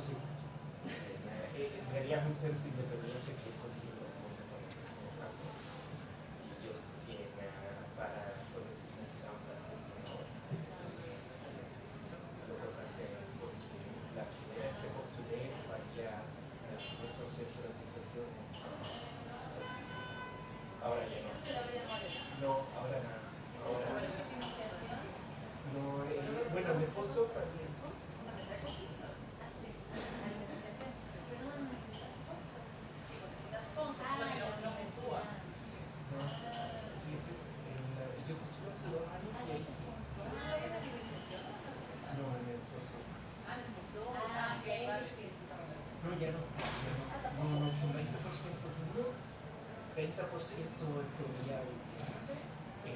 sí. En realidad es un centro independiente que es considerado como un y yo estudié para necesitar un patrocinador. Lo contacté porque la primera vez que postulé valía el 100% de aplicación. Ahora ya no. No, ahora nada. Ahora no, bueno, mi esposo también. Sí, yo postulé hace 2 años y ahí sí. No, mi esposo. No, ya no. No, son 20% duro, 30% de teoría y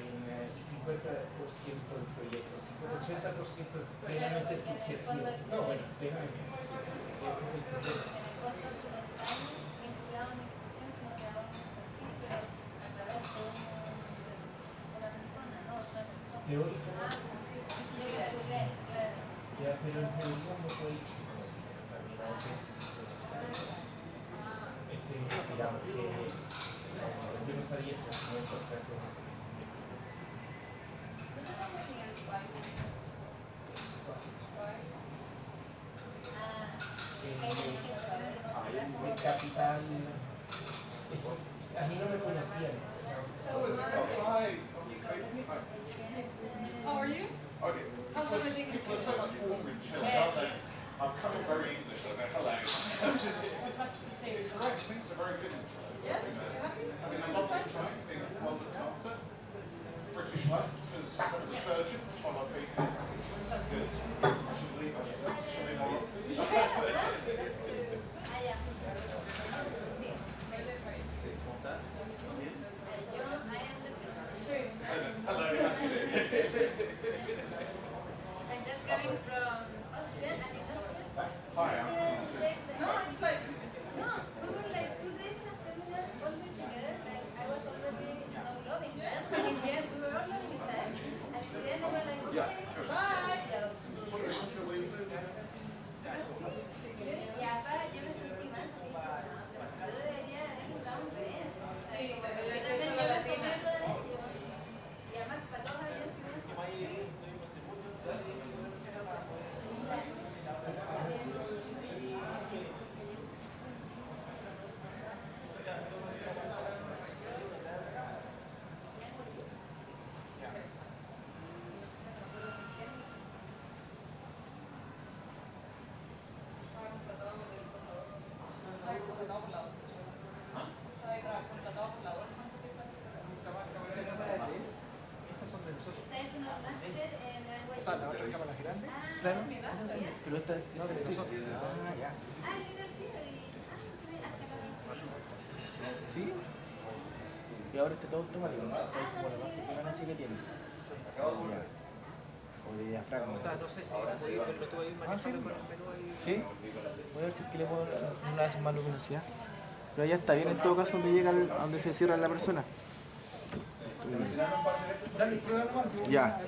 50% del proyecto. 80% plenamente subjetivo. No, bueno, plenamente subjetivo. Ese es el problema. Teóricamente. Ya, pero en teoría no puede ir psicología, también hay que ese, digamos que yo no sabía eso, no encontrar con el capital, a mí no me conocían. Hi. How are you? Okay. How's everything in People are so much warmer and chilled, aren't they? I'm coming very English, I go, hello. What much to say? It's great, things are very good in Chile. Yes? You happy? Having a lovely time, being well looked after. British life, because the surgeon was followed me. That's good. I should leave, I should sit to Chile more often. That's good. Hello, happy day. I'm just coming from Austria and in Austria. Hi, No, it's like... No, we were like 2 days in a seminar always together. Like I was already not loving them, and in the end we were all loving each other. And in the end they were like, okay, Bye! y acá yo me sentí mal. Dije, no, pero yo debería haber jugado un mes. Sí, cuando yo Finalmente empiezo yo la me sumé latina. a ellos. Y además para todos había sido O sea, la otra cámara grande. Claro, si lo está no, de nosotros. Ah, ya. ¿Sí? Y ahora está todo automático, ¿no? Como la parte plana sí que tiene. Ya. O de diafragma. O sea, no sé si lo tuve ahí manejando con el menú ahí. ¿Sí? Voy a ver si es que le puedo una vez más luminosidad. Pero ya está bien, en todo caso donde llega a donde se cierra la persona. Dale, prueba Juan. Ya.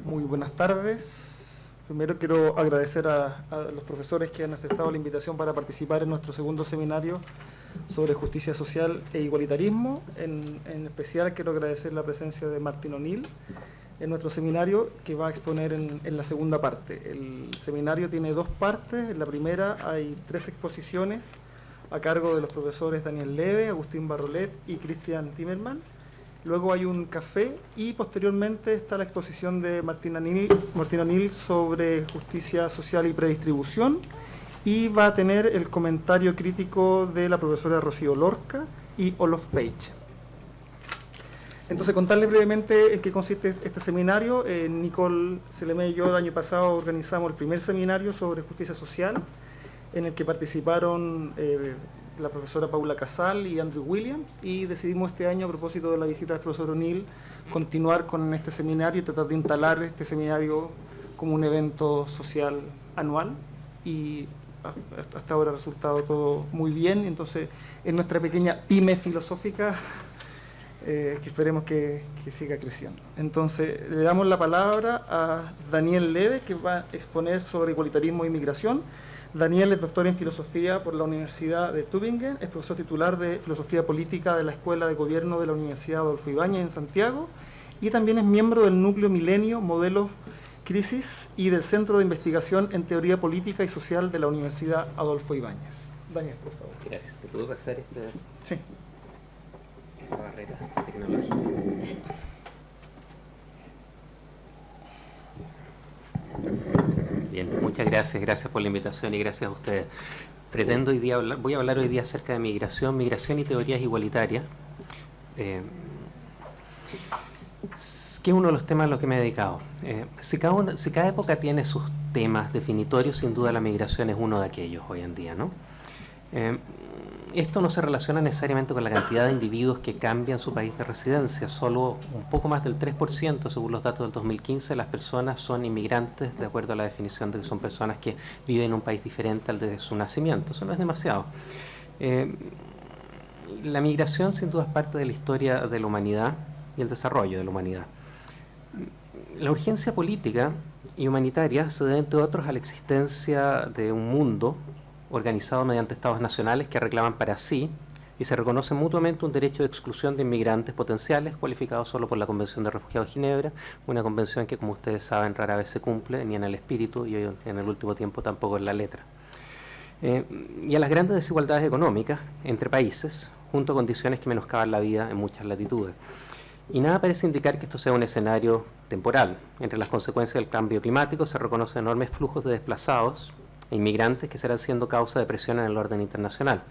Muy buenas tardes. Primero quiero agradecer a los profesores que han aceptado la invitación para participar en nuestro segundo seminario sobre justicia social e igualitarismo. En especial quiero agradecer la presencia de Martín O'Neill en nuestro seminario, que va a exponer en la segunda parte. El seminario tiene dos partes. En la primera hay 3 exposiciones a cargo de los profesores Daniel Leve, Agustín Barrolet y Cristian Timmerman. Luego hay un café y posteriormente está la exposición de Martín O'Neill sobre justicia social y predistribución, y va a tener el comentario crítico de la profesora Rocío Lorca y Olof Page. Entonces, contarles brevemente en qué consiste este seminario. Nicole Selemé y yo el año pasado organizamos el primer seminario sobre justicia social, en el que participaron la profesora Paula Casal y Andrew Williams, y decidimos este año, a propósito de la visita del profesor O'Neill, continuar con este seminario y tratar de instalar este seminario como un evento social anual, y hasta ahora ha resultado todo muy bien. Entonces, en nuestra pequeña pyme filosófica, que esperemos que siga creciendo. Entonces, le damos la palabra a Daniel Leve, que va a exponer sobre igualitarismo e inmigración. Daniel es doctor en filosofía por la Universidad de Tübingen, es profesor titular de filosofía política de la Escuela de Gobierno de la Universidad Adolfo Ibáñez en Santiago, y también es miembro del núcleo Milenio, Modelos, Crisis, y del Centro de Investigación en Teoría Política y Social de la Universidad Adolfo Ibáñez. Daniel, por favor. Gracias. ¿Te puedo pasar Sí. esta barrera tecnológica? Bien, muchas gracias. Gracias por la invitación y gracias a ustedes. Voy a hablar hoy día acerca de migración y teorías igualitarias, que es uno de los temas a los que me he dedicado. Si cada época tiene sus temas definitorios, sin duda la migración es uno de aquellos hoy en día, ¿no? Esto no se relaciona necesariamente con la cantidad de individuos que cambian su país de residencia. Solo un poco más del 3%, según los datos del 2015, las personas son inmigrantes, de acuerdo a la definición de que son personas que viven en un país diferente al de su nacimiento. Eso no es demasiado. La migración, sin duda, es parte de la historia de la humanidad y el desarrollo de la humanidad. La urgencia política y humanitaria se debe, entre otros, a la existencia de un mundo organizado mediante estados nacionales que reclaman para sí y se reconoce mutuamente un derecho de exclusión de inmigrantes potenciales cualificados solo por la Convención de Refugiados de Ginebra, una convención que, como ustedes saben, rara vez se cumple, ni en el espíritu y en el último tiempo tampoco en la letra. Y a las grandes desigualdades económicas entre países, junto a condiciones que menoscaban la vida en muchas latitudes. Y nada parece indicar que esto sea un escenario temporal. Entre las consecuencias del cambio climático se reconocen enormes flujos de desplazados e inmigrantes que serán siendo causa de presión en el orden internacional.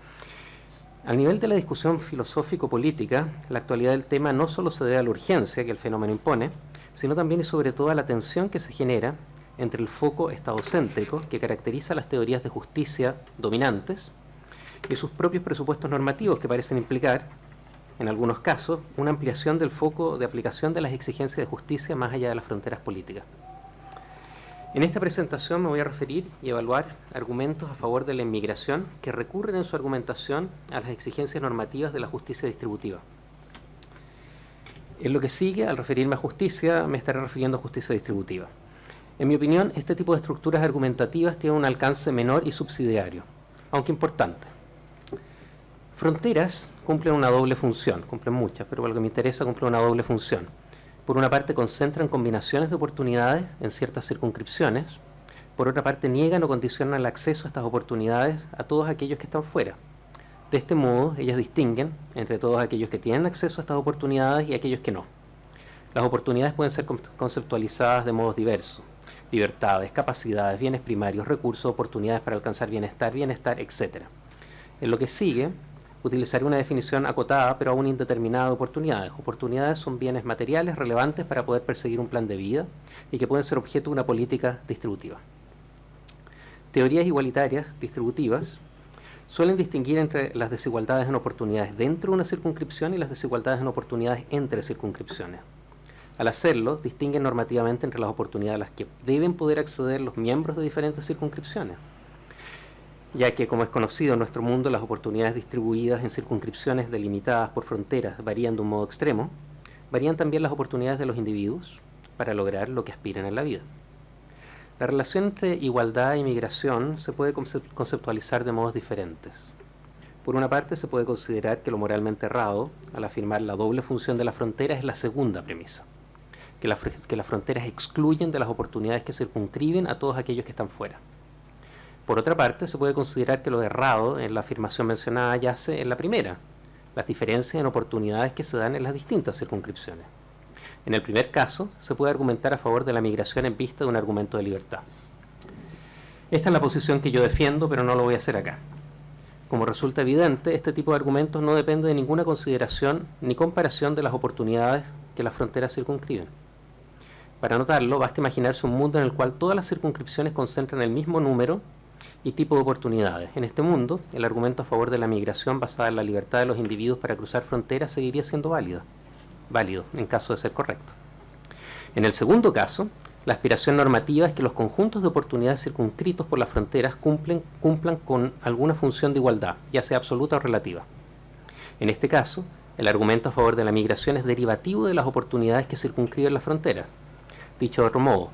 Al nivel de la discusión filosófico-política, la actualidad del tema no solo se debe a la urgencia que el fenómeno impone, sino también y sobre todo a la tensión que se genera entre el foco estadocéntrico que caracteriza las teorías de justicia dominantes y sus propios presupuestos normativos que parecen implicar, en algunos casos, una ampliación del foco de aplicación de las exigencias de justicia más allá de las fronteras políticas. En esta presentación me voy a referir y evaluar argumentos a favor de la inmigración que recurren en su argumentación a las exigencias normativas de la justicia distributiva. En lo que sigue, al referirme a justicia, me estaré refiriendo a justicia distributiva. En mi opinión, este tipo de estructuras argumentativas tienen un alcance menor y subsidiario, aunque importante. Fronteras cumplen una doble función, cumplen muchas, pero para lo que me interesa cumplen una doble función. Por una parte concentran combinaciones de oportunidades en ciertas circunscripciones, por otra parte niegan o condicionan el acceso a estas oportunidades a todos aquellos que están fuera. De este modo, ellas distinguen entre todos aquellos que tienen acceso a estas oportunidades y aquellos que no. Las oportunidades pueden ser conceptualizadas de modos diversos: libertades, capacidades, bienes primarios, recursos, oportunidades para alcanzar bienestar, etc. En lo que sigue, utilizaré una definición acotada pero aún indeterminada de oportunidades. Oportunidades son bienes materiales relevantes para poder perseguir un plan de vida y que pueden ser objeto de una política distributiva. Teorías igualitarias distributivas suelen distinguir entre las desigualdades en oportunidades dentro de una circunscripción y las desigualdades en oportunidades entre circunscripciones. Al hacerlo, distinguen normativamente entre las oportunidades a las que deben poder acceder los miembros de diferentes circunscripciones, ya que, como es conocido en nuestro mundo, las oportunidades distribuidas en circunscripciones delimitadas por fronteras varían de un modo extremo, varían también las oportunidades de los individuos para lograr lo que aspiran en la vida. La relación entre igualdad e migración se puede conceptualizar de modos diferentes. Por una parte, se puede considerar que lo moralmente errado, al afirmar la doble función de las fronteras, es la segunda premisa, que las fronteras excluyen de las oportunidades que circunscriben a todos aquellos que están fuera. Por otra parte, se puede considerar que lo errado en la afirmación mencionada yace en la primera, las diferencias en oportunidades que se dan en las distintas circunscripciones. En el primer caso, se puede argumentar a favor de la migración en vista de un argumento de libertad. Esta es la posición que yo defiendo, pero no lo voy a hacer acá. Como resulta evidente, este tipo de argumentos no depende de ninguna consideración ni comparación de las oportunidades que las fronteras circunscriben. Para notarlo, basta imaginarse un mundo en el cual todas las circunscripciones concentran el mismo número y tipo de oportunidades. En este mundo, el argumento a favor de la migración basada en la libertad de los individuos para cruzar fronteras seguiría siendo válido en caso de ser correcto. En el segundo caso, la aspiración normativa es que los conjuntos de oportunidades circunscritos por las fronteras cumplan con alguna función de igualdad, ya sea absoluta o relativa. En este caso, el argumento a favor de la migración es derivativo de las oportunidades que circunscriben las fronteras. Dicho de otro modo,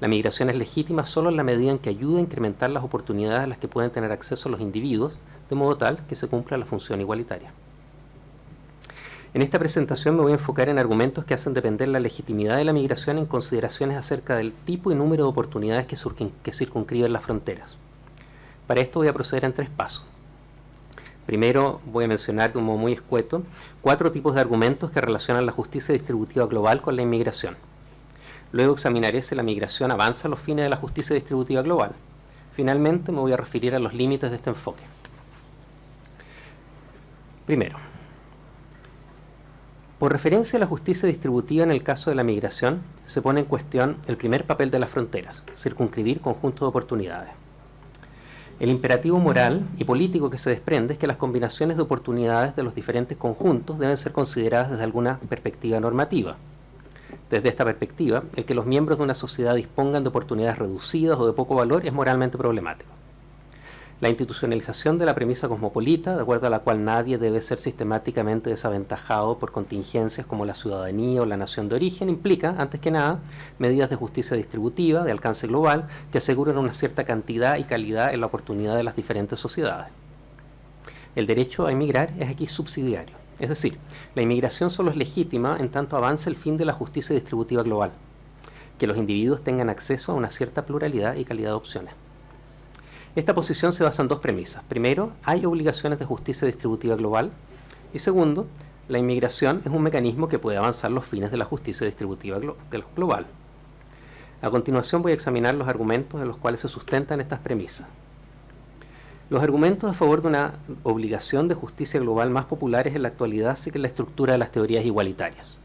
la migración es legítima solo en la medida en que ayuda a incrementar las oportunidades a las que pueden tener acceso los individuos, de modo tal que se cumpla la función igualitaria. En esta presentación me voy a enfocar en argumentos que hacen depender la legitimidad de la migración en consideraciones acerca del tipo y número de oportunidades que circunscriben las fronteras. Para esto voy a proceder en 3 pasos. Primero voy a mencionar de un modo muy escueto 4 tipos de argumentos que relacionan la justicia distributiva global con la inmigración. Luego examinaré si la migración avanza a los fines de la justicia distributiva global. Finalmente me voy a referir a los límites de este enfoque. Primero, por referencia a la justicia distributiva en el caso de la migración, se pone en cuestión el primer papel de las fronteras: circunscribir conjuntos de oportunidades. El imperativo moral y político que se desprende es que las combinaciones de oportunidades de los diferentes conjuntos deben ser consideradas desde alguna perspectiva normativa. Desde esta perspectiva, el que los miembros de una sociedad dispongan de oportunidades reducidas o de poco valor es moralmente problemático. La institucionalización de la premisa cosmopolita, de acuerdo a la cual nadie debe ser sistemáticamente desaventajado por contingencias como la ciudadanía o la nación de origen, implica, antes que nada, medidas de justicia distributiva de alcance global que aseguren una cierta cantidad y calidad en la oportunidad de las diferentes sociedades. El derecho a emigrar es aquí subsidiario. Es decir, la inmigración solo es legítima en tanto avance el fin de la justicia distributiva global, que los individuos tengan acceso a una cierta pluralidad y calidad de opciones. Esta posición se basa en 2 premisas. Primero, hay obligaciones de justicia distributiva global, Y segundo, la inmigración es un mecanismo que puede avanzar los fines de la justicia distributiva global. A continuación voy a examinar los argumentos en los cuales se sustentan estas premisas. Los argumentos a favor de una obligación de justicia global más populares en la actualidad siguen la estructura de las teorías igualitarias.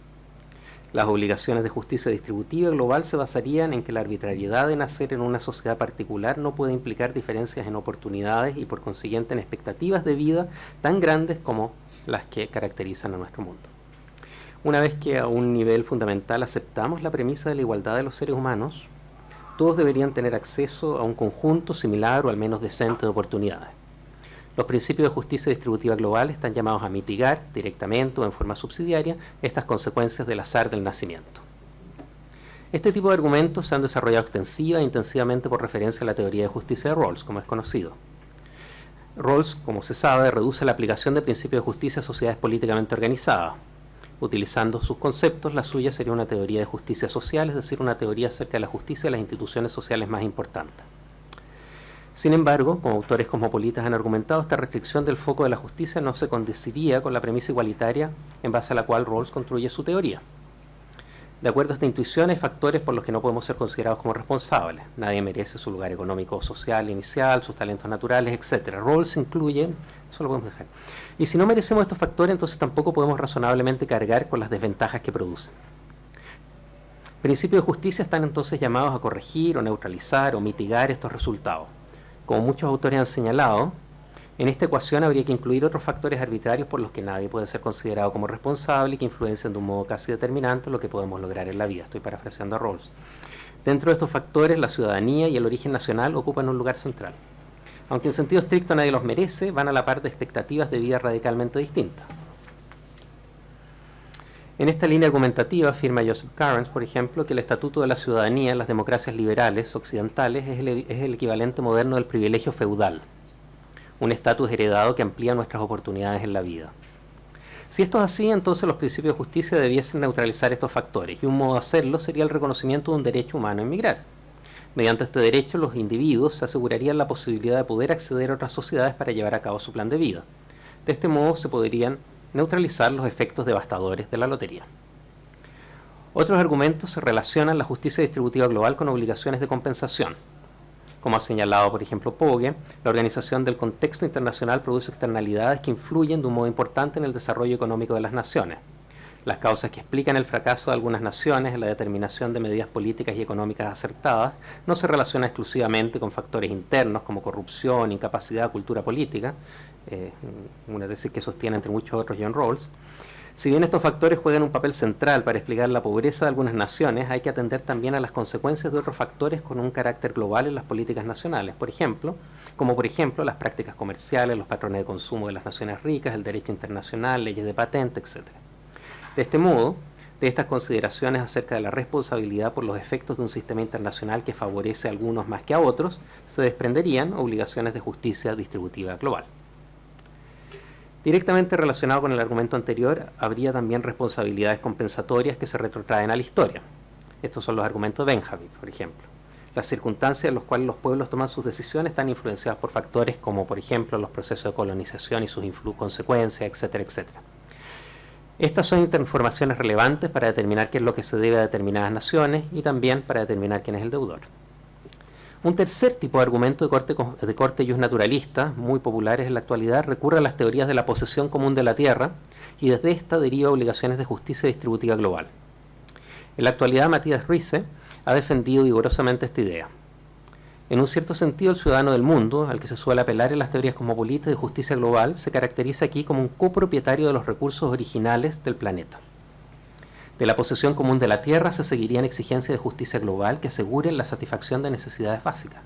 Las obligaciones de justicia distributiva global se basarían en que la arbitrariedad de nacer en una sociedad particular no puede implicar diferencias en oportunidades y por consiguiente en expectativas de vida tan grandes como las que caracterizan a nuestro mundo. Una vez que a un nivel fundamental aceptamos la premisa de la igualdad de los seres humanos, todos deberían tener acceso a un conjunto similar o al menos decente de oportunidades. Los principios de justicia distributiva global están llamados a mitigar, directamente o en forma subsidiaria, estas consecuencias del azar del nacimiento. Este tipo de argumentos se han desarrollado extensiva e intensivamente por referencia a la teoría de justicia de Rawls, como es conocido. Rawls, como se sabe, reduce la aplicación de principios de justicia a sociedades políticamente organizadas. Utilizando sus conceptos, la suya sería una teoría de justicia social, es decir, una teoría acerca de la justicia de las instituciones sociales más importantes. Sin embargo, como autores cosmopolitas han argumentado, esta restricción del foco de la justicia no se condeciría con la premisa igualitaria en base a la cual Rawls construye su teoría. De acuerdo a esta intuición, hay factores por los que no podemos ser considerados como responsables. Nadie merece su lugar económico o social inicial, sus talentos naturales, etc. Rawls incluye, eso lo podemos dejar. Y si no merecemos estos factores, entonces tampoco podemos razonablemente cargar con las desventajas que producen. Principios de justicia están entonces llamados a corregir o neutralizar o mitigar estos resultados. Como muchos autores han señalado, en esta ecuación habría que incluir otros factores arbitrarios por los que nadie puede ser considerado como responsable y que influencian de un modo casi determinante lo que podemos lograr en la vida. Estoy parafraseando a Rawls. Dentro de estos factores, la ciudadanía y el origen nacional ocupan un lugar central. Aunque en sentido estricto nadie los merece, van a la par de expectativas de vida radicalmente distintas. En esta línea argumentativa afirma Joseph Carnes, por ejemplo, que el estatuto de la ciudadanía en las democracias liberales occidentales es el equivalente moderno del privilegio feudal, un estatus heredado que amplía nuestras oportunidades en la vida. Si esto es así, entonces los principios de justicia debiesen neutralizar estos factores, y un modo de hacerlo sería el reconocimiento de un derecho humano a emigrar. Mediante este derecho, los individuos se asegurarían la posibilidad de poder acceder a otras sociedades para llevar a cabo su plan de vida. De este modo se podrían neutralizar los efectos devastadores de la lotería. Otros argumentos se relacionan la justicia distributiva global con obligaciones de compensación. Como ha señalado, por ejemplo, Pogue, la organización del contexto internacional produce externalidades que influyen de un modo importante en el desarrollo económico de las naciones. Las causas que explican el fracaso de algunas naciones en la determinación de medidas políticas y económicas acertadas no se relacionan exclusivamente con factores internos como corrupción, incapacidad, cultura política, una tesis que sostiene entre muchos otros John Rawls. Si bien estos factores juegan un papel central para explicar la pobreza de algunas naciones, hay que atender también a las consecuencias de otros factores con un carácter global en las políticas nacionales, como por ejemplo las prácticas comerciales, los patrones de consumo de las naciones ricas, el derecho internacional, leyes de patente, etc. De este modo, de estas consideraciones acerca de la responsabilidad por los efectos de un sistema internacional que favorece a algunos más que a otros, se desprenderían obligaciones de justicia distributiva global. Directamente relacionado con el argumento anterior, habría también responsabilidades compensatorias que se retrotraen a la historia. Estos son los argumentos de Benjamin, por ejemplo. Las circunstancias en las cuales los pueblos toman sus decisiones están influenciadas por factores como, por ejemplo, los procesos de colonización y sus consecuencias, etcétera, etcétera. Estas son informaciones relevantes para determinar qué es lo que se debe a determinadas naciones y también para determinar quién es el deudor. Un tercer tipo de argumento de corte naturalista, muy populares en la actualidad, recurre a las teorías de la posesión común de la tierra y desde esta deriva obligaciones de justicia distributiva global. En la actualidad, Matthias Riese ha defendido vigorosamente esta idea. En un cierto sentido, el ciudadano del mundo, al que se suele apelar en las teorías cosmopolitas de justicia global, se caracteriza aquí como un copropietario de los recursos originales del planeta. De la posesión común de la tierra se seguirían exigencias de justicia global que aseguren la satisfacción de necesidades básicas.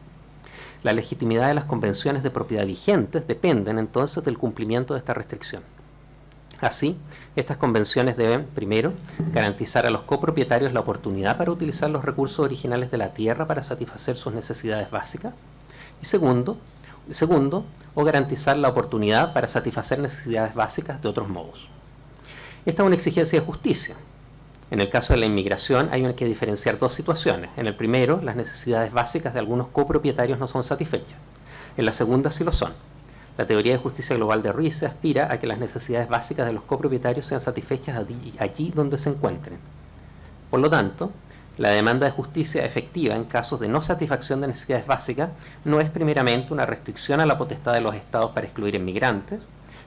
La legitimidad de las convenciones de propiedad vigentes dependen entonces del cumplimiento de esta restricción. Así, estas convenciones deben, primero, garantizar a los copropietarios la oportunidad para utilizar los recursos originales de la tierra para satisfacer sus necesidades básicas, y segundo, o garantizar la oportunidad para satisfacer necesidades básicas de otros modos. Esta es una exigencia de justicia. En el caso de la inmigración hay que diferenciar dos situaciones. En el primero, las necesidades básicas de algunos copropietarios no son satisfechas. En la segunda sí lo son. La teoría de justicia global de Ruiz aspira a que las necesidades básicas de los copropietarios sean satisfechas allí donde se encuentren. Por lo tanto, la demanda de justicia efectiva en casos de no satisfacción de necesidades básicas no es primeramente una restricción a la potestad de los estados para excluir inmigrantes,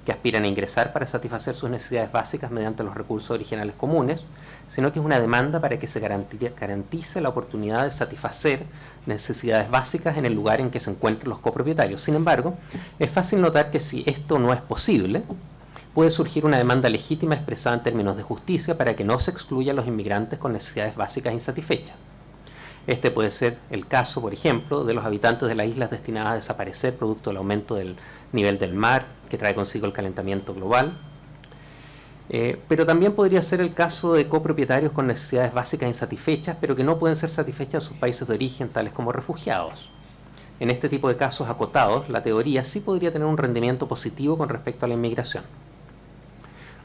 que aspiran a ingresar para satisfacer sus necesidades básicas mediante los recursos originales comunes, sino que es una demanda para que se garantice la oportunidad de satisfacer necesidades básicas en el lugar en que se encuentren los copropietarios. Sin embargo, es fácil notar que si esto no es posible, puede surgir una demanda legítima expresada en términos de justicia para que no se excluya a los inmigrantes con necesidades básicas insatisfechas. Este puede ser el caso, por ejemplo, de los habitantes de las islas destinadas a desaparecer producto del aumento del nivel del mar, que trae consigo el calentamiento global. Pero también podría ser el caso de copropietarios con necesidades básicas insatisfechas, pero que no pueden ser satisfechas en sus países de origen, tales como refugiados. En este tipo de casos acotados, la teoría sí podría tener un rendimiento positivo con respecto a la inmigración.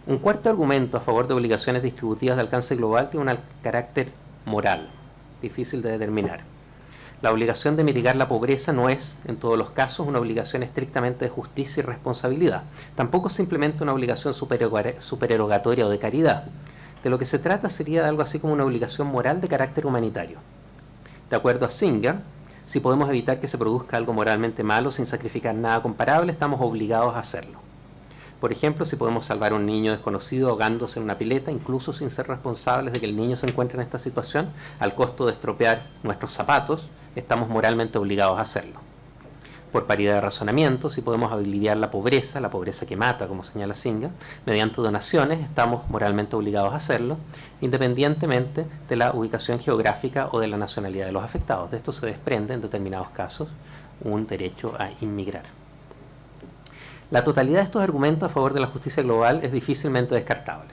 Un cuarto argumento a favor de obligaciones distributivas de alcance global tiene un carácter moral, difícil de determinar. La obligación de mitigar la pobreza no es, en todos los casos, una obligación estrictamente de justicia y responsabilidad. Tampoco es simplemente una obligación supererogatoria o de caridad. De lo que se trata sería de algo así como una obligación moral de carácter humanitario. De acuerdo a Singer, si podemos evitar que se produzca algo moralmente malo sin sacrificar nada comparable, estamos obligados a hacerlo. Por ejemplo, si podemos salvar a un niño desconocido ahogándose en una pileta, incluso sin ser responsables de que el niño se encuentre en esta situación, al costo de estropear nuestros zapatos, estamos moralmente obligados a hacerlo. Por paridad de razonamiento, si podemos aliviar la pobreza que mata, como señala Singer, mediante donaciones, estamos moralmente obligados a hacerlo, independientemente de la ubicación geográfica o de la nacionalidad de los afectados. De esto se desprende, en determinados casos, un derecho a inmigrar. La totalidad de estos argumentos a favor de la justicia global es difícilmente descartable.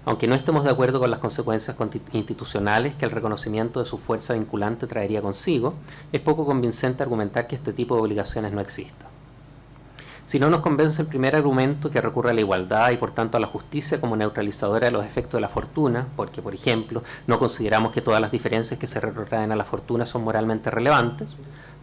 Aunque no estemos de acuerdo con las consecuencias institucionales que el reconocimiento de su fuerza vinculante traería consigo, es poco convincente argumentar que este tipo de obligaciones no exista. Si no nos convence el primer argumento, que recurre a la igualdad y por tanto a la justicia como neutralizadora de los efectos de la fortuna, porque, por ejemplo, no consideramos que todas las diferencias que se retrotraen a la fortuna son moralmente relevantes,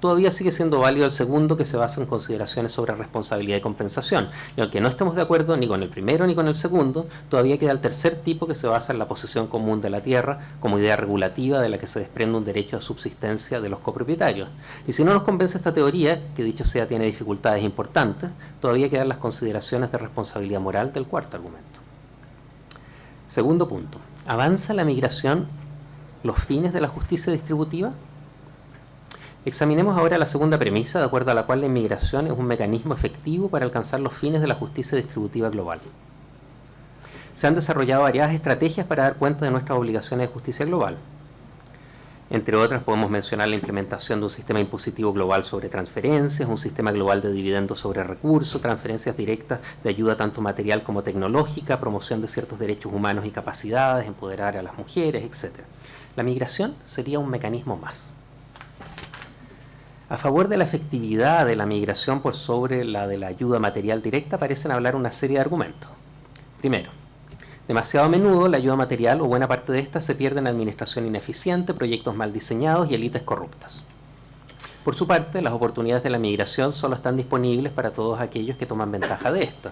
todavía sigue siendo válido el segundo, que se basa en consideraciones sobre responsabilidad y compensación. Y aunque no estemos de acuerdo ni con el primero ni con el segundo, todavía queda el tercer tipo, que se basa en la posesión común de la tierra como idea regulativa de la que se desprende un derecho a subsistencia de los copropietarios. Y si no nos convence esta teoría, que dicho sea tiene dificultades importantes, todavía quedan las consideraciones de responsabilidad moral del cuarto argumento. Segundo punto. ¿Avanza la migración los fines de la justicia distributiva? Examinemos ahora la segunda premisa, de acuerdo a la cual la inmigración es un mecanismo efectivo para alcanzar los fines de la justicia distributiva global. Se han desarrollado variadas estrategias para dar cuenta de nuestras obligaciones de justicia global. Entre otras, podemos mencionar la implementación de un sistema impositivo global sobre transferencias, un sistema global de dividendos sobre recursos, transferencias directas de ayuda tanto material como tecnológica, promoción de ciertos derechos humanos y capacidades, empoderar a las mujeres, etc. La migración sería un mecanismo más. A favor de la efectividad de la migración por sobre la de la ayuda material directa parecen hablar una serie de argumentos. Primero, demasiado a menudo la ayuda material o buena parte de esta se pierde en administración ineficiente, proyectos mal diseñados y élites corruptas. Por su parte, las oportunidades de la migración solo están disponibles para todos aquellos que toman ventaja de esta.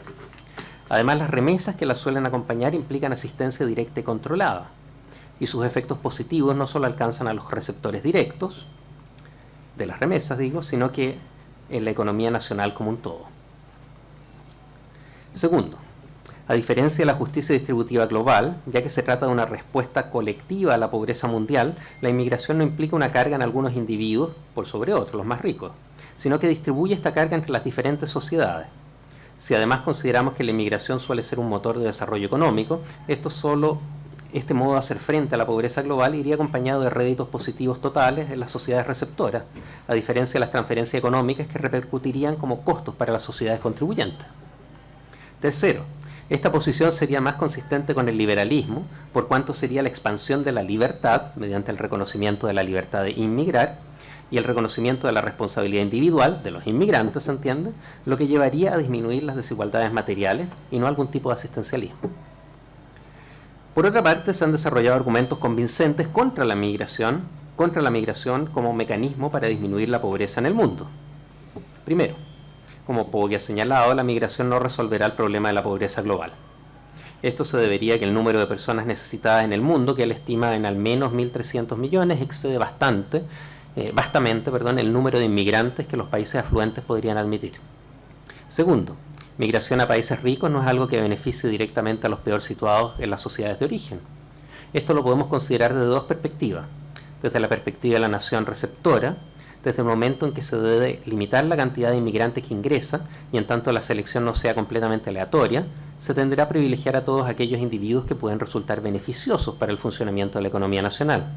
Además, las remesas que las suelen acompañar implican asistencia directa y controlada, y sus efectos positivos no solo alcanzan a los receptores directos, de las remesas, sino que en la economía nacional como un todo. Segundo, a diferencia de la justicia distributiva global, ya que se trata de una respuesta colectiva a la pobreza mundial, la inmigración no implica una carga en algunos individuos por sobre otros, los más ricos, sino que distribuye esta carga entre las diferentes sociedades. Si además consideramos que la inmigración suele ser un motor de desarrollo económico, este modo de hacer frente a la pobreza global iría acompañado de réditos positivos totales en las sociedades receptoras, a diferencia de las transferencias económicas que repercutirían como costos para las sociedades contribuyentes. Tercero, esta posición sería más consistente con el liberalismo, por cuanto sería la expansión de la libertad, mediante el reconocimiento de la libertad de inmigrar, y el reconocimiento de la responsabilidad individual de los inmigrantes, ¿se entiende?, lo que llevaría a disminuir las desigualdades materiales y no algún tipo de asistencialismo. Por otra parte, se han desarrollado argumentos convincentes contra la migración como mecanismo para disminuir la pobreza en el mundo. Primero, Como Poggi ha señalado, la migración no resolverá el problema de la pobreza global. Esto se debería a que el número de personas necesitadas en el mundo, que él estima en al menos 1.300 millones, excede vastamente el número de inmigrantes que los países afluentes podrían admitir. Segundo, migración a países ricos no es algo que beneficie directamente a los peor situados en las sociedades de origen. Esto lo podemos considerar desde dos perspectivas. Desde la perspectiva de la nación receptora, desde el momento en que se debe limitar la cantidad de inmigrantes que ingresa, y en tanto la selección no sea completamente aleatoria, se tenderá a privilegiar a todos aquellos individuos que pueden resultar beneficiosos para el funcionamiento de la economía nacional.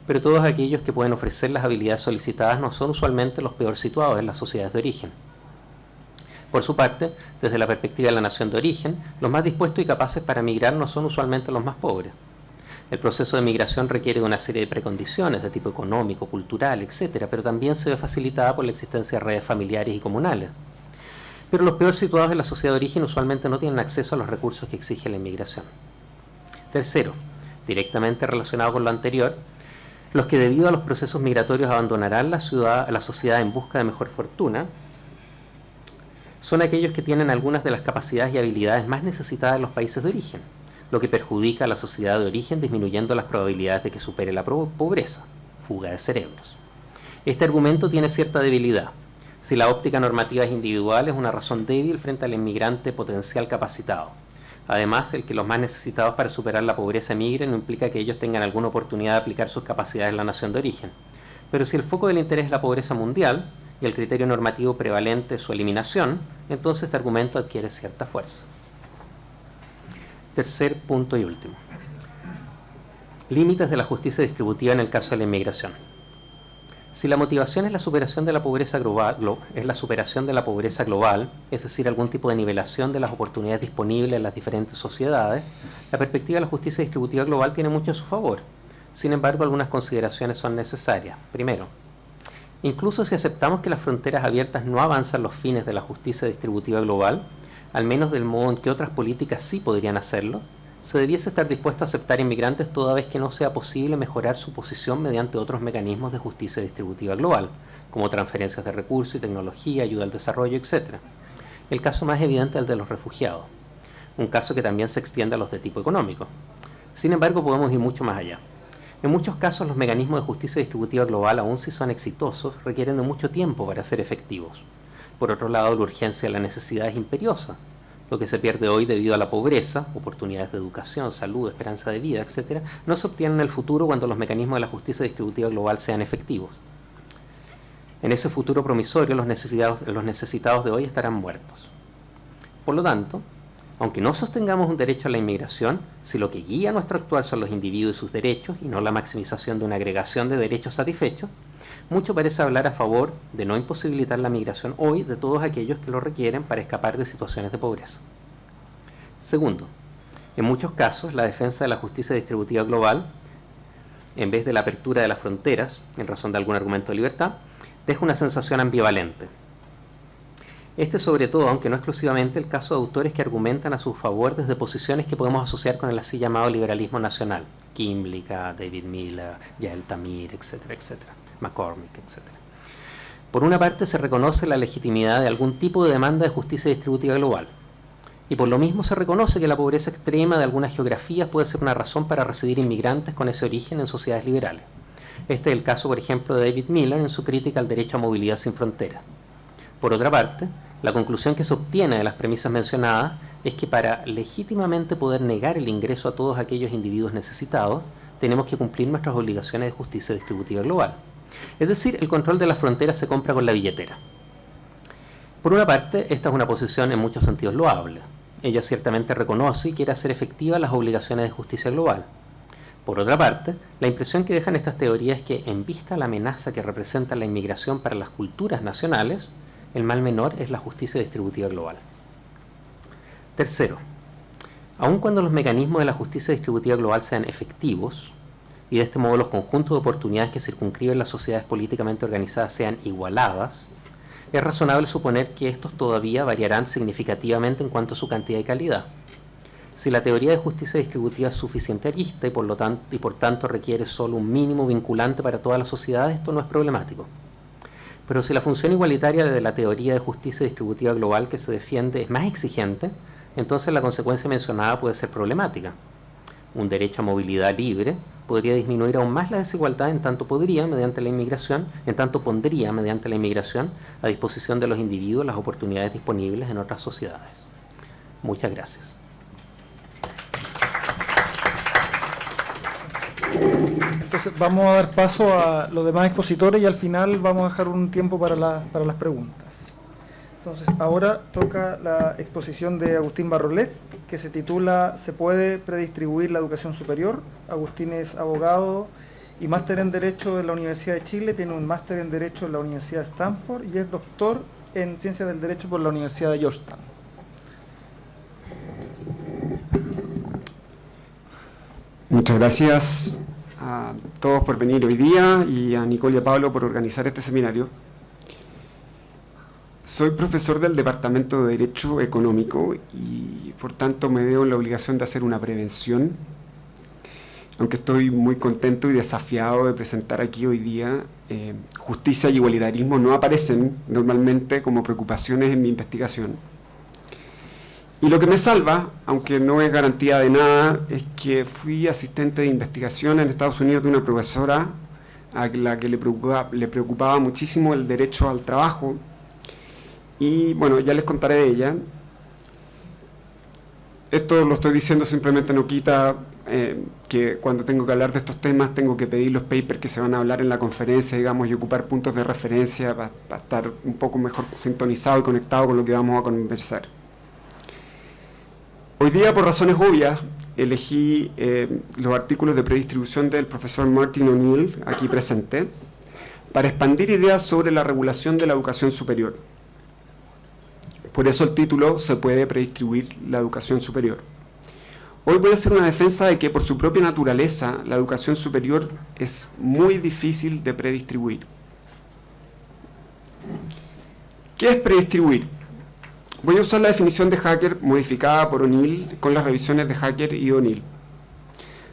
Pero todos aquellos que pueden ofrecer las habilidades solicitadas no son usualmente los peor situados en las sociedades de origen. Por su parte, desde la perspectiva de la nación de origen, los más dispuestos y capaces para migrar no son usualmente los más pobres. El proceso de migración requiere de una serie de precondiciones de tipo económico, cultural, etc., pero también se ve facilitada por la existencia de redes familiares y comunales. Pero los peor situados en la sociedad de origen usualmente no tienen acceso a los recursos que exige la inmigración. Tercero, directamente relacionado con lo anterior, los que debido a los procesos migratorios abandonarán la sociedad en busca de mejor fortuna, son aquellos que tienen algunas de las capacidades y habilidades más necesitadas en los países de origen, lo que perjudica a la sociedad de origen disminuyendo las probabilidades de que supere la pobreza, fuga de cerebros. Este argumento tiene cierta debilidad. Si la óptica normativa es individual, es una razón débil frente al inmigrante potencial capacitado. Además, el que los más necesitados para superar la pobreza emigren no implica que ellos tengan alguna oportunidad de aplicar sus capacidades en la nación de origen. Pero si el foco del interés es la pobreza mundial, y el criterio normativo prevalente es su eliminación, entonces este argumento adquiere cierta fuerza. Tercer punto y último. Límites de la justicia distributiva en el caso de la inmigración. Si la motivación es la superación de la pobreza global, es decir, algún tipo de nivelación de las oportunidades disponibles en las diferentes sociedades, la perspectiva de la justicia distributiva global tiene mucho a su favor. Sin embargo, algunas consideraciones son necesarias. Primero, incluso si aceptamos que las fronteras abiertas no avanzan los fines de la justicia distributiva global, al menos del modo en que otras políticas sí podrían hacerlo, se debiese estar dispuesto a aceptar inmigrantes toda vez que no sea posible mejorar su posición mediante otros mecanismos de justicia distributiva global, como transferencias de recursos y tecnología, ayuda al desarrollo, etc. El caso más evidente es el de los refugiados, un caso que también se extiende a los de tipo económico. Sin embargo, podemos ir mucho más allá. En muchos casos, los mecanismos de justicia distributiva global, aun si son exitosos, requieren de mucho tiempo para ser efectivos. Por otro lado, la urgencia de la necesidad es imperiosa. Lo que se pierde hoy debido a la pobreza, oportunidades de educación, salud, esperanza de vida, etc., no se obtienen en el futuro cuando los mecanismos de la justicia distributiva global sean efectivos. En ese futuro promisorio, los necesitados de hoy estarán muertos. Por lo tanto, aunque no sostengamos un derecho a la inmigración, si lo que guía nuestro actuar son los individuos y sus derechos, y no la maximización de una agregación de derechos satisfechos, mucho parece hablar a favor de no imposibilitar la migración hoy de todos aquellos que lo requieren para escapar de situaciones de pobreza. Segundo, en muchos casos, la defensa de la justicia distributiva global, en vez de la apertura de las fronteras, en razón de algún argumento de libertad, deja una sensación ambivalente. Este es sobre todo, aunque no exclusivamente, el caso de autores que argumentan a su favor desde posiciones que podemos asociar con el así llamado liberalismo nacional, Kimblica, David Miller, Yael Tamir, etcétera, etcétera, McCormick, etcétera. Por una parte, se reconoce la legitimidad de algún tipo de demanda de justicia distributiva global, y por lo mismo se reconoce que la pobreza extrema de algunas geografías puede ser una razón para recibir inmigrantes con ese origen en sociedades liberales. Este es el caso, por ejemplo, de David Miller en su crítica al derecho a movilidad sin fronteras. Por otra parte, la conclusión que se obtiene de las premisas mencionadas es que para legítimamente poder negar el ingreso a todos aquellos individuos necesitados, tenemos que cumplir nuestras obligaciones de justicia distributiva global. Es decir, el control de las fronteras se compra con la billetera. Por una parte, esta es una posición en muchos sentidos loable. Ella ciertamente reconoce y quiere hacer efectivas las obligaciones de justicia global. Por otra parte, la impresión que dejan estas teorías es que, en vista de la amenaza que representa la inmigración para las culturas nacionales, el mal menor es la justicia distributiva global. Tercero, aun cuando los mecanismos de la justicia distributiva global sean efectivos, y de este modo los conjuntos de oportunidades que circunscriben las sociedades políticamente organizadas sean igualadas, es razonable suponer que estos todavía variarán significativamente en cuanto a su cantidad y calidad. Si la teoría de justicia distributiva es suficientarista y por tanto requiere solo un mínimo vinculante para todas las sociedades, esto no es problemático. Pero si la función igualitaria de la teoría de justicia distributiva global que se defiende es más exigente, entonces la consecuencia mencionada puede ser problemática. Un derecho a movilidad libre podría disminuir aún más la desigualdad en tanto pondría, mediante la inmigración, a disposición de los individuos las oportunidades disponibles en otras sociedades. Muchas gracias. Entonces vamos a dar paso a los demás expositores y al final vamos a dejar un tiempo para las preguntas. Entonces ahora toca la exposición de Agustín Barrolet, que se titula ¿Se puede predistribuir la educación superior? Agustín es abogado y máster en Derecho en la Universidad de Chile, tiene un máster en Derecho en la Universidad de Stanford y es doctor en Ciencias del Derecho por la Universidad de Georgetown. Muchas gracias a todos por venir hoy día y a Nicole y a Pablo por organizar este seminario. Soy profesor del Departamento de Derecho Económico y por tanto me veo en la obligación de hacer una prevención, aunque estoy muy contento y desafiado de presentar aquí hoy día. Justicia y igualitarismo no aparecen normalmente como preocupaciones en mi investigación. Y lo que me salva, aunque no es garantía de nada, es que fui asistente de investigación en Estados Unidos de una profesora a la que le preocupaba muchísimo el derecho al trabajo. Y bueno, ya les contaré de ella. Esto lo estoy diciendo, simplemente no quita que cuando tengo que hablar de estos temas tengo que pedir los papers que se van a hablar en la conferencia, digamos, y ocupar puntos de referencia para estar un poco mejor sintonizado y conectado con lo que vamos a conversar. Hoy día, por razones obvias, elegí los artículos de predistribución del profesor Martin O'Neill, aquí presente, para expandir ideas sobre la regulación de la educación superior. Por eso el título Se puede predistribuir la educación superior. Hoy voy a hacer una defensa de que por su propia naturaleza la educación superior es muy difícil de predistribuir. ¿Qué es predistribuir? Voy a usar la definición de Hacker modificada por O'Neill con las revisiones de Hacker y O'Neill.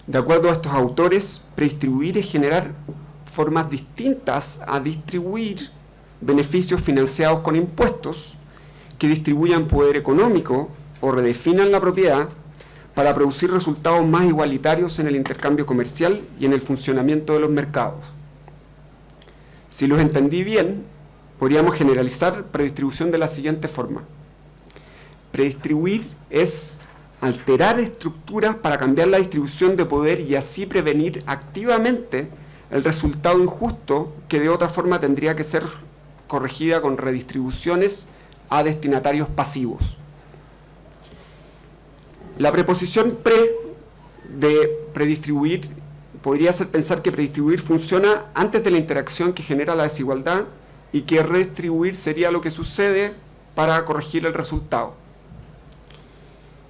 De acuerdo a estos autores, predistribuir es generar formas distintas a distribuir beneficios financiados con impuestos que distribuyan poder económico o redefinan la propiedad para producir resultados más igualitarios en el intercambio comercial y en el funcionamiento de los mercados. Si los entendí bien, podríamos generalizar predistribución de la siguiente forma. Predistribuir es alterar estructuras para cambiar la distribución de poder y así prevenir activamente el resultado injusto que de otra forma tendría que ser corregida con redistribuciones a destinatarios pasivos. La preposición pre de predistribuir podría hacer pensar que predistribuir funciona antes de la interacción que genera la desigualdad y que redistribuir sería lo que sucede para corregir el resultado.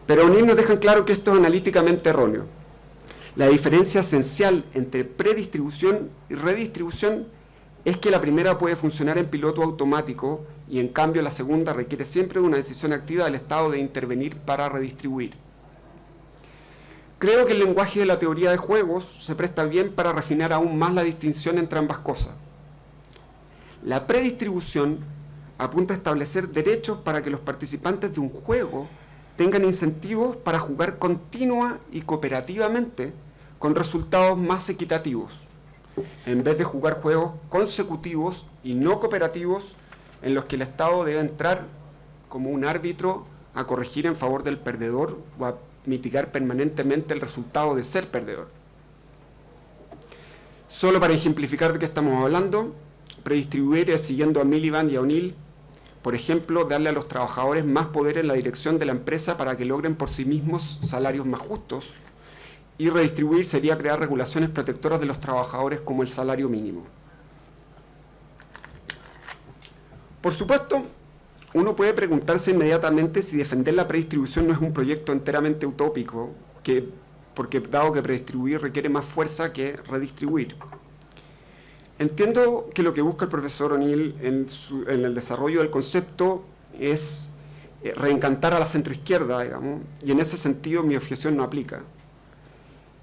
Pero O'Neill nos dejan claro que esto es analíticamente erróneo. La diferencia esencial entre predistribución y redistribución es que la primera puede funcionar en piloto automático y en cambio la segunda requiere siempre de una decisión activa del Estado de intervenir para redistribuir. Creo que el lenguaje de la teoría de juegos se presta bien para refinar aún más la distinción entre ambas cosas. La predistribución apunta a establecer derechos para que los participantes de un juego tengan incentivos para jugar continua y cooperativamente con resultados más equitativos, en vez de jugar juegos consecutivos y no cooperativos en los que el Estado debe entrar como un árbitro a corregir en favor del perdedor o a mitigar permanentemente el resultado de ser perdedor. Solo para ejemplificar de qué estamos hablando, predistribuir es, siguiendo a Miliband y a O'Neill, por ejemplo, darle a los trabajadores más poder en la dirección de la empresa para que logren por sí mismos salarios más justos, y redistribuir sería crear regulaciones protectoras de los trabajadores como el salario mínimo. Por supuesto, uno puede preguntarse inmediatamente si defender la predistribución no es un proyecto enteramente utópico, porque dado que predistribuir requiere más fuerza que redistribuir. Entiendo que lo que busca el profesor O'Neill en el desarrollo del concepto es reencantar a la centroizquierda, digamos, y en ese sentido mi objeción no aplica.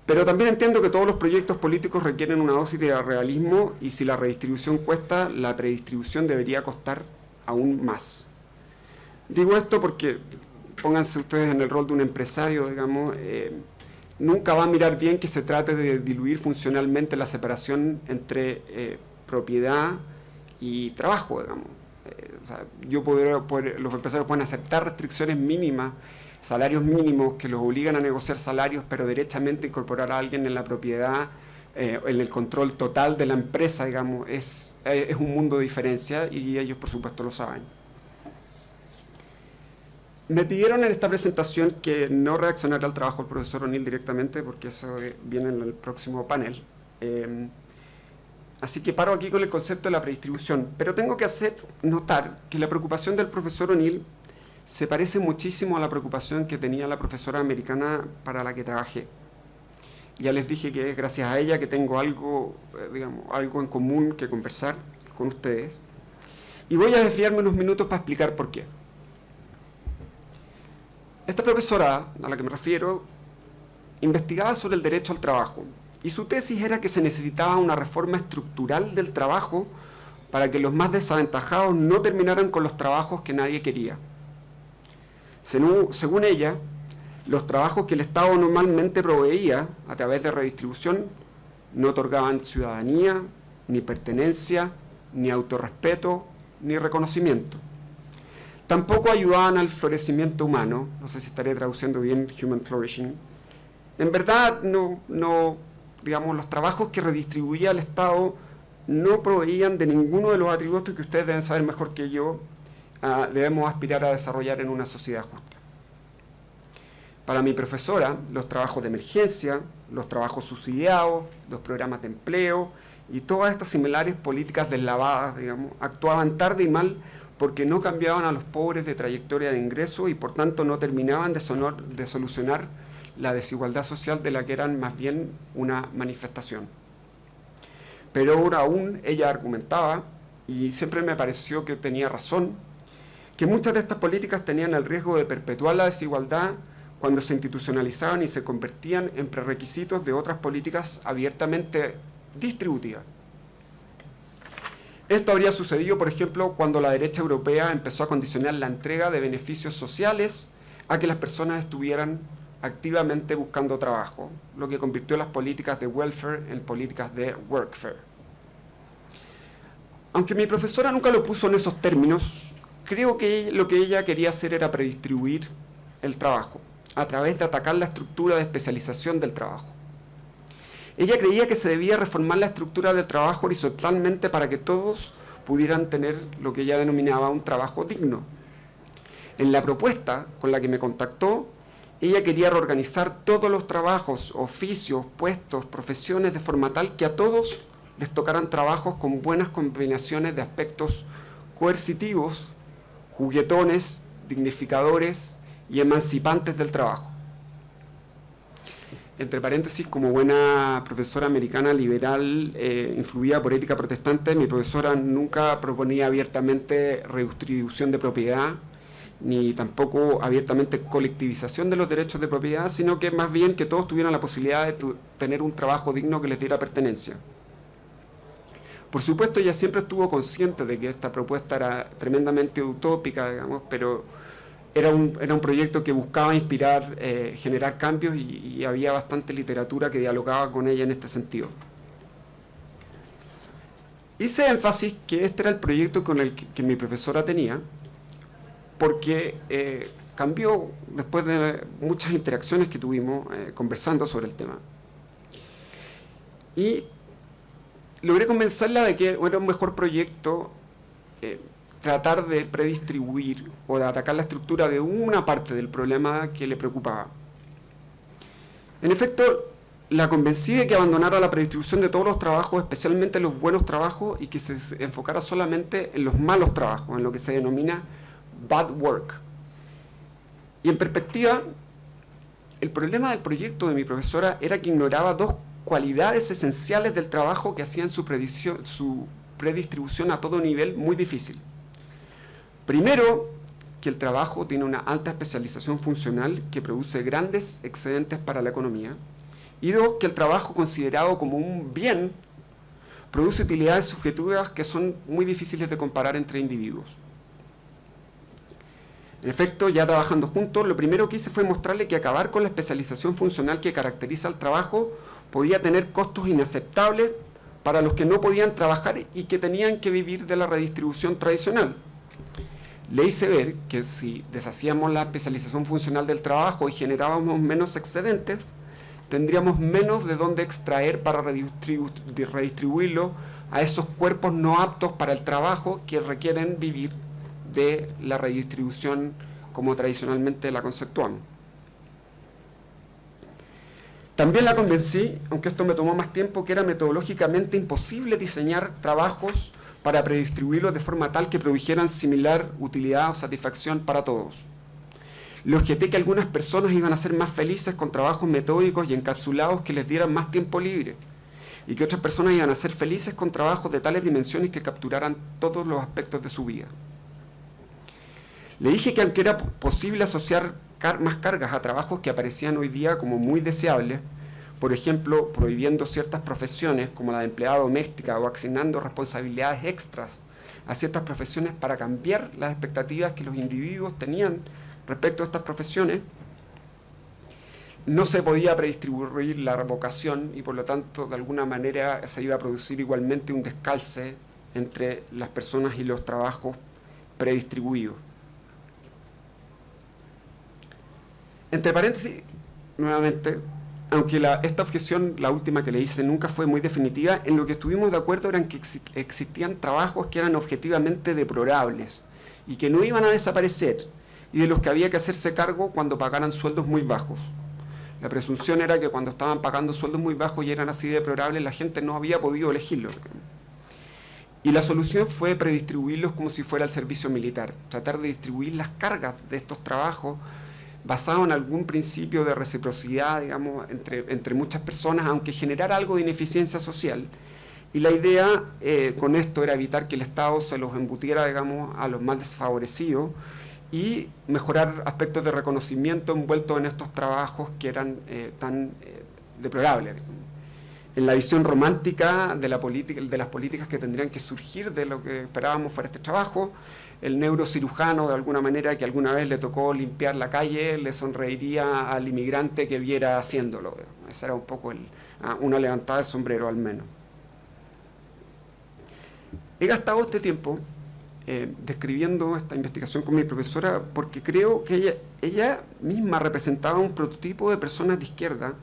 Pero también entiendo que todos los proyectos políticos requieren una dosis de realismo y si la redistribución cuesta, la predistribución debería costar aún más. Digo esto porque, pónganse ustedes en el rol de un empresario, digamos, nunca va a mirar bien que se trate de diluir funcionalmente la separación entre propiedad y trabajo, digamos. O sea, los empresarios pueden aceptar restricciones mínimas, salarios mínimos que los obligan a negociar salarios, pero derechamente incorporar a alguien en la propiedad, en el control total de la empresa, digamos, es un mundo de diferencia y ellos por supuesto lo saben. Me pidieron en esta presentación que no reaccionara al trabajo del profesor O'Neill directamente, porque eso viene en el próximo panel. Así que paro aquí con el concepto de la predistribución, pero tengo que hacer notar que la preocupación del profesor O'Neill se parece muchísimo a la preocupación que tenía la profesora americana para la que trabajé. Ya les dije que es gracias a ella que tengo algo, digamos, algo en común que conversar con ustedes. Y voy a desviarme unos minutos para explicar por qué. Esta profesora, a la que me refiero, investigaba sobre el derecho al trabajo y su tesis era que se necesitaba una reforma estructural del trabajo para que los más desaventajados no terminaran con los trabajos que nadie quería. Según ella, los trabajos que el Estado normalmente proveía a través de redistribución no otorgaban ciudadanía, ni pertenencia, ni autorrespeto, ni reconocimiento. Tampoco ayudaban al florecimiento humano, no sé si estaré traduciendo bien human flourishing. En verdad, digamos, los trabajos que redistribuía el Estado no proveían de ninguno de los atributos que ustedes deben saber mejor que yo debemos aspirar a desarrollar en una sociedad justa. Para mi profesora, los trabajos de emergencia, los trabajos subsidiados, los programas de empleo y todas estas similares políticas deslavadas, digamos, actuaban tarde y mal porque no cambiaban a los pobres de trayectoria de ingreso y por tanto no terminaban de solucionar la desigualdad social de la que eran más bien una manifestación. Pero aún ella argumentaba, y siempre me pareció que tenía razón, que muchas de estas políticas tenían el riesgo de perpetuar la desigualdad cuando se institucionalizaban y se convertían en prerequisitos de otras políticas abiertamente distributivas. Esto habría sucedido, por ejemplo, cuando la derecha europea empezó a condicionar la entrega de beneficios sociales a que las personas estuvieran activamente buscando trabajo, lo que convirtió las políticas de welfare en políticas de workfare. Aunque mi profesora nunca lo puso en esos términos, creo que lo que ella quería hacer era predistribuir el trabajo a través de atacar la estructura de especialización del trabajo. Ella creía que se debía reformar la estructura del trabajo horizontalmente para que todos pudieran tener lo que ella denominaba un trabajo digno. En la propuesta con la que me contactó, ella quería reorganizar todos los trabajos, oficios, puestos, profesiones de forma tal que a todos les tocaran trabajos con buenas combinaciones de aspectos coercitivos, juguetones, dignificadores y emancipantes del trabajo. Entre paréntesis, como buena profesora americana liberal influida por ética protestante, mi profesora nunca proponía abiertamente redistribución de propiedad, ni tampoco abiertamente colectivización de los derechos de propiedad, sino que más bien que todos tuvieran la posibilidad de tener un trabajo digno que les diera pertenencia. Por supuesto, ella siempre estuvo consciente de que esta propuesta era tremendamente utópica, digamos, pero era un proyecto que buscaba inspirar, generar cambios y había bastante literatura que dialogaba con ella en este sentido. Hice énfasis que este era el proyecto con el que mi profesora tenía, porque cambió después de muchas interacciones que tuvimos conversando sobre el tema. Y logré convencerla de que era un mejor proyecto tratar de predistribuir o de atacar la estructura de una parte del problema que le preocupaba. En efecto, la convencí de que abandonara la predistribución de todos los trabajos, especialmente los buenos trabajos, y que se enfocara solamente en los malos trabajos, en lo que se denomina bad work. Y en perspectiva, el problema del proyecto de mi profesora era que ignoraba dos cualidades esenciales del trabajo que hacían su predistribución a todo nivel muy difícil. Primero, que el trabajo tiene una alta especialización funcional que produce grandes excedentes para la economía. Y dos, que el trabajo considerado como un bien produce utilidades subjetivas que son muy difíciles de comparar entre individuos. En efecto, ya trabajando juntos, lo primero que hice fue mostrarle que acabar con la especialización funcional que caracteriza al trabajo podía tener costos inaceptables para los que no podían trabajar y que tenían que vivir de la redistribución tradicional. Le hice ver que si deshacíamos la especialización funcional del trabajo y generábamos menos excedentes, tendríamos menos de dónde extraer para redistribuirlo a esos cuerpos no aptos para el trabajo que requieren vivir de la redistribución como tradicionalmente la conceptuamos. También la convencí, aunque esto me tomó más tiempo, que era metodológicamente imposible diseñar trabajos para predistribuirlos de forma tal que produjeran similar utilidad o satisfacción para todos. Le objeté que algunas personas iban a ser más felices con trabajos metódicos y encapsulados que les dieran más tiempo libre, y que otras personas iban a ser felices con trabajos de tales dimensiones que capturaran todos los aspectos de su vida. Le dije que aunque era posible asociar más cargas a trabajos que aparecían hoy día como muy deseables, por ejemplo, prohibiendo ciertas profesiones como la de empleada doméstica o asignando responsabilidades extras a ciertas profesiones para cambiar las expectativas que los individuos tenían respecto a estas profesiones, no se podía predistribuir la vocación y por lo tanto de alguna manera se iba a producir igualmente un descalce entre las personas y los trabajos predistribuidos. Entre paréntesis, nuevamente, aunque esta objeción, la última que le hice, nunca fue muy definitiva, en lo que estuvimos de acuerdo era en que existían trabajos que eran objetivamente deplorables y que no iban a desaparecer y de los que había que hacerse cargo cuando pagaran sueldos muy bajos. La presunción era que cuando estaban pagando sueldos muy bajos y eran así deplorables, la gente no había podido elegirlo. Y la solución fue predistribuirlos como si fuera el servicio militar, tratar de distribuir las cargas de estos trabajos basado en algún principio de reciprocidad, digamos, entre muchas personas, aunque generara algo de ineficiencia social. Y la idea con esto era evitar que el Estado se los embutiera, digamos, a los más desfavorecidos y mejorar aspectos de reconocimiento envueltos en estos trabajos que eran tan deplorables. En la visión romántica de las políticas que tendrían que surgir de lo que esperábamos fuera este trabajo, el neurocirujano, de alguna manera, que alguna vez le tocó limpiar la calle, le sonreiría al inmigrante que viera haciéndolo. Esa era un poco una levantada de sombrero, al menos. He gastado este tiempo describiendo esta investigación con mi profesora porque creo que ella misma representaba un prototipo de personas de izquierda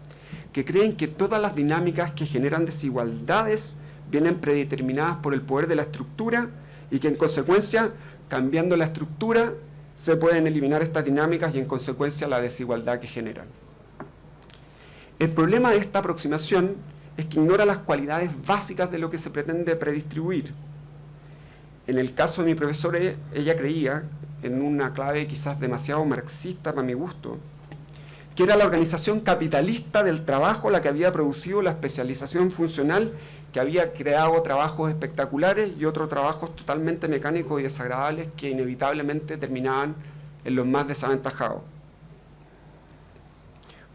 que creen que todas las dinámicas que generan desigualdades vienen predeterminadas por el poder de la estructura y que en consecuencia, cambiando la estructura, se pueden eliminar estas dinámicas y en consecuencia la desigualdad que generan. El problema de esta aproximación es que ignora las cualidades básicas de lo que se pretende predistribuir. En el caso de mi profesora, ella creía, en una clave quizás demasiado marxista para mi gusto, que era la organización capitalista del trabajo la que había producido la especialización funcional, que había creado trabajos espectaculares y otros trabajos totalmente mecánicos y desagradables que inevitablemente terminaban en los más desaventajados.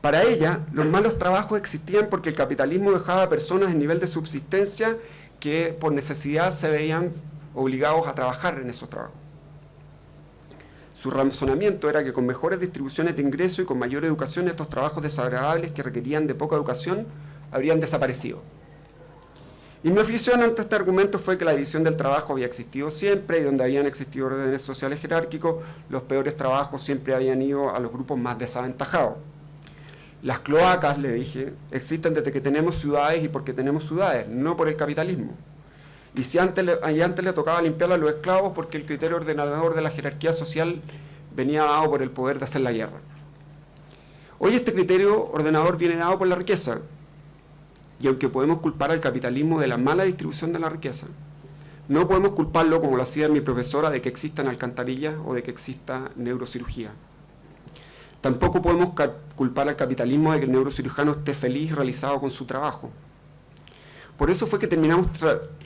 Para ella, los malos trabajos existían porque el capitalismo dejaba a personas en nivel de subsistencia que por necesidad se veían obligados a trabajar en esos trabajos. Su razonamiento era que con mejores distribuciones de ingresos y con mayor educación estos trabajos desagradables que requerían de poca educación habrían desaparecido. Y mi objeción ante este argumento fue que la división del trabajo había existido siempre y donde habían existido órdenes sociales jerárquicos, los peores trabajos siempre habían ido a los grupos más desaventajados. Las cloacas, le dije, existen desde que tenemos ciudades y porque tenemos ciudades, no por el capitalismo. Y si antes le tocaba limpiar a los esclavos porque el criterio ordenador de la jerarquía social venía dado por el poder de hacer la guerra. Hoy este criterio ordenador viene dado por la riqueza. Y aunque podemos culpar al capitalismo de la mala distribución de la riqueza, no podemos culparlo, como lo hacía mi profesora, de que existan alcantarillas o de que exista neurocirugía. Tampoco podemos culpar al capitalismo de que el neurocirujano esté feliz realizado con su trabajo. Por eso fue que terminamos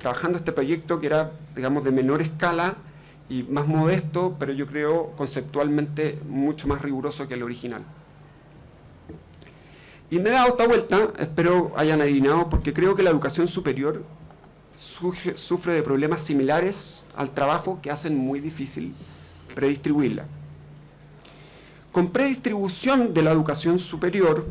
trabajando este proyecto que era, digamos, de menor escala y más modesto, pero yo creo conceptualmente mucho más riguroso que el original. Y me he dado esta vuelta, espero hayan adivinado, porque creo que la educación superior sufre de problemas similares al trabajo que hacen muy difícil predistribuirla. Con predistribución de la educación superior,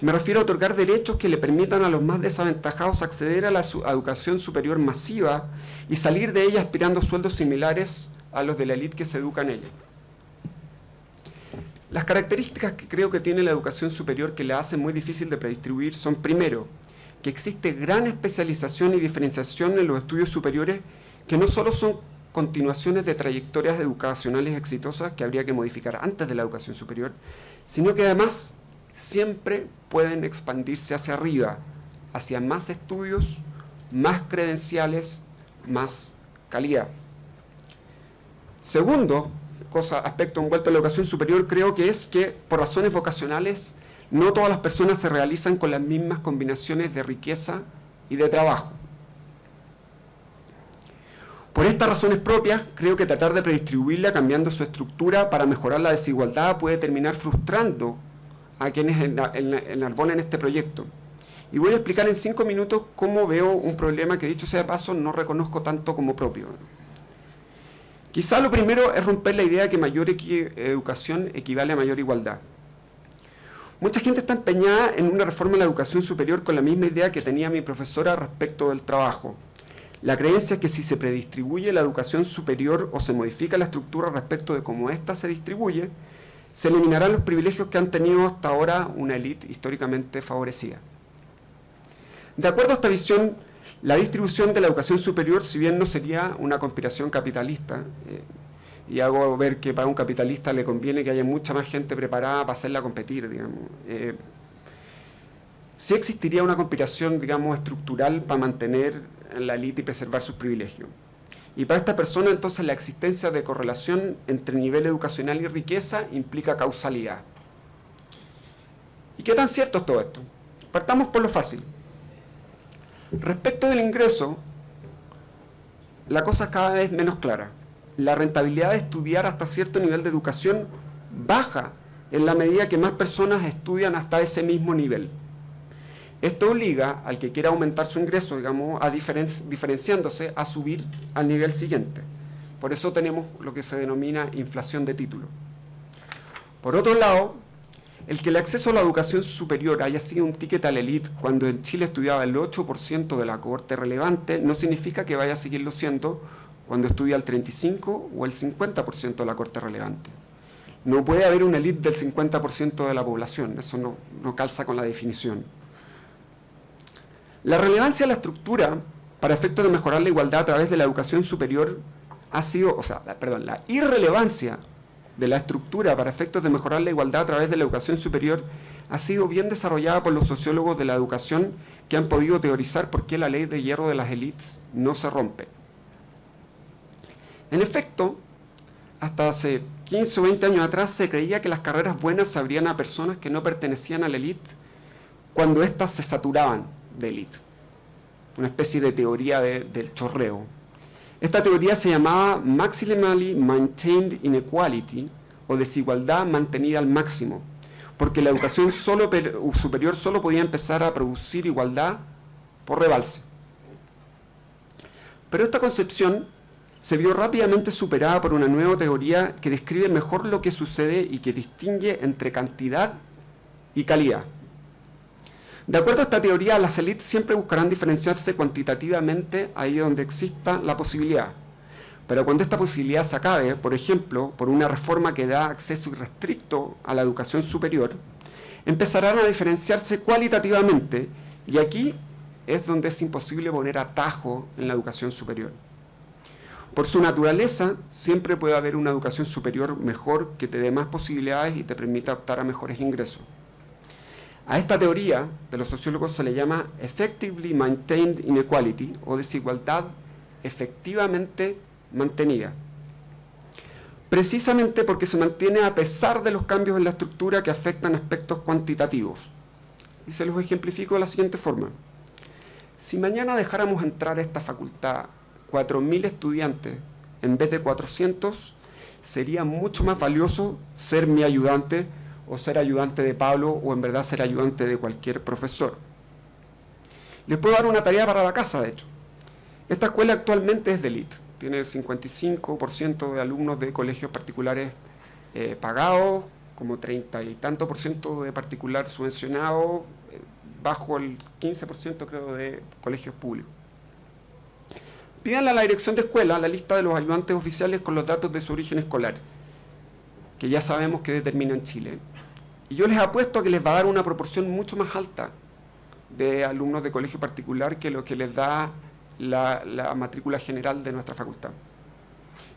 me refiero a otorgar derechos que le permitan a los más desaventajados acceder a la educación superior masiva y salir de ella aspirando a sueldos similares a los de la élite que se educa en ella. Las características que creo que tiene la educación superior que la hacen muy difícil de predistribuir son, primero, que existe gran especialización y diferenciación en los estudios superiores que no solo son continuaciones de trayectorias educacionales exitosas que habría que modificar antes de la educación superior, sino que además siempre pueden expandirse hacia arriba, hacia más estudios, más credenciales, más calidad. Segundo, aspecto envuelto en la educación superior, creo que es que por razones vocacionales no todas las personas se realizan con las mismas combinaciones de riqueza y de trabajo. Por estas razones propias, creo que tratar de predistribuirla cambiando su estructura para mejorar la desigualdad puede terminar frustrando a quienes enarbolen este proyecto. Y voy a explicar en 5 minutos cómo veo un problema que, dicho sea de paso, no reconozco tanto como propio. Quizá lo primero es romper la idea de que mayor educación equivale a mayor igualdad. Mucha gente está empeñada en una reforma de la educación superior con la misma idea que tenía mi profesora respecto del trabajo. La creencia es que si se predistribuye la educación superior o se modifica la estructura respecto de cómo ésta se distribuye, se eliminarán los privilegios que han tenido hasta ahora una élite históricamente favorecida. De acuerdo a esta visión, la distribución de la educación superior, si bien no sería una conspiración capitalista, y hago ver que para un capitalista le conviene que haya mucha más gente preparada para hacerla competir, digamos, sí existiría una conspiración, digamos, estructural para mantener la élite y preservar sus privilegios. Y para esta persona, entonces, la existencia de correlación entre nivel educacional y riqueza implica causalidad. ¿Y qué tan cierto es todo esto? Partamos por lo fácil. Respecto del ingreso, la cosa es cada vez menos clara. La rentabilidad de estudiar hasta cierto nivel de educación baja en la medida que más personas estudian hasta ese mismo nivel. Esto obliga al que quiera aumentar su ingreso, digamos, a diferenciándose, a subir al nivel siguiente. Por eso tenemos lo que se denomina inflación de título. Por otro lado, el que el acceso a la educación superior haya sido un ticket a la élite cuando en Chile estudiaba el 8% de la cohorte relevante, no significa que vaya a seguirlo siendo cuando estudia el 35% o el 50% de la cohorte relevante. No puede haber una élite del 50% de la población, eso no calza con la definición. La relevancia de la estructura para efectos de mejorar la igualdad a través de la educación superior ha sido, la irrelevancia de la estructura para efectos de mejorar la igualdad a través de la educación superior ha sido bien desarrollada por los sociólogos de la educación que han podido teorizar por qué la ley de hierro de las élites no se rompe. En efecto, hasta hace 15 o 20 años atrás se creía que las carreras buenas se abrían a personas que no pertenecían a la élite cuando éstas se saturaban de élite. Una especie de teoría del chorreo. Esta teoría se llamaba Maximally Maintained Inequality, o desigualdad mantenida al máximo, porque la educación superior solo podía empezar a producir igualdad por rebalse. Pero esta concepción se vio rápidamente superada por una nueva teoría que describe mejor lo que sucede y que distingue entre cantidad y calidad. De acuerdo a esta teoría, las élites siempre buscarán diferenciarse cuantitativamente ahí donde exista la posibilidad. Pero cuando esta posibilidad se acabe, por ejemplo, por una reforma que da acceso irrestricto a la educación superior, empezarán a diferenciarse cualitativamente, y aquí es donde es imposible poner atajo en la educación superior. Por su naturaleza, siempre puede haber una educación superior mejor que te dé más posibilidades y te permita optar a mejores ingresos. A esta teoría de los sociólogos se le llama Effectively Maintained Inequality, o desigualdad efectivamente mantenida. Precisamente porque se mantiene a pesar de los cambios en la estructura que afectan aspectos cuantitativos. Y se los ejemplifico de la siguiente forma. Si mañana dejáramos entrar a esta facultad 4.000 estudiantes en vez de 400, sería mucho más valioso ser mi ayudante o ser ayudante de Pablo, o en verdad ser ayudante de cualquier profesor. Les puedo dar una tarea para la casa, de hecho. Esta escuela actualmente es de élite. Tiene el 55% de alumnos de colegios particulares pagados, como 30 y tanto por ciento de particular subvencionado, bajo el 15% creo de colegios públicos. Pídanle a la dirección de escuela la lista de los ayudantes oficiales con los datos de su origen escolar, que ya sabemos que determinan Chile. Y yo les apuesto a que les va a dar una proporción mucho más alta de alumnos de colegio particular que lo que les da la matrícula general de nuestra facultad.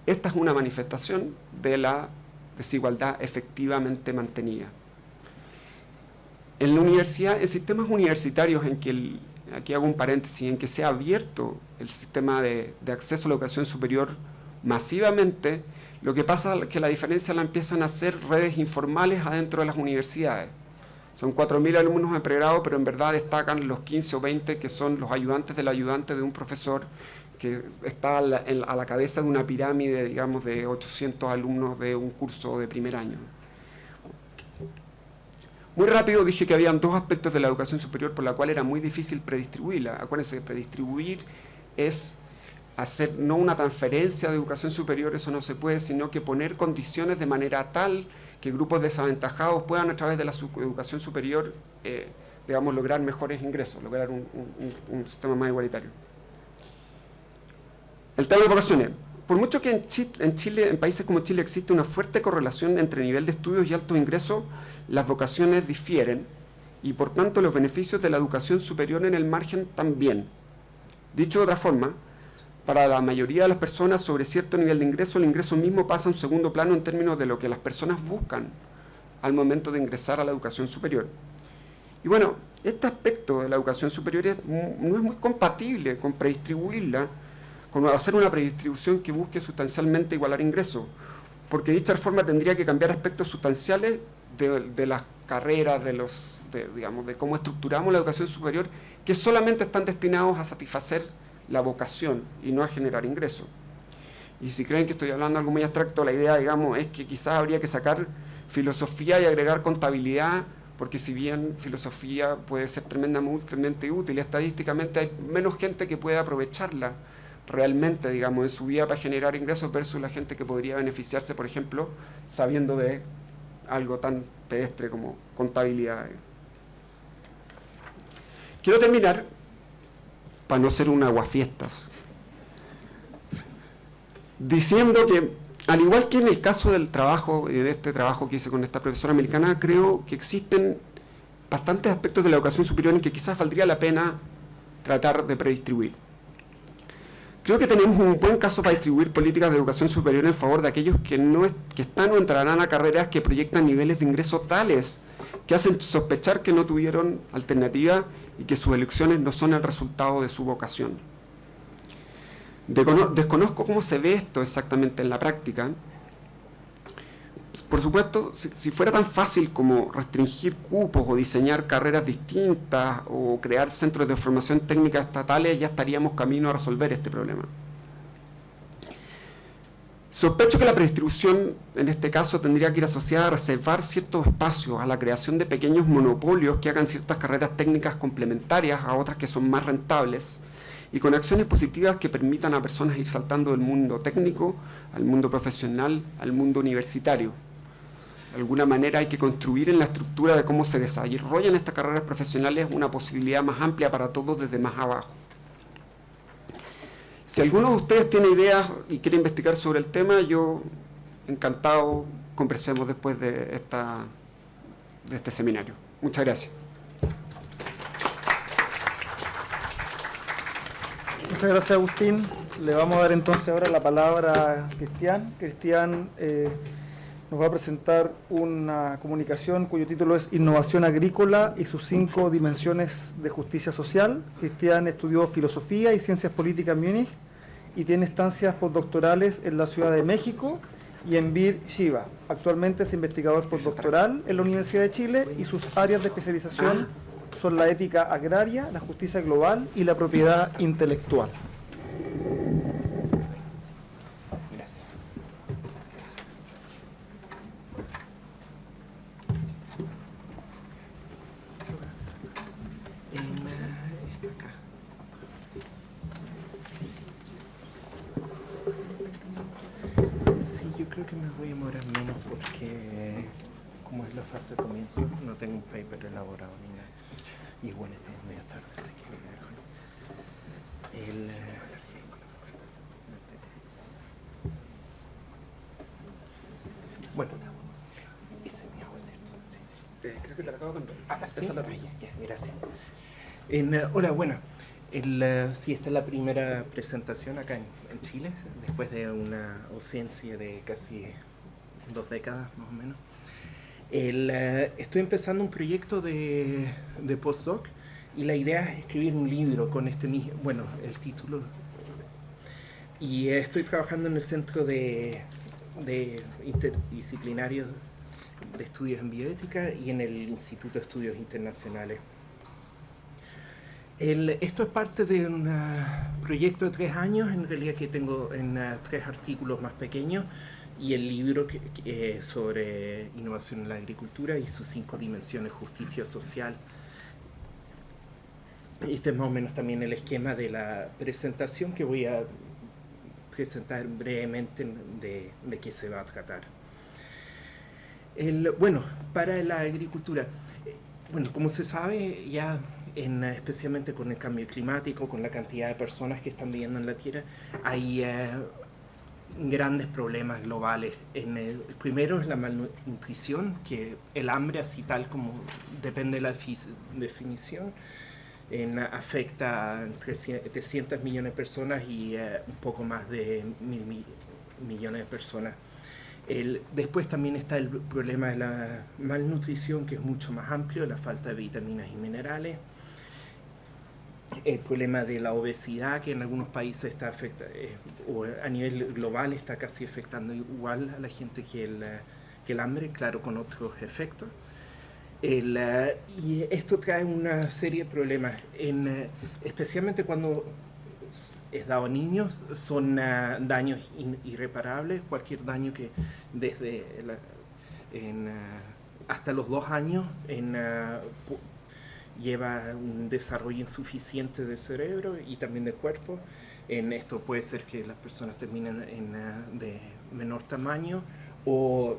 Esta es una manifestación de la desigualdad efectivamente mantenida. En la universidad, en sistemas universitarios en que, aquí hago un paréntesis, en que se ha abierto el sistema de acceso a la educación superior masivamente, lo que pasa es que la diferencia la empiezan a hacer redes informales adentro de las universidades. Son 4.000 alumnos en pregrado, pero en verdad destacan los 15 o 20 que son los ayudantes del ayudante de un profesor que está a la cabeza de una pirámide, digamos, de 800 alumnos de un curso de primer año. Muy rápido dije que habían dos aspectos de la educación superior por la cual era muy difícil predistribuirla. Acuérdense que predistribuir es hacer no una transferencia de educación superior, eso no se puede, sino que poner condiciones de manera tal que grupos desaventajados puedan a través de la educación superior, digamos, lograr mejores ingresos, lograr un sistema más igualitario. El tema de vocaciones. Por mucho que en Chile, en países como Chile, existe una fuerte correlación entre nivel de estudios y altos ingresos, las vocaciones difieren y por tanto los beneficios de la educación superior en el margen también. Dicho de otra forma, para la mayoría de las personas sobre cierto nivel de ingreso, el ingreso mismo pasa a un segundo plano en términos de lo que las personas buscan al momento de ingresar a la educación superior. Y bueno, este aspecto de la educación superior no es muy compatible con predistribuirla, con hacer una predistribución que busque sustancialmente igualar ingresos, porque dicha reforma tendría que cambiar aspectos sustanciales de las carreras, digamos, de cómo estructuramos la educación superior, que solamente están destinados a satisfacer la vocación y no a generar ingresos. Y si creen que estoy hablando de algo muy abstracto, la idea, digamos, es que quizás habría que sacar filosofía y agregar contabilidad, porque si bien filosofía puede ser tremendamente útil, estadísticamente hay menos gente que puede aprovecharla realmente, digamos, en su vida para generar ingresos versus la gente que podría beneficiarse, por ejemplo, sabiendo de algo tan pedestre como contabilidad. Quiero terminar, para no ser un aguafiestas, diciendo que, al igual que en el caso del trabajo, y de este trabajo que hice con esta profesora americana, creo que existen bastantes aspectos de la educación superior en que quizás valdría la pena tratar de predistribuir. Creo que tenemos un buen caso para distribuir políticas de educación superior en favor de aquellos que están o entrarán a carreras que proyectan niveles de ingreso tales que hacen sospechar que no tuvieron alternativa y que sus elecciones no son el resultado de su vocación. Desconozco cómo se ve esto exactamente en la práctica. Por supuesto, si fuera tan fácil como restringir cupos o diseñar carreras distintas o crear centros de formación técnica estatales, ya estaríamos camino a resolver este problema. Sospecho que la predistribución, en este caso, tendría que ir asociada a reservar ciertos espacios a la creación de pequeños monopolios que hagan ciertas carreras técnicas complementarias a otras que son más rentables y con acciones positivas que permitan a personas ir saltando del mundo técnico al mundo profesional, al mundo universitario. De alguna manera hay que construir en la estructura de cómo se desarrollan estas carreras profesionales una posibilidad más amplia para todos desde más abajo. Si alguno de ustedes tiene ideas y quiere investigar sobre el tema, yo encantado conversemos después de este seminario. Muchas gracias. Muchas gracias, Agustín. Le vamos a dar entonces ahora la palabra a Cristian. Cristian nos va a presentar una comunicación cuyo título es Innovación Agrícola y sus 5 dimensiones de justicia social. Cristian estudió Filosofía y Ciencias Políticas en Múnich y tiene estancias postdoctorales en la Ciudad de México y en Bir Shiva. Actualmente es investigador postdoctoral en la Universidad de Chile y sus áreas de especialización son la ética agraria, la justicia global y la propiedad intelectual. creo que me voy a demorar menos porque, como es la fase de comienzo, no tengo un paper elaborado ni nada. Y igual estamos medio tarde, así que mejor. Bueno, ese es mi agua, ¿cierto? Sí, sí. Creo que te la acabo de contar. Sí, ya, gracias. Hola, bueno, sí, esta es la primera presentación acá en Chile, después de una ausencia de casi 2 décadas, más o menos. Estoy empezando un proyecto de postdoc y la idea es escribir un libro con el título. Y estoy trabajando en el Centro de Interdisciplinario de Estudios en Bioética y en el Instituto de Estudios Internacionales. Esto es parte de un proyecto de 3 años, en realidad, que tengo en 3 artículos más pequeños y el libro sobre innovación en la agricultura y sus 5 dimensiones: justicia social. Este es más o menos también el esquema de la presentación que voy a presentar brevemente de qué se va a tratar. Para la agricultura, como se sabe ya, especialmente con el cambio climático, con la cantidad de personas que están viviendo en la Tierra, hay grandes problemas globales. El primero es la malnutrición, que el hambre, así tal como depende de la definición, afecta a entre 700 millones de personas y un poco más de 1.000 millones de personas. Después también está el problema de la malnutrición, que es mucho más amplio, la falta de vitaminas y minerales. El problema de la obesidad, que en algunos países está o a nivel global está casi afectando igual a la gente que el hambre, claro, con otros efectos. Y esto trae una serie de problemas, especialmente cuando es dado a niños. Son daños irreparables, cualquier daño que desde hasta los 2 años lleva un desarrollo insuficiente del cerebro y también del cuerpo. Esto puede ser que las personas terminen de menor tamaño, o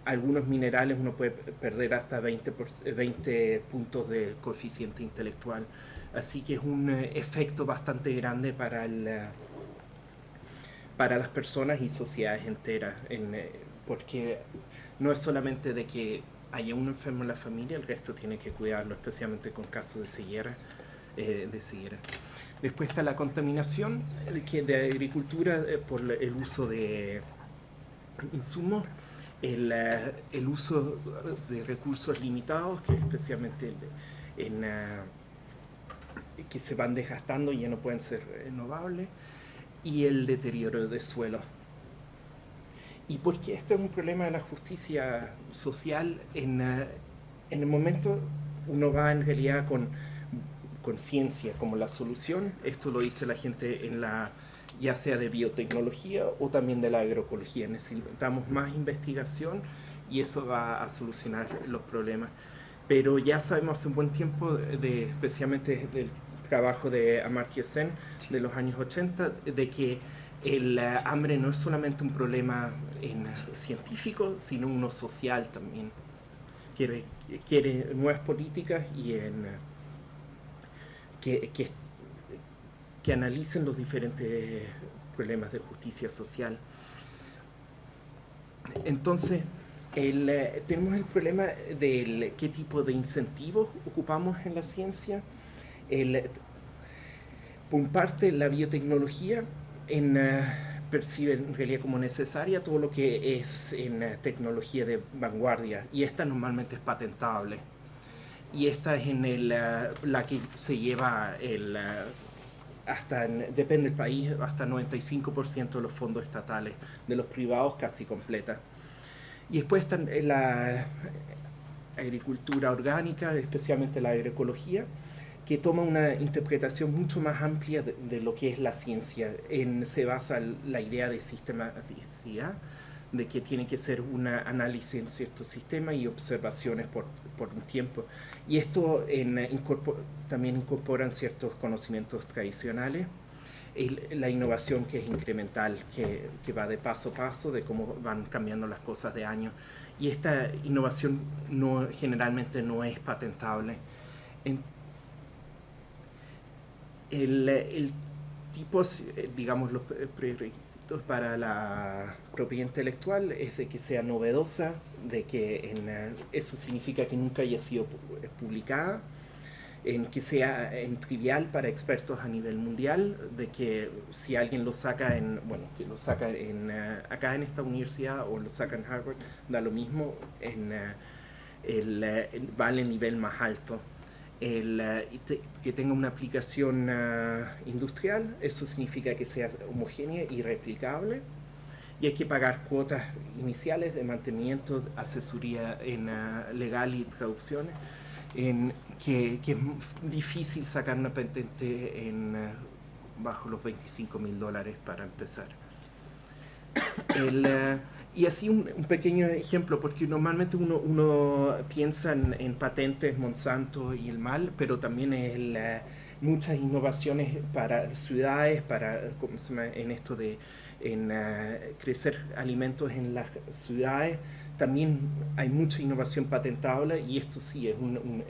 algunos minerales uno puede perder hasta 20 puntos de coeficiente intelectual. Así que es un efecto bastante grande para las personas y sociedades enteras, porque no es solamente de que haya un enfermo en la familia, el resto tiene que cuidarlo, especialmente con casos de ceguera. Después está la contaminación de agricultura por el uso de insumos, el uso de recursos limitados, que especialmente que se van desgastando y ya no pueden ser renovables, y el deterioro de suelo. ¿Y por qué esto es un problema de la justicia social? En el momento uno va en realidad con ciencia como la solución. Esto lo dice la gente ya sea de biotecnología o también de la agroecología. Necesitamos más investigación y eso va a solucionar los problemas. Pero ya sabemos hace un buen tiempo, especialmente del trabajo de Amartya Sen de los años 80, de que el hambre no es solamente un problema científico, sino uno social también. Quiere nuevas políticas y que analicen los diferentes problemas de justicia social. Entonces, tenemos el problema de qué tipo de incentivos ocupamos en la ciencia. Por parte, la biotecnología percibe en realidad como necesaria todo lo que es tecnología de vanguardia, y esta normalmente es patentable. Y esta es la que se lleva depende del país, hasta 95% de los fondos estatales, de los privados casi completa. Y después está la agricultura orgánica, especialmente la agroecología, que toma una interpretación mucho más amplia de lo que es la ciencia. Se basa en la idea de sistematicidad, de que tiene que ser un análisis en cierto sistema y observaciones por un tiempo. Y esto también incorporan ciertos conocimientos tradicionales, la innovación que es incremental, que va de paso a paso, de cómo van cambiando las cosas de año. Y esta innovación generalmente no es patentable. El tipo, digamos, los prerequisitos para la propiedad intelectual es de que sea novedosa, de que eso significa que nunca haya sido publicada, en que sea trivial para expertos a nivel mundial, de que si alguien lo saca que lo saca acá en esta universidad o lo saca en Harvard, da lo mismo, vale el nivel más alto. Que tenga una aplicación industrial, eso significa que sea homogénea y replicable, y hay que pagar cuotas iniciales de mantenimiento, asesoría legal y traducciones, que es difícil sacar una patente bajo los $25,000 para empezar. Y así un pequeño ejemplo, porque normalmente uno piensa en patentes, Monsanto y el mal, pero también muchas innovaciones para ciudades, ¿cómo se llama? En esto de crecer alimentos en las ciudades. También hay mucha innovación patentable, y esto sí,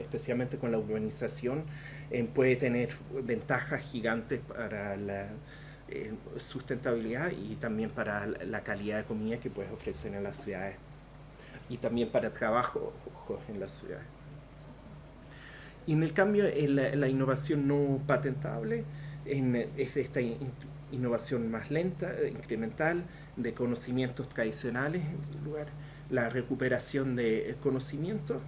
especialmente con la urbanización, puede tener ventajas gigantes para la sustentabilidad y también para la calidad de comida que puedes ofrecer en las ciudades, y también para trabajo en las ciudades. Y en el cambio, la innovación no patentable es esta innovación más lenta, incremental, de conocimientos tradicionales en lugar, la recuperación de conocimientos,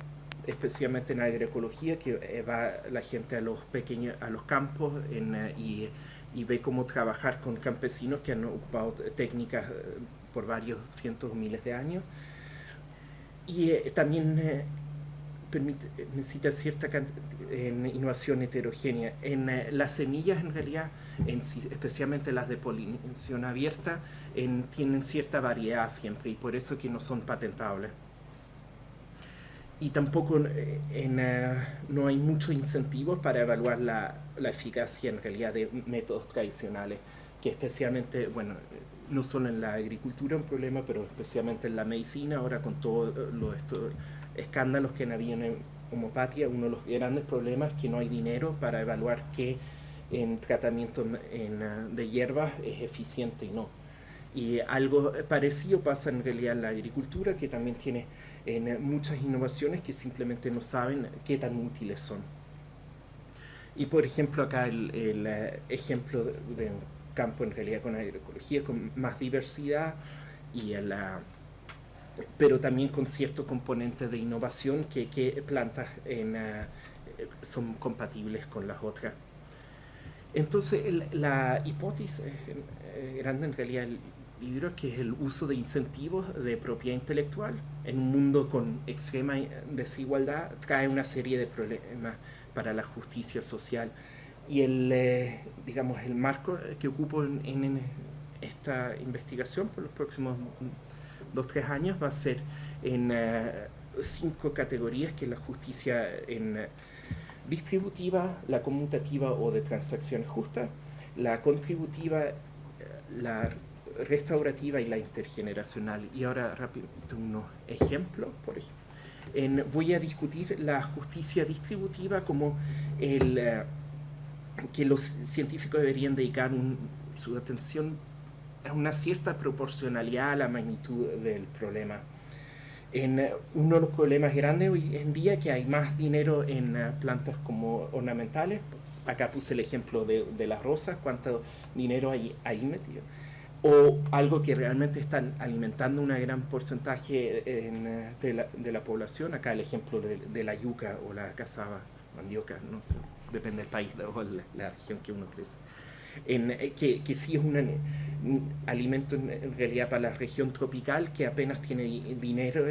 especialmente en agroecología, que va la gente a los campos y ve cómo trabajar con campesinos que han ocupado técnicas por varios cientos o miles de años. Y también necesita cierta innovación heterogénea. Las semillas, en realidad, especialmente las de polinización abierta, tienen cierta variedad siempre, y por eso que no son patentables. Y tampoco no hay muchos incentivos para evaluar la eficacia en realidad de métodos tradicionales, que especialmente, no solo en la agricultura es un problema, pero especialmente en la medicina, ahora con todos estos escándalos que han habido en homeopatía, uno de los grandes problemas es que no hay dinero para evaluar qué en tratamiento de hierbas es eficiente y no. Y algo parecido pasa en realidad en la agricultura, que también tiene muchas innovaciones que simplemente no saben qué tan útiles son. Y por ejemplo acá el ejemplo de un campo en realidad con agroecología, con más diversidad, pero también con cierto componente de innovación que plantas son compatibles con las otras. Entonces la hipótesis grande en realidad el libro, que es el uso de incentivos de propiedad intelectual en un mundo con extrema desigualdad, trae una serie de problemas para la justicia social. Y el marco que ocupo en esta investigación por los próximos 2-3 años va a ser en 5 categorías, que es la justicia distributiva, la conmutativa o de transacciones justas, la contributiva, la restaurativa y la intergeneracional. Y ahora rápidamente unos ejemplos. Por ejemplo, voy a discutir la justicia distributiva como que los científicos deberían dedicar su atención a una cierta proporcionalidad a la magnitud del problema. Uno de los problemas grandes hoy en día, que hay más dinero en plantas como ornamentales. Acá puse el ejemplo de las rosas, cuánto dinero hay ahí metido, o algo que realmente están alimentando un gran porcentaje de la población. Acá el ejemplo de la yuca o la cazaba, mandioca, no sé, depende del país o la región que uno crece. Que sí es un alimento en realidad para la región tropical, que apenas tiene dinero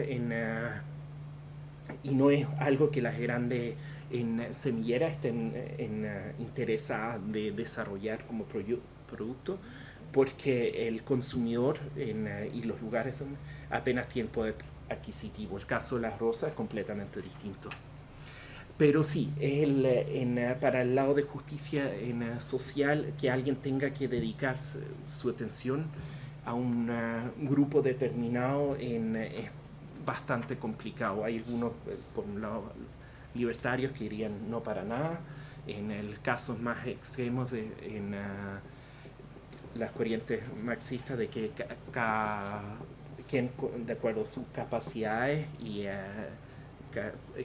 y no es algo que las grandes semilleras estén interesadas de desarrollar como producto, porque el consumidor y los lugares donde apenas tienen poder adquisitivo. El caso de las rosas es completamente distinto. Pero sí, para el lado de justicia social, que alguien tenga que dedicar su atención a un grupo determinado es bastante complicado. Hay algunos, por un lado, libertarios que dirían no para nada. En el casos más extremos en las corrientes marxistas de que quien de acuerdo a sus capacidades y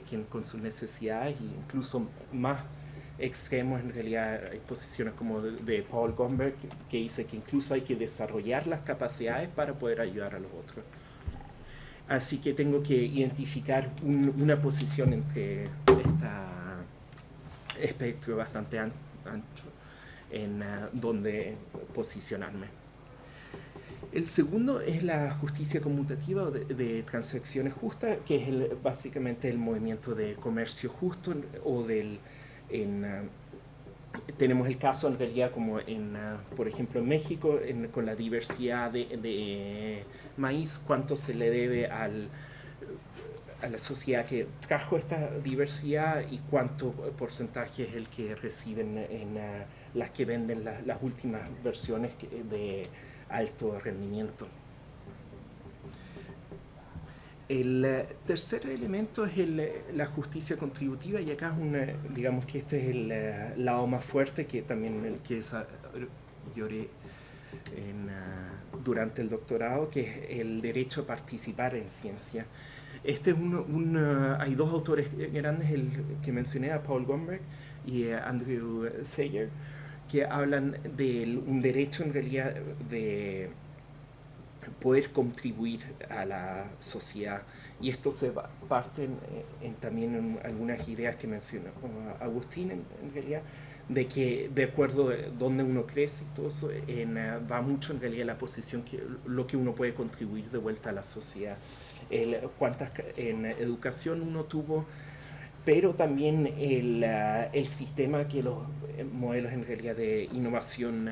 quien con sus necesidades, e incluso más extremos en realidad hay posiciones como de Paul Gomberg que dice que incluso hay que desarrollar las capacidades para poder ayudar a los otros. Así que tengo que identificar una posición entre este espectro bastante ancho en donde posicionarme. El segundo es la justicia conmutativa de transacciones justas, que es básicamente el movimiento de comercio justo o tenemos el caso en realidad como por ejemplo en México con la diversidad de maíz, cuánto se le debe a la sociedad que trajo esta diversidad y cuánto porcentaje es el que reciben las que venden las últimas versiones de alto rendimiento. El tercer elemento es la justicia contributiva, y acá digamos que este es el lado más fuerte que también el que desarrollé durante el doctorado, que es el derecho a participar en ciencia. Este es hay dos autores grandes, el que mencioné, a Paul Gomberg y a Andrew Sayer, que hablan de un derecho en realidad de poder contribuir a la sociedad, y esto se parte también en algunas ideas que mencionó Agustín en realidad, de que de acuerdo a dónde uno crece y todo eso, va mucho en realidad la posición lo que uno puede contribuir de vuelta a la sociedad, cuántas en educación uno tuvo, pero también el sistema que los modelos en realidad de innovación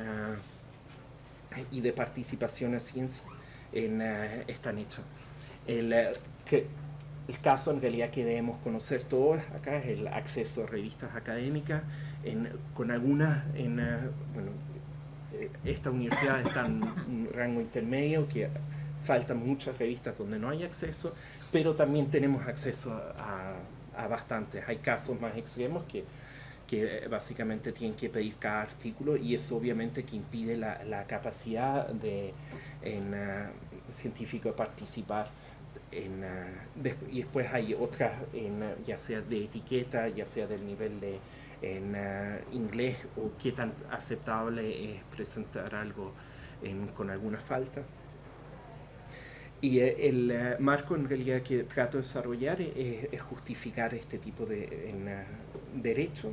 y de participación a ciencia están hechos. El caso en realidad que debemos conocer todos acá es el acceso a revistas académicas, con algunas, esta universidad está en un rango intermedio, que faltan muchas revistas donde no hay acceso, pero también tenemos acceso a bastantes. Hay casos más extremos que básicamente tienen que pedir cada artículo, y eso obviamente que impide la capacidad de científico participar y después hay otras ya sea de etiqueta, ya sea del nivel de inglés, o qué tan aceptable es presentar algo con alguna falta. Y el marco en realidad que trato de desarrollar es justificar este tipo de derecho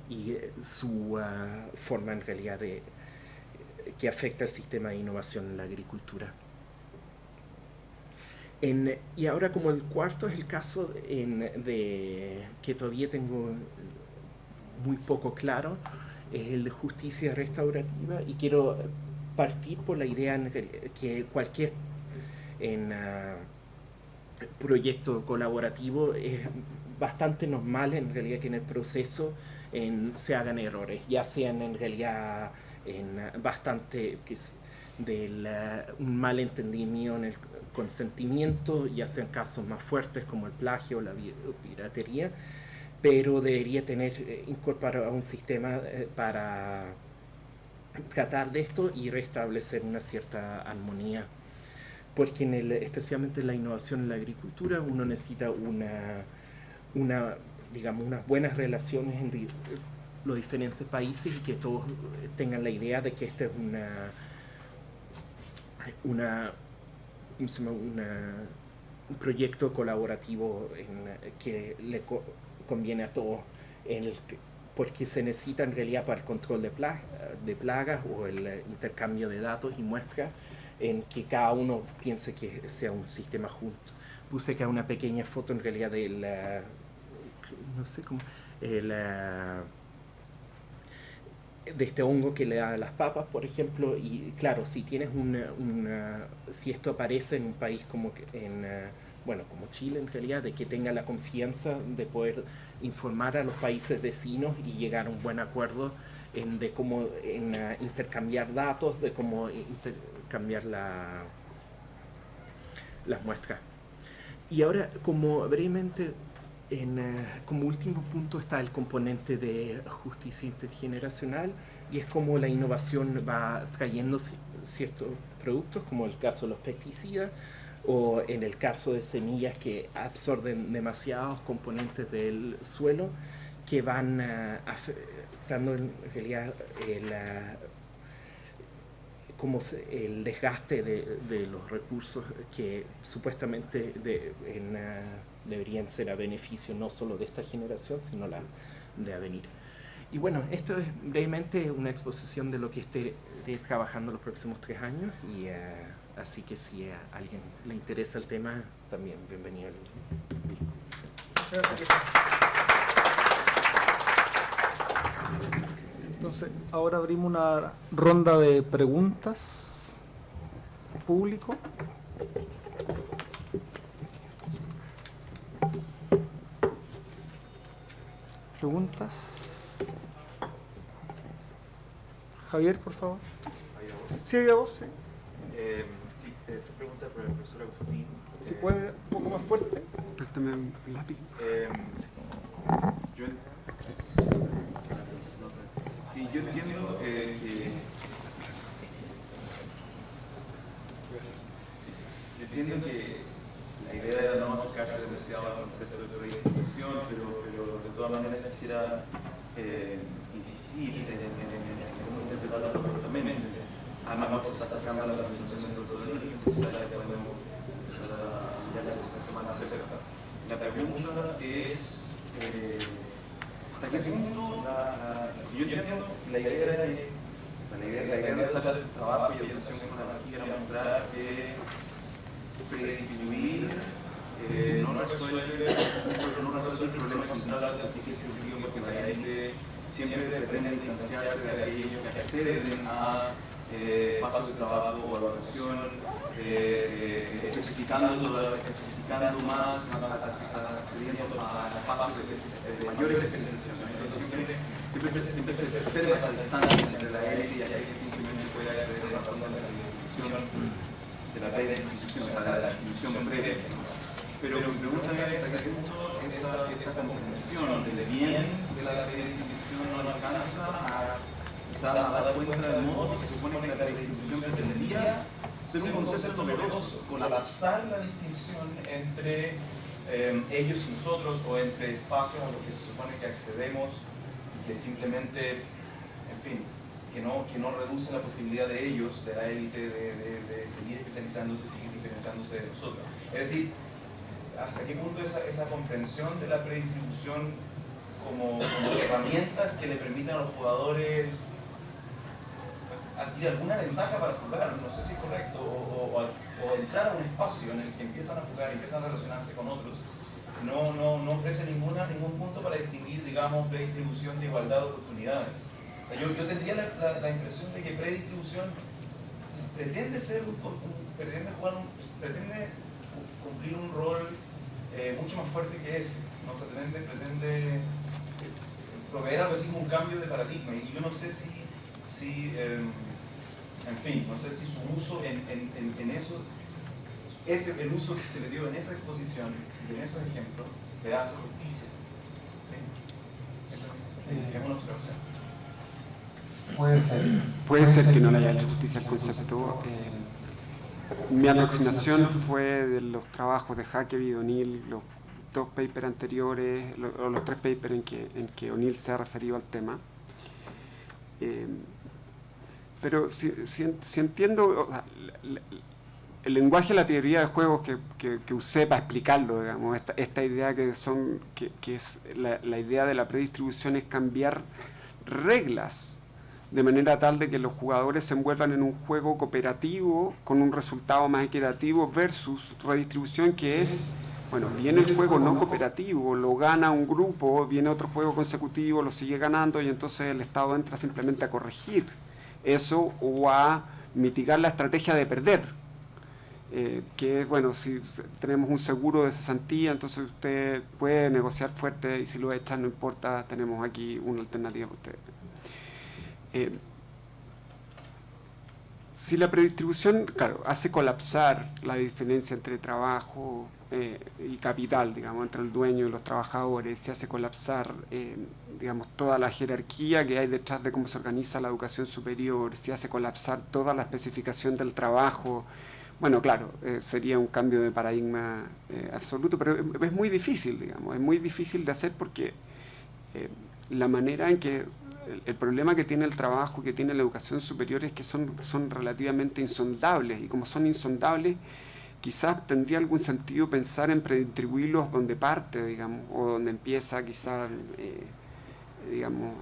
y su forma en realidad que afecta el sistema de innovación en la agricultura. Y ahora, como el cuarto es el caso que todavía tengo muy poco claro, es el de justicia restaurativa, y quiero partir por la idea que cualquier proyecto colaborativo es bastante normal en realidad que en el proceso se hagan errores, ya sean en realidad bastante un mal entendimiento en el consentimiento, ya sean casos más fuertes como el plagio o la piratería, pero debería incorporar un sistema para tratar de esto y restablecer una cierta armonía, porque especialmente en la innovación en la agricultura uno necesita digamos, unas buenas relaciones entre los diferentes países, y que todos tengan la idea de que esta es un proyecto colaborativo que le conviene a todos, porque se necesita en realidad para el control de plagas o el intercambio de datos y muestras, en que cada uno piense que sea un sistema junto. Puse acá una pequeña foto en realidad no sé cómo, de este hongo que le da a las papas, por ejemplo, y claro, si tienes si esto aparece en un país como bueno, como Chile en realidad, de que tenga la confianza de poder informar a los países vecinos y llegar a un buen acuerdo de cómo intercambiar datos, de cómo intercambiar las muestras. Y ahora, como brevemente, como último punto está el componente de justicia intergeneracional, y es como la innovación va trayendo ciertos productos, como el caso de los pesticidas, o en el caso de semillas que absorben demasiados componentes del suelo, que van afectando en realidad el desgaste de los recursos que supuestamente deberían ser a beneficio no solo de esta generación, sino la de avenir. Y bueno, esto es brevemente una exposición de lo que estaré trabajando los próximos 3 años, y así que si a alguien le interesa el tema, también bienvenido a la discusión. Entonces, ahora abrimos una ronda de preguntas público. ¿Preguntas? Javier, por favor. Sí, a vos, sí. Sí, tu pregunta para el profesor Agustín. Si puede, un poco más fuerte. Préstame un lápiz. Yo entiendo que la idea era no acercarse demasiado al concepto de redistribución, pero de todas maneras quisiera insistir en interpretarlo correctamente. Además, se está sacando la presentación del socialismo, podemos empezar a mirar esta semana cerca. La pregunta es, ¿hasta qué punto yo entiendo la idea de hacer el trabajo y atención con la aquí era mostrar que predistribuir no resuelve el problema central de la justicia distributiva, porque realmente siempre pretende distanciarse de aquellos que acceden a pasos de trabajo o evaluación, especificando más, accediendo a pasos de mayores especializaciones. Siempre se pretende esa distancia entre la élite y aquel que simplemente puede acceder a la forma de la distribución de la ley de institución, o sea, de la institución previa. Pero mi pregunta es, ¿hasta qué punto esa comprensión del bien de la ley de institución no alcanza a dar cuenta del modo que se supone que la ley de institución pretendía ser un concepto novedoso, colapsar la distinción entre ellos y nosotros, o entre espacios a los que se supone que accedemos y que simplemente, en fin, que no reduce la posibilidad de ellos, de la élite, de seguir especializándose, seguir diferenciándose de nosotros. Es decir, hasta qué punto esa comprensión de la predistribución como herramientas que le permitan a los jugadores adquirir alguna ventaja para jugar, no sé si es correcto, o entrar a un espacio en el que empiezan a jugar, empiezan a relacionarse con otros, no ofrece ningún punto para distinguir, digamos, predistribución de igualdad de oportunidades. O sea, yo tendría la impresión de que predistribución pretende cumplir un rol mucho más fuerte que ese, ¿no? O sea, pretende proveer algo así como un cambio de paradigma, y yo no sé si en fin, no sé si su uso en eso, el uso que se le dio en esa exposición, en esos ejemplos, le hace justicia. ¿Sí? Es una observación. Puede ser que no le haya hecho justicia al concepto. Mi aproximación fue de los trabajos de Hacker y O'Neill, los 2 papers anteriores, o los 3 papers en que O'Neill se ha referido al tema. Pero si entiendo, o sea, el lenguaje de la teoría de juegos que usé para explicarlo, digamos, esta idea que es la idea de la predistribución, es cambiar reglas de manera tal de que los jugadores se envuelvan en un juego cooperativo con un resultado más equitativo versus redistribución, que es, bueno, viene el juego no cooperativo, lo gana un grupo, viene otro juego consecutivo, lo sigue ganando, y entonces el Estado entra simplemente a corregir eso o a mitigar la estrategia de perder. que es, bueno, si tenemos un seguro de cesantía, entonces usted puede negociar fuerte y si lo echan no importa, tenemos aquí una alternativa para usted. Si la predistribución, claro, hace colapsar la diferencia entre trabajo y capital, digamos, entre el dueño y los trabajadores, se hace colapsar, digamos, toda la jerarquía que hay detrás de cómo se organiza la educación superior, se hace colapsar toda la especificación del trabajo. Bueno, claro, sería un cambio de paradigma absoluto, pero es muy difícil, digamos, es muy difícil de hacer porque la manera en que el problema que tiene el trabajo, que tiene la educación superior es que son relativamente insondables, y como son insondables, quizás tendría algún sentido pensar en predistribuirlos donde parte, digamos, o donde empieza, quizás, digamos,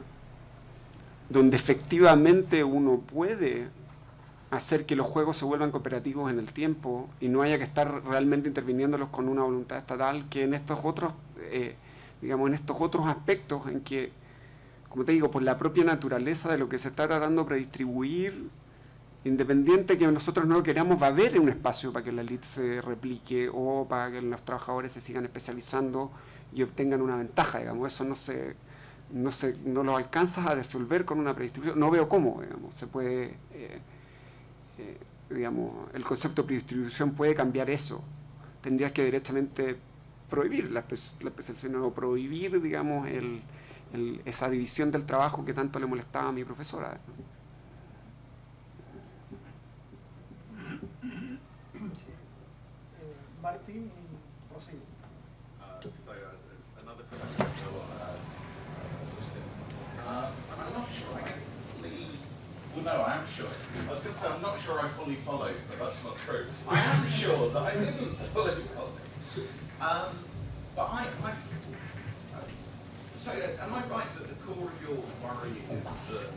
donde efectivamente uno puede hacer que los juegos se vuelvan cooperativos en el tiempo y no haya que estar realmente interviniéndolos con una voluntad estatal, que en estos otros, digamos, en estos otros aspectos en que, como te digo, por la propia naturaleza de lo que se está tratando de predistribuir, independiente que nosotros no lo queramos, va a haber un espacio para que la élite se replique o para que los trabajadores se sigan especializando y obtengan una ventaja, digamos. Eso no lo alcanzas a resolver con una predistribución. No veo cómo, digamos, se puede, digamos, el concepto de predistribución puede cambiar eso. Tendrías que directamente prohibir la especialización o prohibir, digamos, esa división del trabajo que tanto le molestaba a mi profesora. Martín, prosigue. Another question for Justin. I'm not sure I fully, well no, I am sure. I was going to say I'm not sure I fully followed, but that's not true. I am sure that I didn't fully follow. But so am I right that the core of your worry is that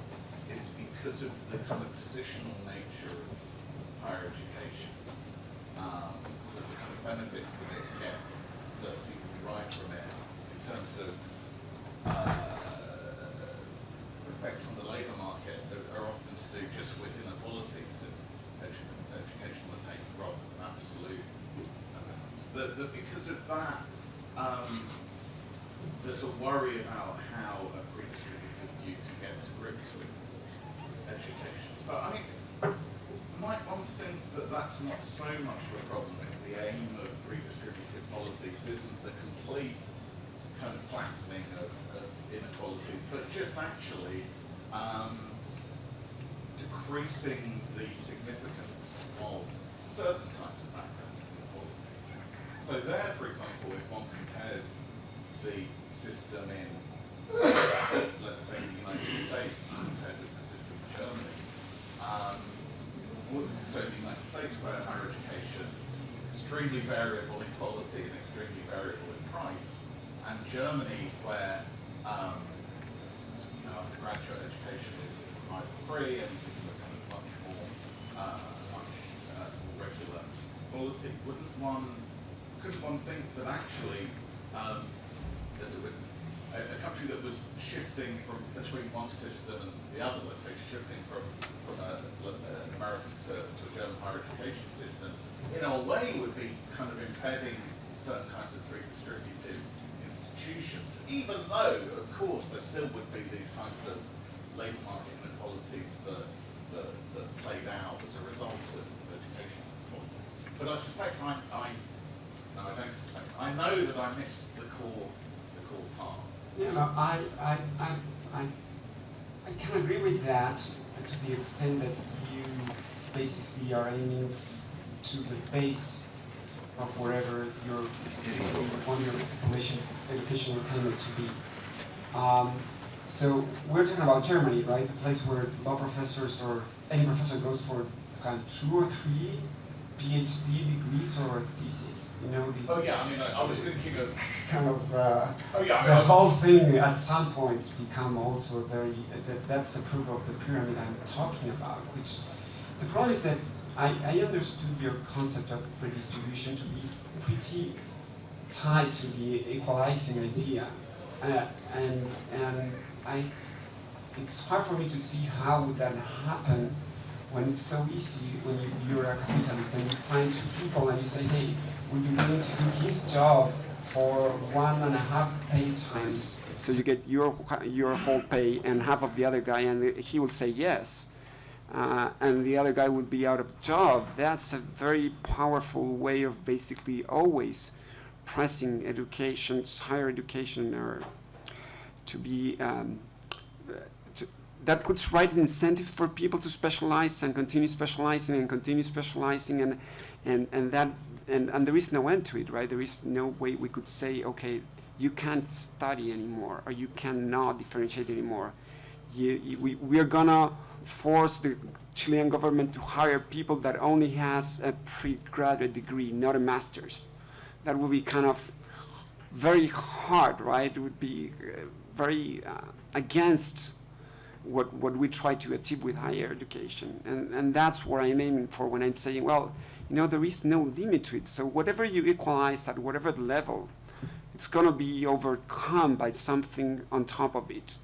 it's because of the kind of positional nature of higher education, the kind of benefits that it gets, that people derive from it in terms of effects on the labour market that are often to do just with inequalities of educational attainment rather than absolute amounts. That because of that, there's a worry about how a redistributive view can get to grips with education. But I mean, might one think that that's not so much of a problem if the aim of redistributive policies isn't the complete kind of flattening of inequalities, but just actually decreasing the significance of certain kinds of background inequalities. So there, for example, if one compares the system in, let's say, the United States compared with the system in Germany, so the United States, where higher education, extremely variable in quality and extremely variable in price, and Germany, where undergraduate education is either free and is of a kind of much more regular quality, couldn't one think that actually a country that was shifting from between one system and the other, let's say shifting from an American to a German higher education system, in a way would be kind of embedding certain kinds of redistributive institutions, even though, of course, there still would be these kinds of labour market inequalities that played out as a result of educational inequality. But I suspect I know that I missed the core part. Yeah, no, I can agree with that to the extent that you basically are aiming to the base of wherever you want your educational attainment to be. So we're talking about Germany, right? The place where law professors or any professor goes for kind of 2 or 3 PhD degrees or thesis, you know. Oh yeah, I mean, I was thinking of kind of the whole thing at some point become also very. That's the proof of the pyramid I'm talking about. Which the problem is that I understood your concept of redistribution to be pretty tied to the equalizing idea, and it's hard for me to see how would that happen when it's so easy, when you're a capitalist and you find two people and you say, hey, would you be willing to do his job for 1.5 pay times? So you get your whole pay and half of the other guy, and he will say yes. And the other guy would be out of job. That's a very powerful way of basically always pressing education, higher education, or to be that puts right incentive for people to specialize and continue specializing and continue specializing, and there is no end to it, right? There is no way we could say, okay, you can't study anymore, or you cannot differentiate anymore. We are gonna force the Chilean government to hire people that only has a pre-graduate degree, not a master's. That would be kind of very hard, right? It would be very against what we try to achieve with higher education. And that's what I'm aiming for when I'm saying, well, you know, there is no limit to it. So whatever you equalize at whatever level, it's going to be overcome by something on top of it,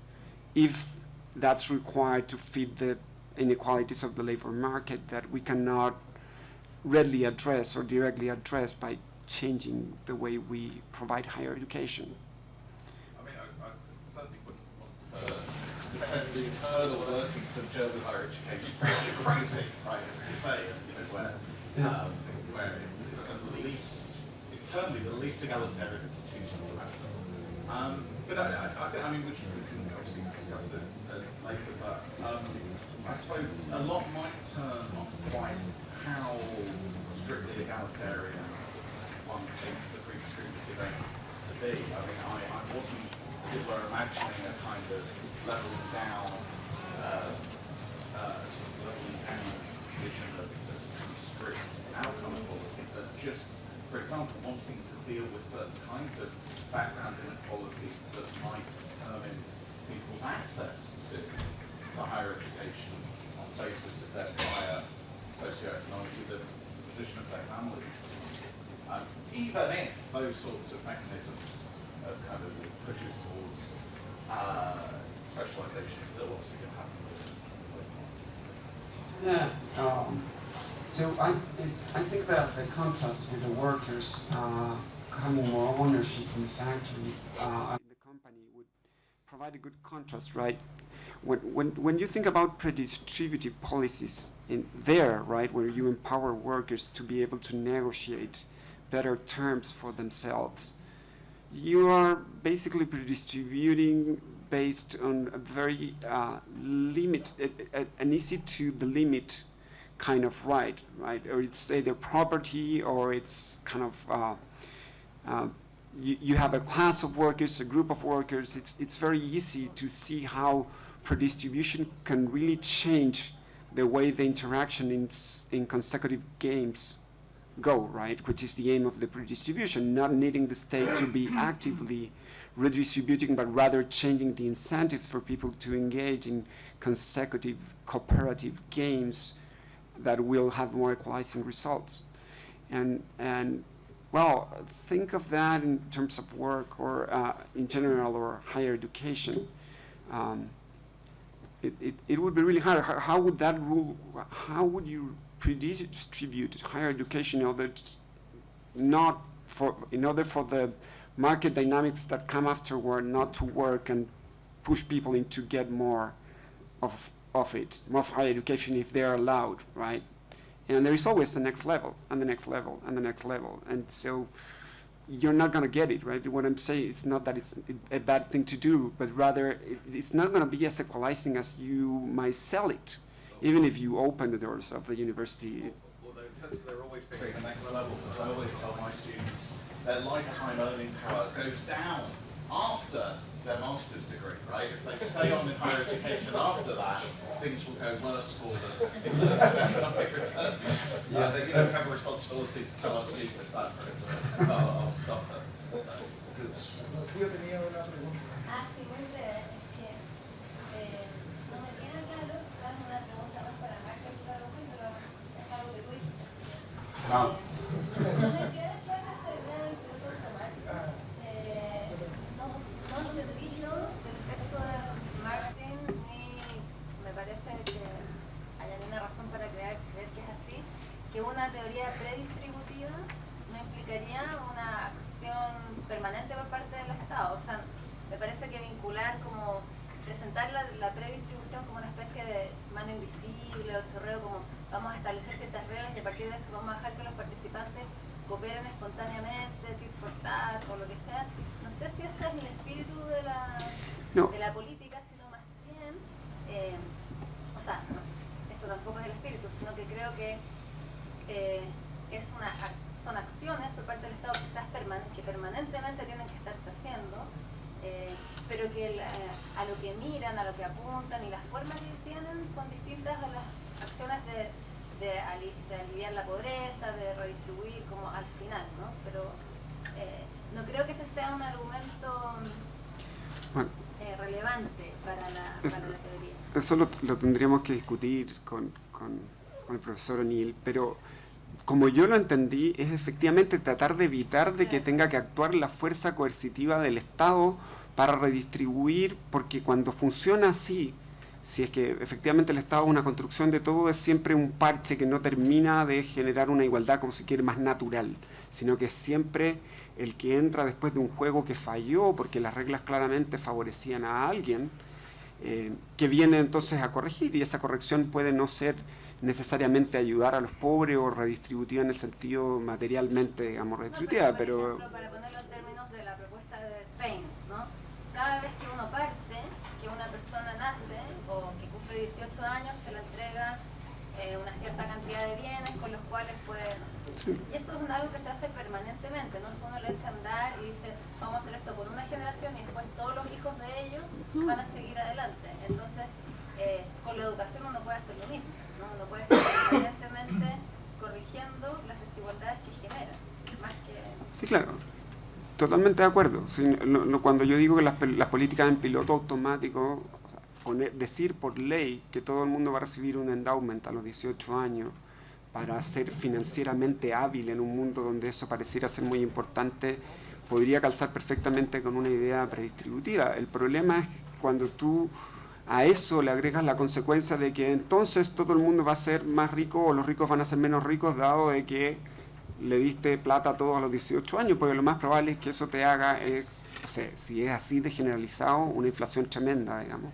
if that's required to feed the inequalities of the labor market that we cannot readily address or directly address by changing the way we provide higher education. I mean, I certainly wouldn't want to defend the internal workings of German higher education, which are crazy, right, as you say, you know, where it's kind of the least, internally, the least egalitarian institutions around. But I think, I mean, we can obviously discuss this later, but I suppose a lot might turn on quite how strictly egalitarian one takes the redistributive aim to be. I mean, I wasn't, we were imagining a kind of leveling down, vision of strict outcome policy, but just, for example, wanting to deal with certain kinds of background inequalities that might determine people's access to higher education on the basis of their prior socioeconomic, the position of their families. Even if those sorts of mechanisms of kind of pushes towards specialization still obviously can happen. Yeah. So I think that the contrast with the workers having more ownership in the factory, the company would provide a good contrast, right? When you think about redistributive policies in there, right, where you empower workers to be able to negotiate better terms for themselves, you are basically redistributing based on a very an easy to the limit kind of right? Or it's either property or it's kind of you have a class of workers, a group of workers. It's very easy to see how redistribution can really change the way the interaction in consecutive games go, right? Which is the aim of the redistribution, not needing the state to be actively redistributing, but rather changing the incentive for people to engage in consecutive cooperative games that will have more equalizing results. And well, think of that in terms of work or in general or higher education. It would be really hard. How would that rule, how would you redistribute higher education in order for the market dynamics that come afterward not to work and push people in to get more of it, more of higher education if they're allowed, right? And there is always the next level, and the next level, and the next level. And so you're not going to get it, right? What I'm saying, it's not that it's a bad thing to do, but rather it's not going to be as equalizing as you might sell it, even if you open the doors of the university. Although in terms of there always being the next level, because I always tell my students, their lifetime earning power goes down after their master's degree, right? If they stay on in higher education after that, things will go worse for them in terms of economic return. Yes, they don't have a responsibility to tell our students that, for instance. I'll stop there. Rocío tenía una pregunta. Sí, muy breve. Es que no me queda claro, quizás una pregunta más para Marco, pero es algo que tú dijiste. No me queda clara esta idea del piloto automático. No determino el texto de Martin ni me parece que haya ninguna razón para que una teoría predistributiva no implicaría una acción permanente por parte del Estado. O sea, me parece que vincular como presentar la predistribución como una especie de mano invisible o chorreo, como vamos a establecer ciertas reglas y a partir de esto vamos a dejar que los participantes cooperen espontáneamente, tit for tat o lo que sea. No sé si ese es el espíritu de la política, sino más bien, o sea, no, esto tampoco es el espíritu, sino que creo que son acciones por parte del Estado quizás que permanentemente tienen que estarse haciendo, pero que a lo que miran, a lo que apuntan y las formas que tienen son distintas a las acciones de aliviar la pobreza, de redistribuir como al final, ¿no? Pero no creo que ese sea un argumento relevante para la teoría. Eso lo tendríamos que discutir con el profesor O'Neill, pero como yo lo entendí, es efectivamente tratar de evitar de que tenga que actuar la fuerza coercitiva del Estado para redistribuir, porque cuando funciona así, si es que efectivamente el Estado es una construcción de todo, es siempre un parche que no termina de generar una igualdad, como se quiere, más natural, sino que es siempre el que entra después de un juego que falló, porque las reglas claramente favorecían a alguien, que viene entonces a corregir, y esa corrección puede no ser necesariamente ayudar a los pobres o redistributiva en el sentido materialmente, digamos, redistributiva, pero para ponerlo en términos de la propuesta de Payne, ¿no? Cada vez que uno parte, que una persona nace o que cumple 18 años, se le entrega una cierta cantidad de bienes con los cuales puede... Sí. Y eso es algo que se hace permanentemente, no es que uno lo echa a andar y dice, vamos a hacer esto por una generación y después todos los hijos de ellos van a seguir adelante. Entonces, con la educación uno puede hacer lo mismo, ¿no? Uno puede estar permanentemente corrigiendo las desigualdades que genera, más que... Sí, claro. Totalmente de acuerdo. Sí, cuando yo digo que las políticas en piloto automático, o sea, decir por ley que todo el mundo va a recibir un endowment a los 18 años para ser financieramente hábil en un mundo donde eso pareciera ser muy importante, podría calzar perfectamente con una idea predistributiva. El problema es cuando tú a eso le agregas la consecuencia de que entonces todo el mundo va a ser más rico o los ricos van a ser menos ricos, dado de que le diste plata a todos a los 18 años, porque lo más probable es que eso te haga, o sea, si es así de generalizado, una inflación tremenda, digamos,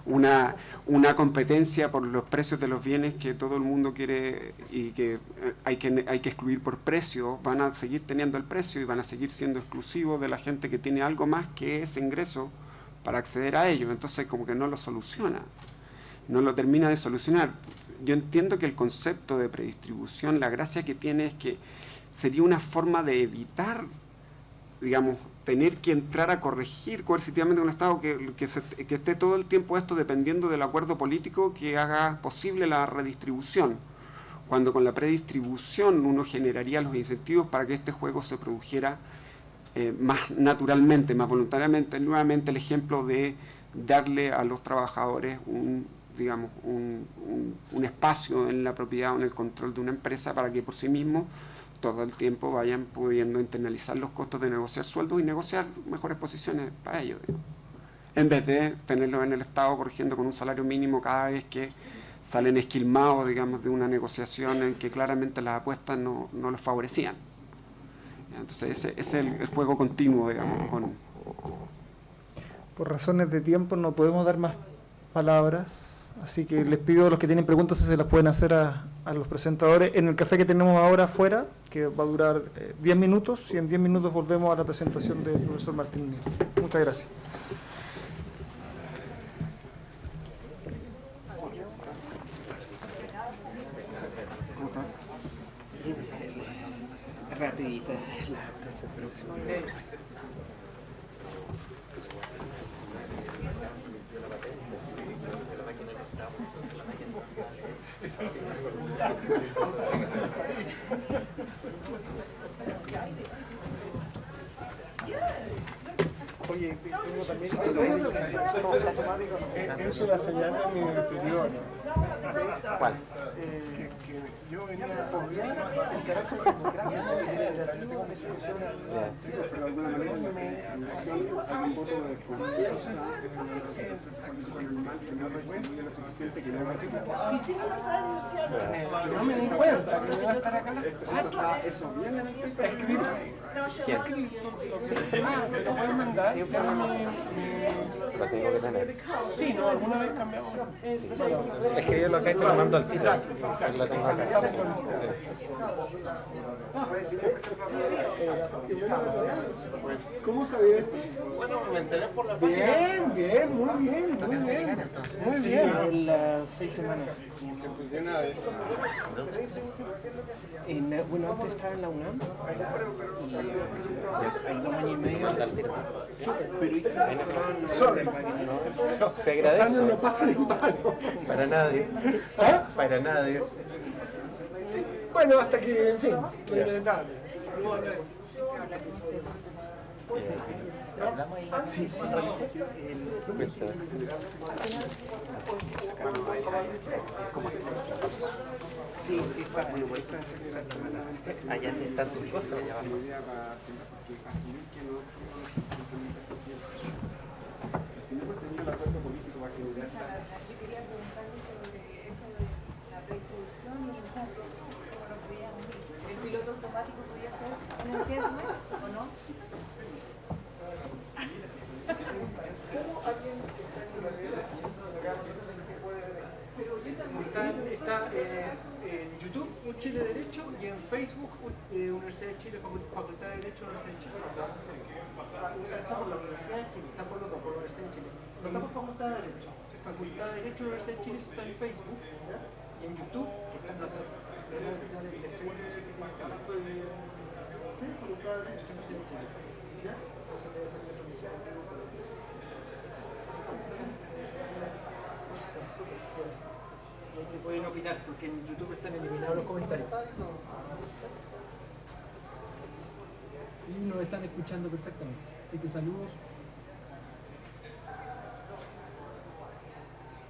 una competencia por los precios de los bienes que todo el mundo quiere y que hay que excluir por precio, van a seguir teniendo el precio y van a seguir siendo exclusivos de la gente que tiene algo más que ese ingreso para acceder a ello. Entonces como que no lo soluciona, no lo termina de solucionar. Yo entiendo que el concepto de predistribución, la gracia que tiene es que sería una forma de evitar, digamos, tener que entrar a corregir coercitivamente un Estado que esté todo el tiempo esto dependiendo del acuerdo político que haga posible la redistribución. Cuando con la predistribución uno generaría los incentivos para que este juego se produjera más naturalmente, más voluntariamente. Nuevamente el ejemplo de darle a los trabajadores un espacio en la propiedad o en el control de una empresa para que por sí mismos todo el tiempo vayan pudiendo internalizar los costos de negociar sueldos y negociar mejores posiciones para ellos, digamos, en vez de tenerlos en el Estado corrigiendo con un salario mínimo cada vez que salen esquilmados, digamos, de una negociación en que claramente las apuestas no los favorecían. Entonces ese es el juego continuo, digamos. Por razones de tiempo no podemos dar más palabras. Así que les pido a los que tienen preguntas si se las pueden hacer a los presentadores en el café que tenemos ahora afuera, que va a durar 10 minutos, y en 10 minutos volvemos a la presentación del profesor Martín Nieto. Muchas gracias. Rapidita la presentación. Oye, tengo también es una señal de mi interior. ¿Cuál? Yo venía por el carácter democrático y tengo mis instituciones, pero de alguna manera me un voto de confianza con el mal que no recuerdo lo suficiente que no me no me di cuenta que me iba a estar acá. Eso viene en el está escrito. ¿Quién? ¿Me lo pueden mandar? Lo tengo que tener. Sí, no, alguna vez cambiamos. Escríbelo acá y te lo mando al final. Lo tengo acá. ¿Cómo sabía esto? Bueno, me enteré por la página. Bien, muy bien. Muy bien. En 6 semanas. De una vez. Bueno, antes estaba en la UNAM y hay 2 años y medio. Pero hice Se agradece. Los años no pasan en vano. Para nadie. ¿Ah? Para nadie. Sí, bueno, hasta que, en fin, lo inevitable. Sí. Sí, esa es la mala. Allá están tus cosas. Allá abajo. Si no hemos tenido el acuerdo político para generar. Yo quería preguntarle sobre eso de la predistribución y el caso. ¿Cómo lo podían medir? ¿El piloto automático podía ser un enhancement o no? ¿Cómo alguien que está en la red puede ver? Está en YouTube, un Chile Derecho, y en Facebook, Universidad de Chile, Facultad de Derecho, Universidad de Chile. Está por la Universidad de Chile. Está por los dos, por la Universidad de Chile. No está por Facultad de Derecho. Facultad de Derecho, Universidad de Chile, eso está en Facebook, y en YouTube, que está en la de Facebook, no sé qué tiene Facebook. Sí, Facultad de Derecho, Universidad de Chile. ¿Ya? Entonces debe ser la transmisión. Y ahí te pueden opinar, porque en YouTube están eliminados los comentarios. Y nos están escuchando perfectamente. Así que saludos.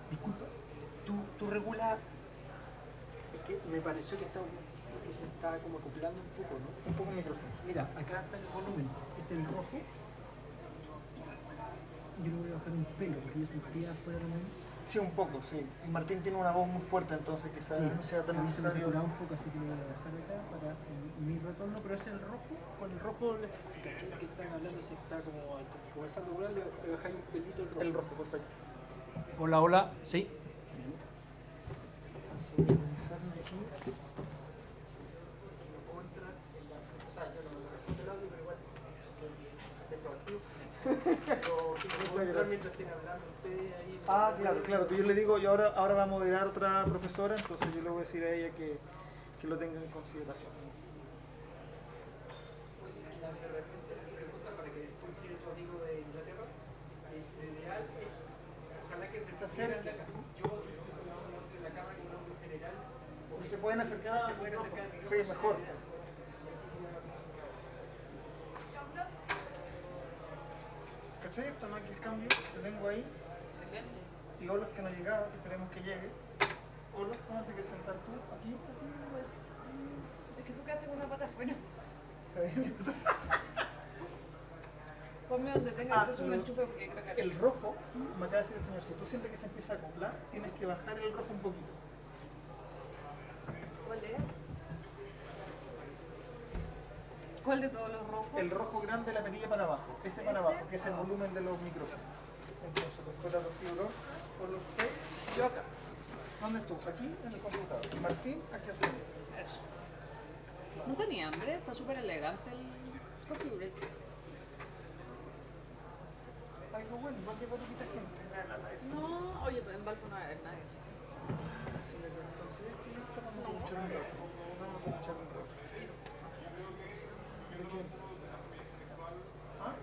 Disculpa, tú regulas. Es que me pareció que se está como acoplando un poco, ¿no? Un poco el micrófono. Mira, acá está el volumen. Este es el rojo. Yo lo voy a bajar un pelo porque yo sentía afuera de la. Sí, un poco, sí. Y Martín tiene una voz muy fuerte, entonces quizás no sea tan a mí se me necesario. saturaba un poco, así que lo voy a bajar acá para mi retorno, pero es el rojo. Con el rojo, si cachai que están hablando, si está como comenzando a hablar, le bajáis un pelito el rojo. El rojo, perfecto. Hola, hola, sí. Muchas gracias. Mientras estén hablando ustedes ahí. Ah, claro, que yo le digo, yo ahora va a moderar otra profesora, entonces yo le voy a decir a ella que lo tenga en consideración. Para que escuche tu amigo de Inglaterra, lo ideal es, ojalá que se acerquen acá. Yo, en la cámara como un general, ¿Se pueden acercar? se pueden acercar al Sí, mejor. ¿Cachai esto, no? Aquí el cambio que tengo ahí. Y Olaf que no ha llegado, que esperemos que llegue. Olaf, ¿dónde te quieres sentar tú? ¿Aquí? Es que tú quedaste con una pata afuera. ¿Sabes? Ponme donde tenga acceso a un enchufe porque creo que El rojo, me acaba de decir el señor, si tú sientes que se empieza a acoplar, tienes que bajar el rojo un poquito. ¿Cuál es? ¿Cuál de todos los rojos? El rojo grande de la perilla para abajo, ese para abajo, que es el volumen de los micrófonos. Entonces, después la Rocío, por los que yo acá. ¿Dónde estuvo? Aquí en el computador. Y Martín, aquí al centro. Eso. No tenía hambre, está súper elegante el coffee break. Algo bueno, igual que poquita gente. No, oye, pero en Valpo no va a haber nadie. Entonces, esto vamos a escuchar un rato. Vamos a escuchar un rato. ¿De quién? ¿Ah?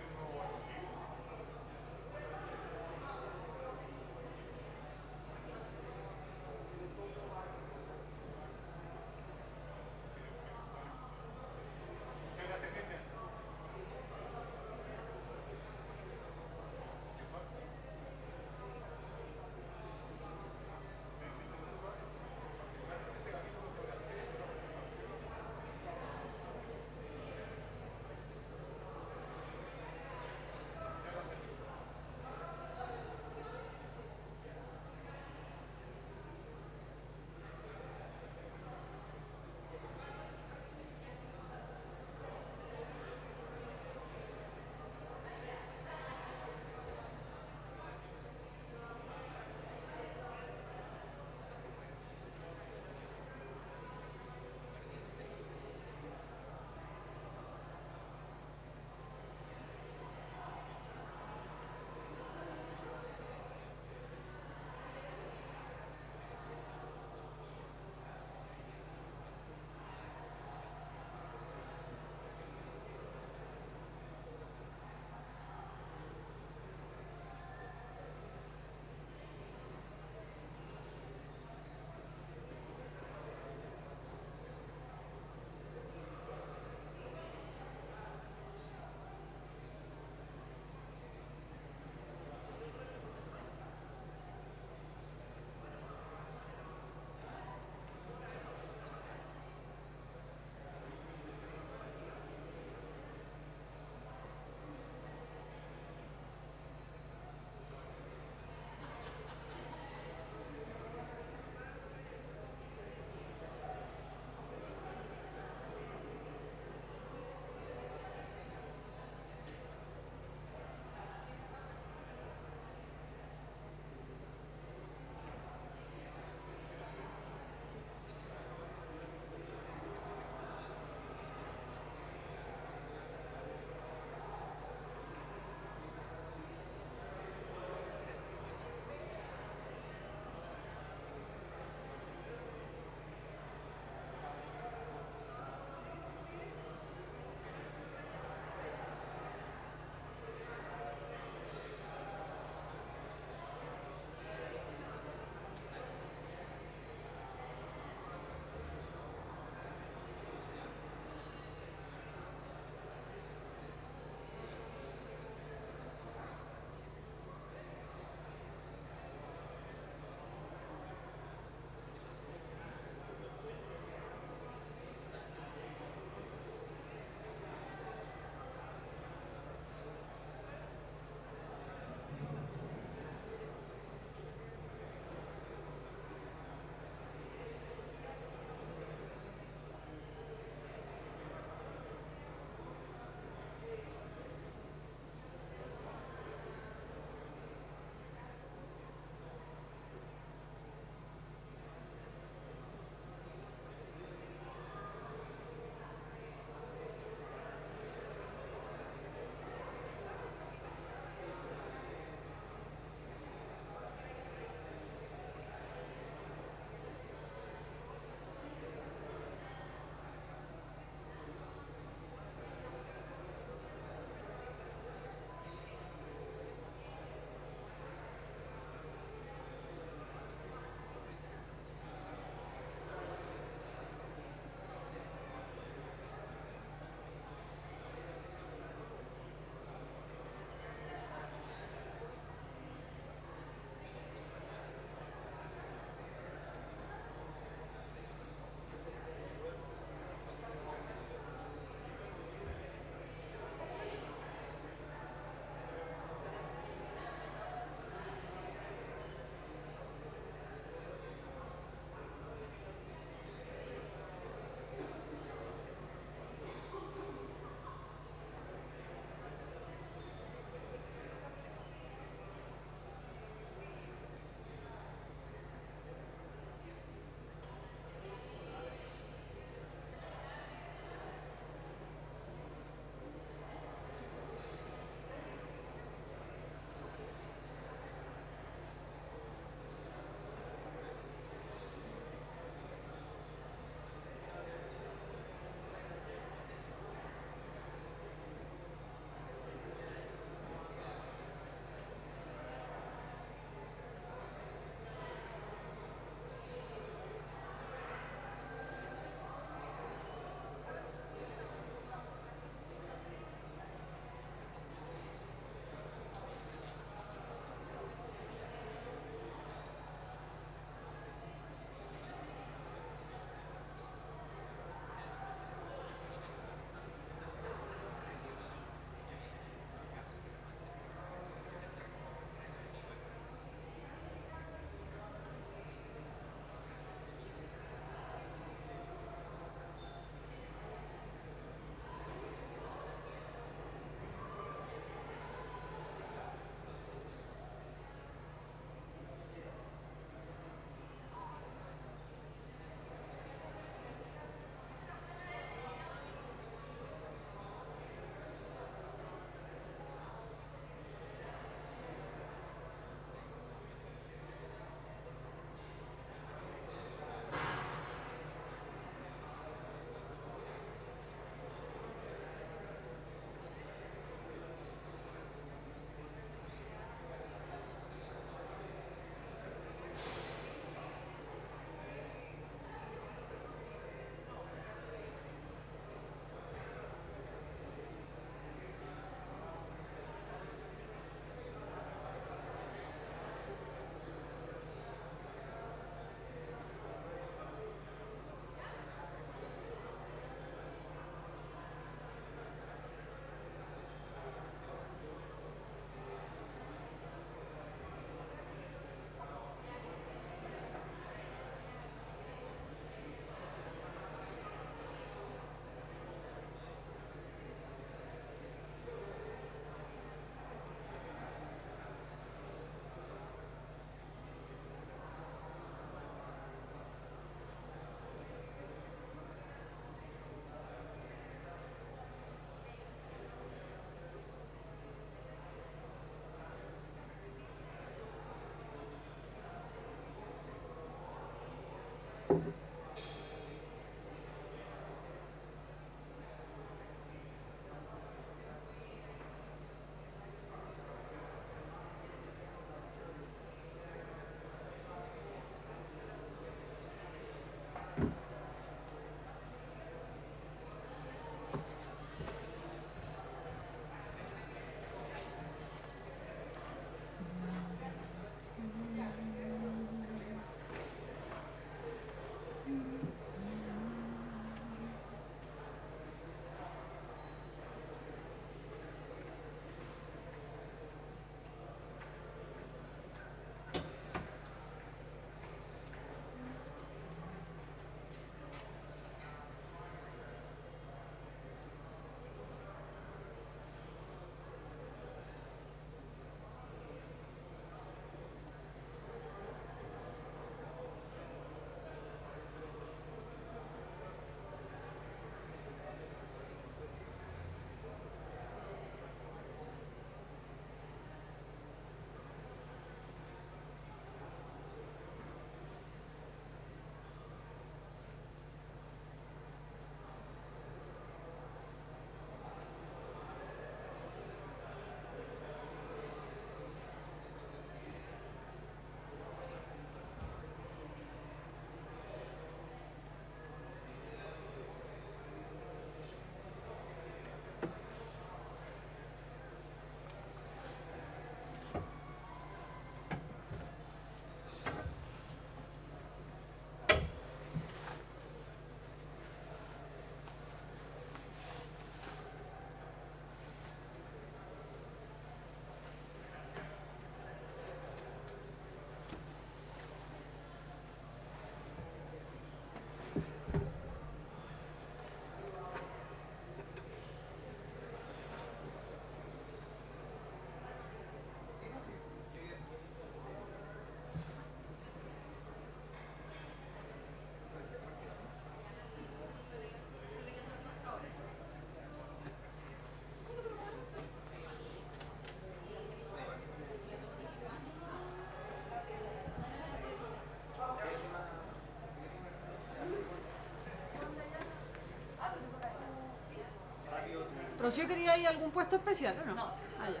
¿Rocío quería ir a algún puesto especial o no? No. Ah, ya.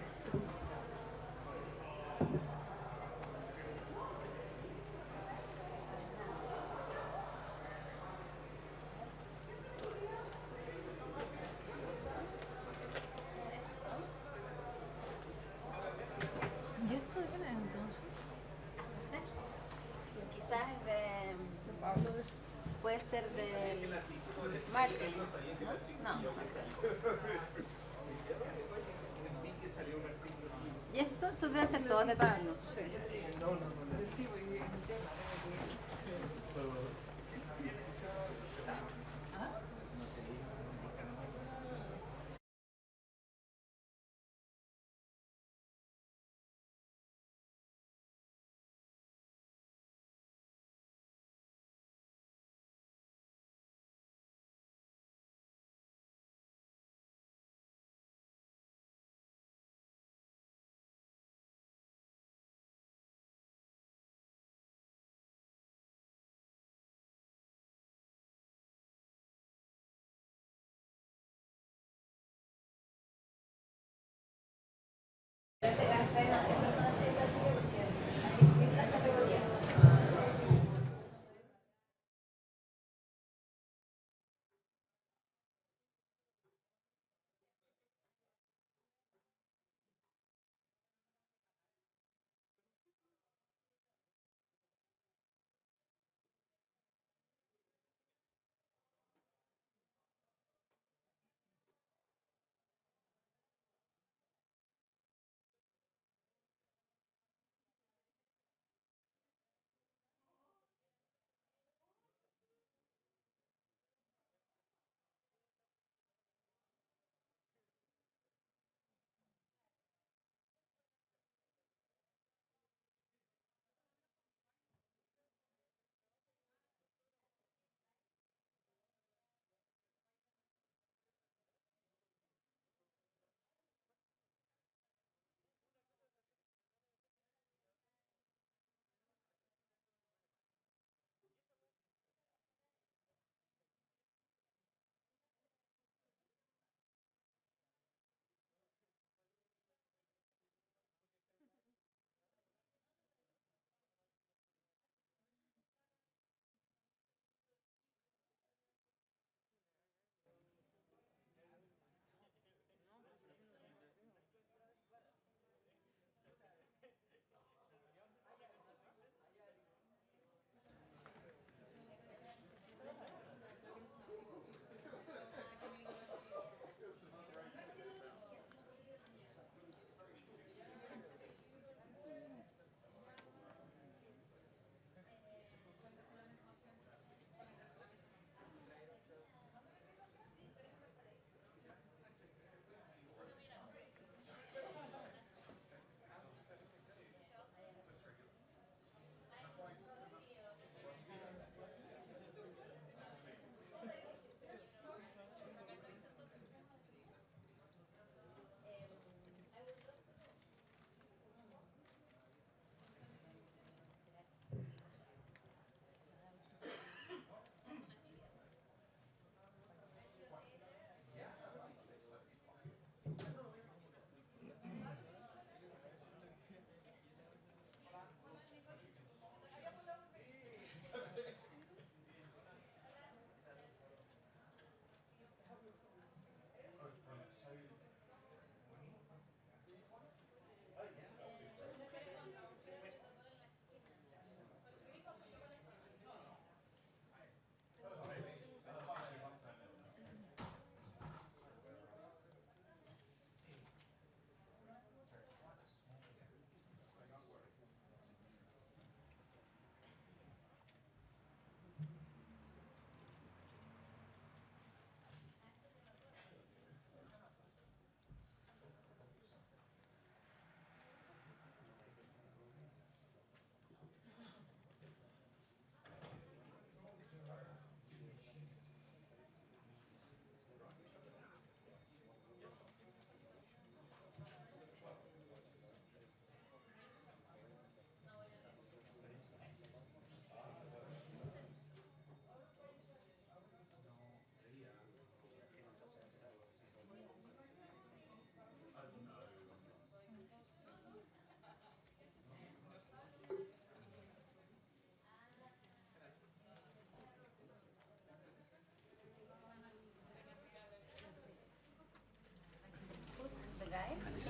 ¿Y esto de quién es entonces? No sé. Quizás es de... Puede ser del marketing, ¿no? No, no sé. ¿Y esto? Estos deben ser todos de Pablo. Sí, muy bien.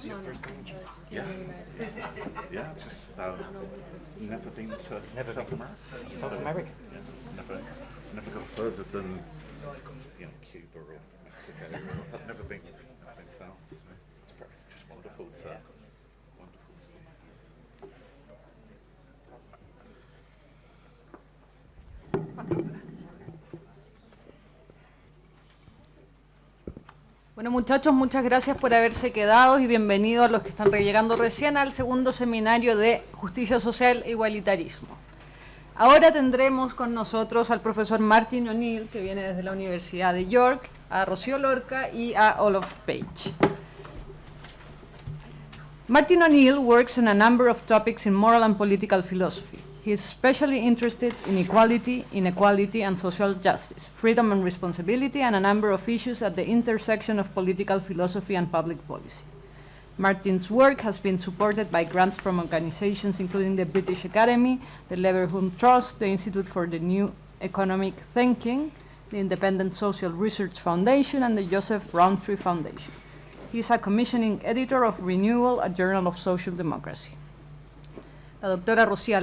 is your first time? Yeah. Yeah, just never been to South America. South America? Yeah, never got further than Cuba or Mexico. I've never been south, so it's just wonderful to wonderful to Bueno, muchachos, muchas gracias por haberse quedado y bienvenidos a los que están llegando recién al segundo seminario de Justicia Social e Igualitarismo. Ahora tendremos con nosotros al profesor Martin O'Neill, que viene desde la Universidad de York, a Rocío Lorca y a Olof Page. Martin O'Neill works on a number of topics in moral and political philosophy. He is especially interested in equality, inequality, and social justice, freedom and responsibility, and a number of issues at the intersection of political philosophy and public policy. Martin's work has been supported by grants from organizations including the British Academy, the Leverhulme Trust, the Institute for the New Economic Thinking, the Independent Social Research Foundation, and the Joseph Rowntree Foundation. He is a commissioning editor of Renewal, a journal of social democracy. La doctora Rocío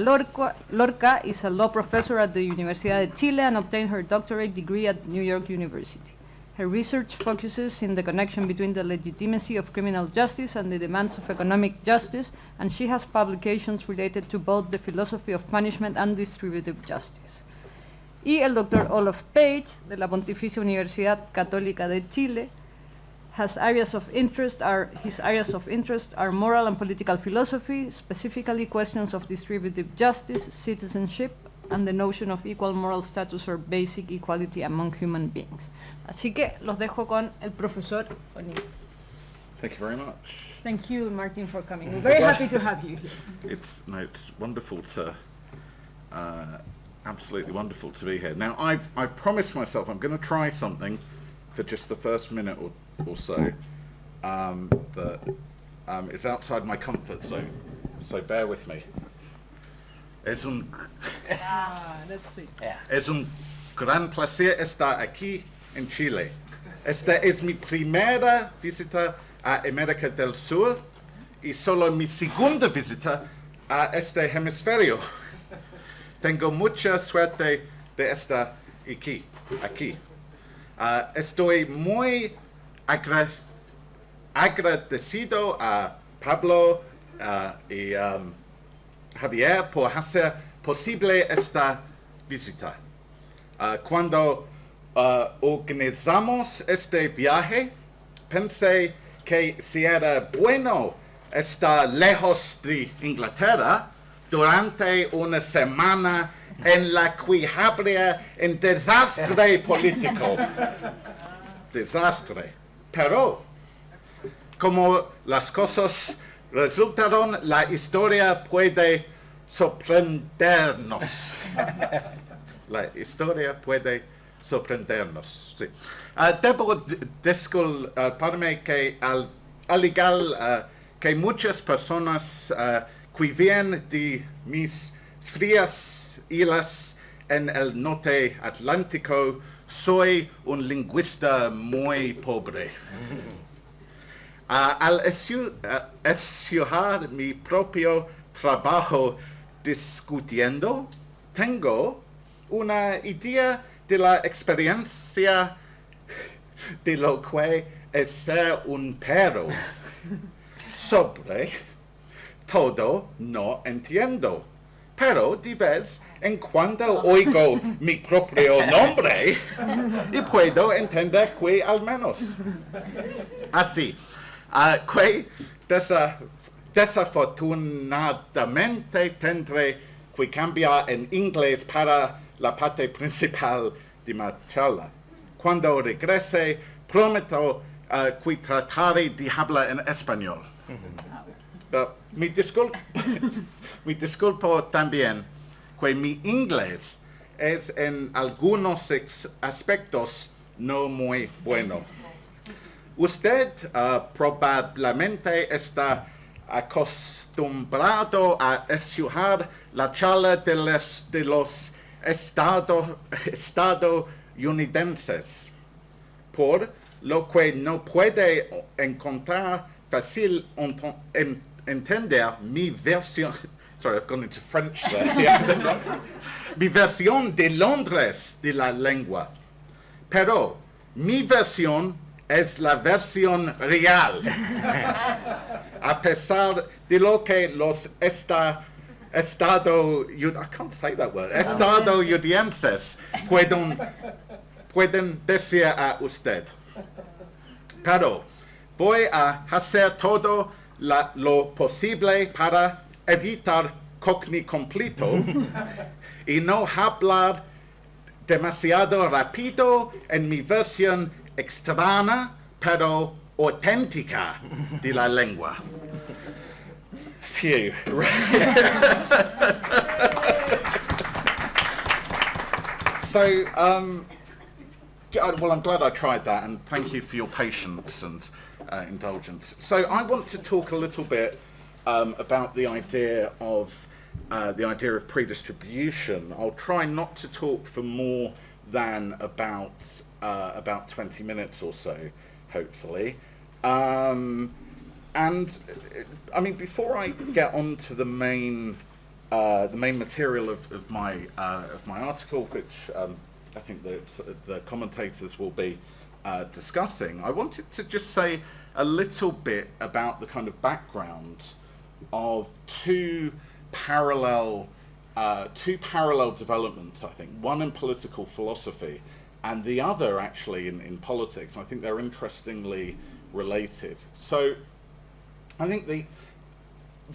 Lorca is a law professor at the Universidad de Chile and obtained her doctorate degree at New York University. Her research focuses in the connection between the legitimacy of criminal justice and the demands of economic justice, and she has publications related to both the philosophy of punishment and distributive justice. Y el doctor Olof Page, de la Pontificia Universidad Católica de Chile, his areas of interest are moral and political philosophy, specifically questions of distributive justice, citizenship, and the notion of equal moral status or basic equality among human beings. Así que los dejo con el profesor O'Neill. Thank you very much. Thank you, Martin, for coming. We're very happy to have you here. It's wonderful to, absolutely wonderful to be here. Now, I've promised myself I'm going to try something for just the first minute or so that it's outside my comfort zone, so bear with me. Es un gran placer estar aquí en Chile. Esta es mi primera visita a América del Sur y solo mi segunda visita a este hemisferio. Tengo mucha suerte de estar aquí. Estoy muy agradecido a Pablo y Javier por hacer posible esta visita. Cuando organizamos este viaje, pensé que si era bueno estar lejos de Inglaterra durante una semana en la que habría un desastre político. Desastre. Pero, como las cosas resultaron, la historia puede sorprendernos. La historia puede sorprendernos. Sí. Debo disculparme que al igual que muchas personas que vienen de mis frías islas en el norte atlántico, soy un lingüista muy pobre. Al estudiar mi propio trabajo discutiendo, tengo una idea de la experiencia de lo que es ser un perro. Sobre todo no entiendo, pero de vez en cuando oigo mi propio nombre y puedo entender que al menos. Así, que desafortunadamente tendré que cambiar en inglés para la parte principal de mi charla. Cuando regrese, prometo que trataré de hablar en español. Me disculpo también que mi inglés es en algunos aspectos no muy bueno. Usted probablemente está acostumbrado a estudiar la charla de los estadounidenses, por lo que no puede encontrar fácil entender mi versión. Sorry, I've gone into French there. Yeah. Mi versión de Londres de la lengua. Pero mi versión es la versión real. A pesar de lo que los estadounidenses pueden decir a usted. Pero voy a hacer todo lo posible para evitar cogni completo y no hablar demasiado rápido en mi versión extraña pero auténtica de la lengua. Phew. So, well, I'm glad I tried that, and thank you for your patience and indulgence. So, I want to talk a little bit about the idea of predistribution. I'll try not to talk for more than about 20 minutes or so, hopefully. And I mean, before I get on to the main material of my article, which I think the commentators will be discussing, I wanted to just say a little bit about the kind of background of two parallel developments, I think, one in political philosophy and the other actually in politics. I think they're interestingly related. So I think the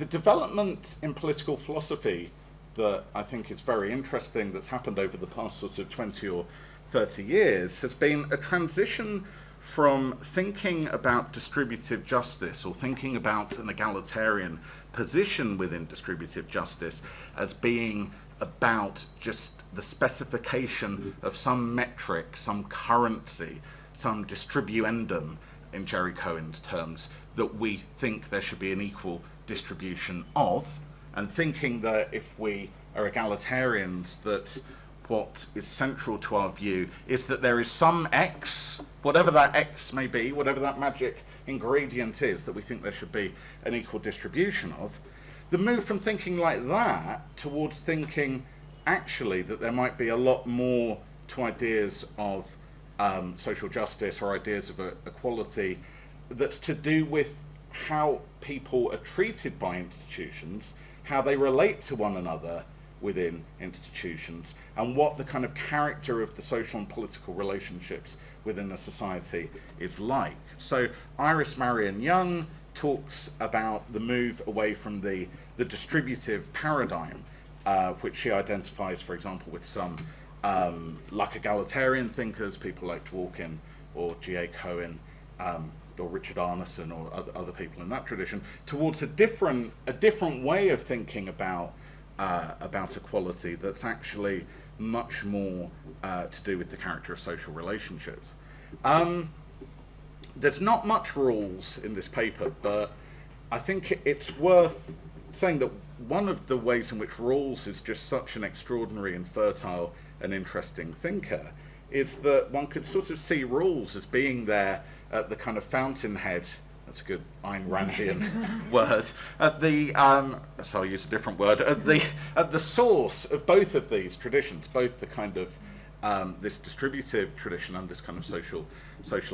development in political philosophy that I think is very interesting that's happened over the past sort of 20 or 30 years has been a transition from thinking about distributive justice or thinking about an egalitarian position within distributive justice as being about just the specification of some metric, some currency, some distribuendum, in Jerry Cohen's terms, that we think there should be an equal distribution of, and thinking that if we are egalitarians, that what is central to our view is that there is some X, whatever that X may be, whatever that magic ingredient is, that we think there should be an equal distribution of. The move from thinking like that towards thinking actually that there might be a lot more to ideas of social justice or ideas of equality that's to do with how people are treated by institutions, how they relate to one another within institutions, and what the kind of character of the social and political relationships within a society is like. So Iris Marion Young talks about the move away from the distributive paradigm, which she identifies, for example, with some like egalitarian thinkers, people like Dworkin or G.A. Cohen, or Richard Arneson or other people in that tradition, towards a different way of thinking about equality that's actually much more to do with the character of social relationships. There's not much rules in this paper, but I think it's worth saying that one of the ways in which Rawls is just such an extraordinary and fertile and interesting thinker is that one could sort of see Rawls as being there at the kind of fountainhead, that's a good Ayn Randian word, at the, so I'll use a different word, at the source of both of these traditions, both the kind of this distributive tradition and this kind of social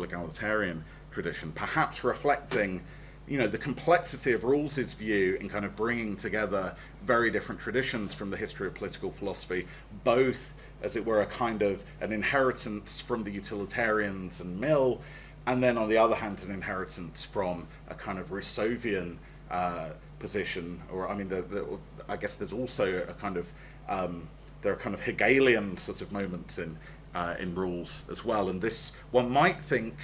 egalitarian tradition, perhaps reflecting, you know, the complexity of Rawls's view in kind of bringing together very different traditions from the history of political philosophy, both, as it were, a kind of an inheritance from the utilitarians and Mill, and then on the other hand, an inheritance from a kind of Rousseauvian position, or I mean, I guess there's also a kind of there are kind of Hegelian sort of moments in Rawls as well, and this one might think.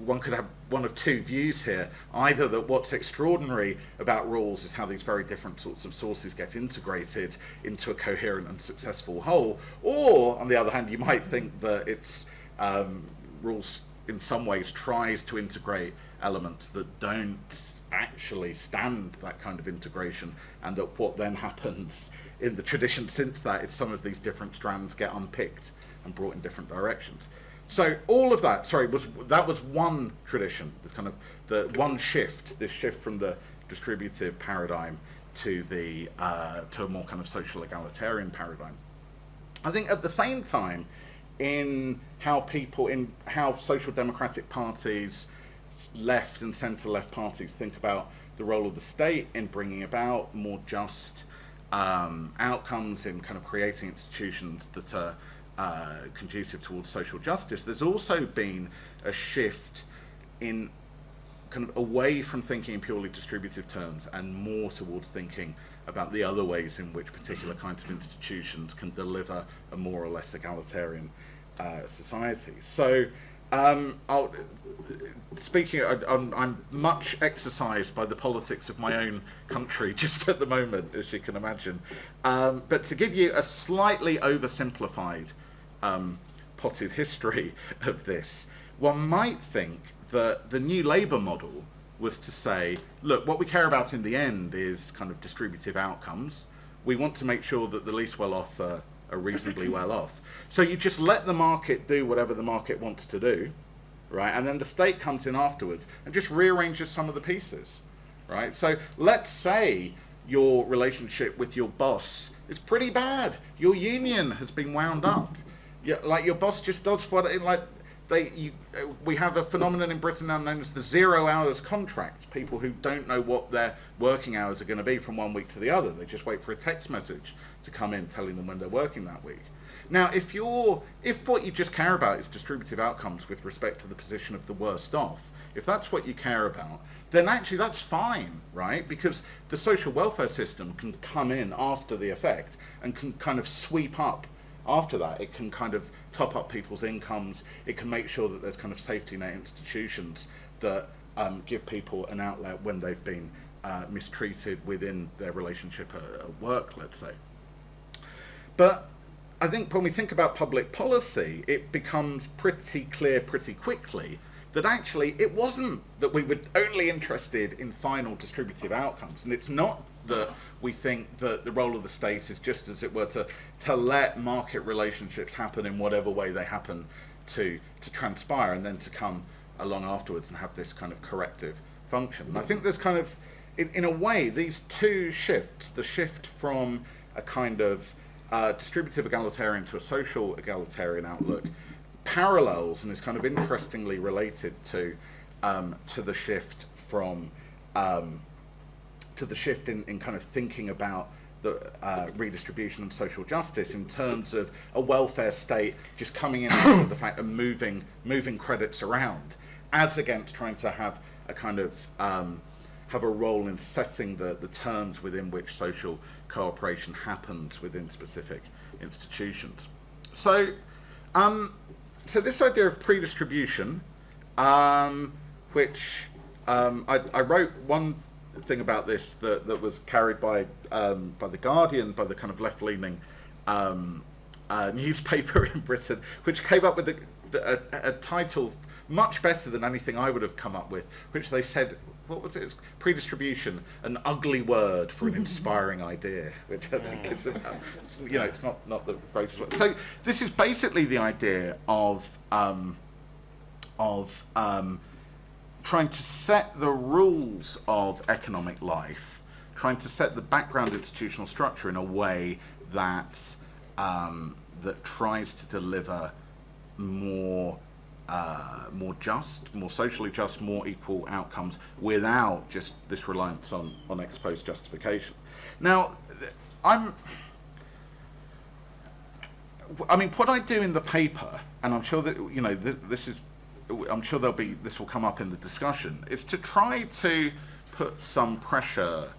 One could have one of two views here, either that what's extraordinary about Rawls is how these very different sorts of sources get integrated into a coherent and successful whole, or on the other hand you might think that it's Rawls in some ways tries to integrate elements that don't actually stand that kind of integration, and that what then happens in the tradition since that is some of these different strands get unpicked and brought in different directions. So all of that, that was one tradition, the kind of the one shift, this shift from the distributive paradigm to the to a more kind of social egalitarian paradigm. I think at the same time, in how social democratic parties, left and centre-left parties think about the role of the state in bringing about more just outcomes, in kind of creating institutions that are conducive towards social justice, there's also been a shift in kind of away from thinking in purely distributive terms and more towards thinking about the other ways in which particular kinds of institutions can deliver a more or less egalitarian society. So I'm much exercised by the politics of my own country just at the moment, as you can imagine. But to give you a slightly oversimplified potted history of this, one might think that the new Labour model was to say, look, what we care about in the end is kind of distributive outcomes. We want to make sure that the least well off are reasonably well off. So you just let the market do whatever the market wants to do, right? And then the state comes in afterwards and just rearranges some of the pieces, right? So let's say your relationship with your boss is pretty bad. Your union has been wound up. Like your boss just does what it like. We have a phenomenon in Britain now known as the 0 hours contracts. People who don't know what their working hours are going to be from one week to the other. They just wait for a text message to come in telling them when they're working that week. Now, if what you just care about is distributive outcomes with respect to the position of the worst off, if that's what you care about, then actually that's fine, right? Because the social welfare system can come in after the effect and can kind of sweep up after that. It can kind of top up people's incomes. It can make sure that there's kind of safety net institutions that give people an outlet when they've been mistreated within their relationship at work, let's say. But I think when we think about public policy, it becomes pretty clear pretty quickly that actually it wasn't that we were only interested in final distributive outcomes. And it's not that we think that the role of the state is just, as it were, to let market relationships happen in whatever way they happen to transpire, and then to come along afterwards and have this kind of corrective function. And I think there's kind of, in a way, these two shifts, the shift from a kind of distributive egalitarian to a social egalitarian outlook, parallels and is kind of interestingly related to the shift from to the shift in kind of thinking about the redistribution and social justice in terms of a welfare state just coming in after the fact and moving credits around, as against trying to have a kind of have a role in setting the terms within which social cooperation happens within specific institutions. So this idea of pre-distribution, which I wrote one thing about this that was carried by The Guardian, by the kind of left-leaning newspaper in Britain, which came up with a title much better than anything I would have come up with, which they said, what was it? It's pre-distribution, an ugly word for an inspiring idea, which I think is about, it's not the greatest word. So this is basically the idea of trying to set the rules of economic life, trying to set the background institutional structure in a way that that tries to deliver more just, more socially just, more equal outcomes without just this reliance on ex post justification. Now, what I do in the paper, and I'm sure that I'm sure this will come up in the discussion, is to try to put some pressure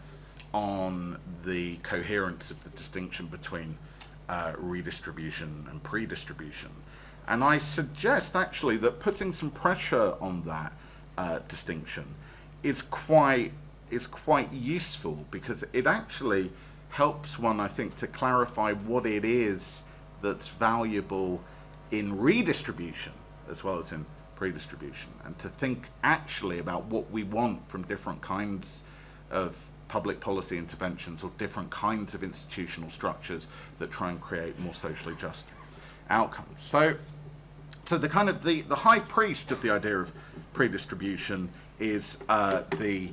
on the coherence of the distinction between redistribution and pre-distribution. And I suggest actually that putting some pressure on that distinction is quite useful, because it actually helps one, I think, to clarify what it is that's valuable in redistribution as well as in pre-distribution, and to think actually about what we want from different kinds of public policy interventions or different kinds of institutional structures that try and create more socially just outcomes. So so the kind of the high priest of the idea of pre-distribution is the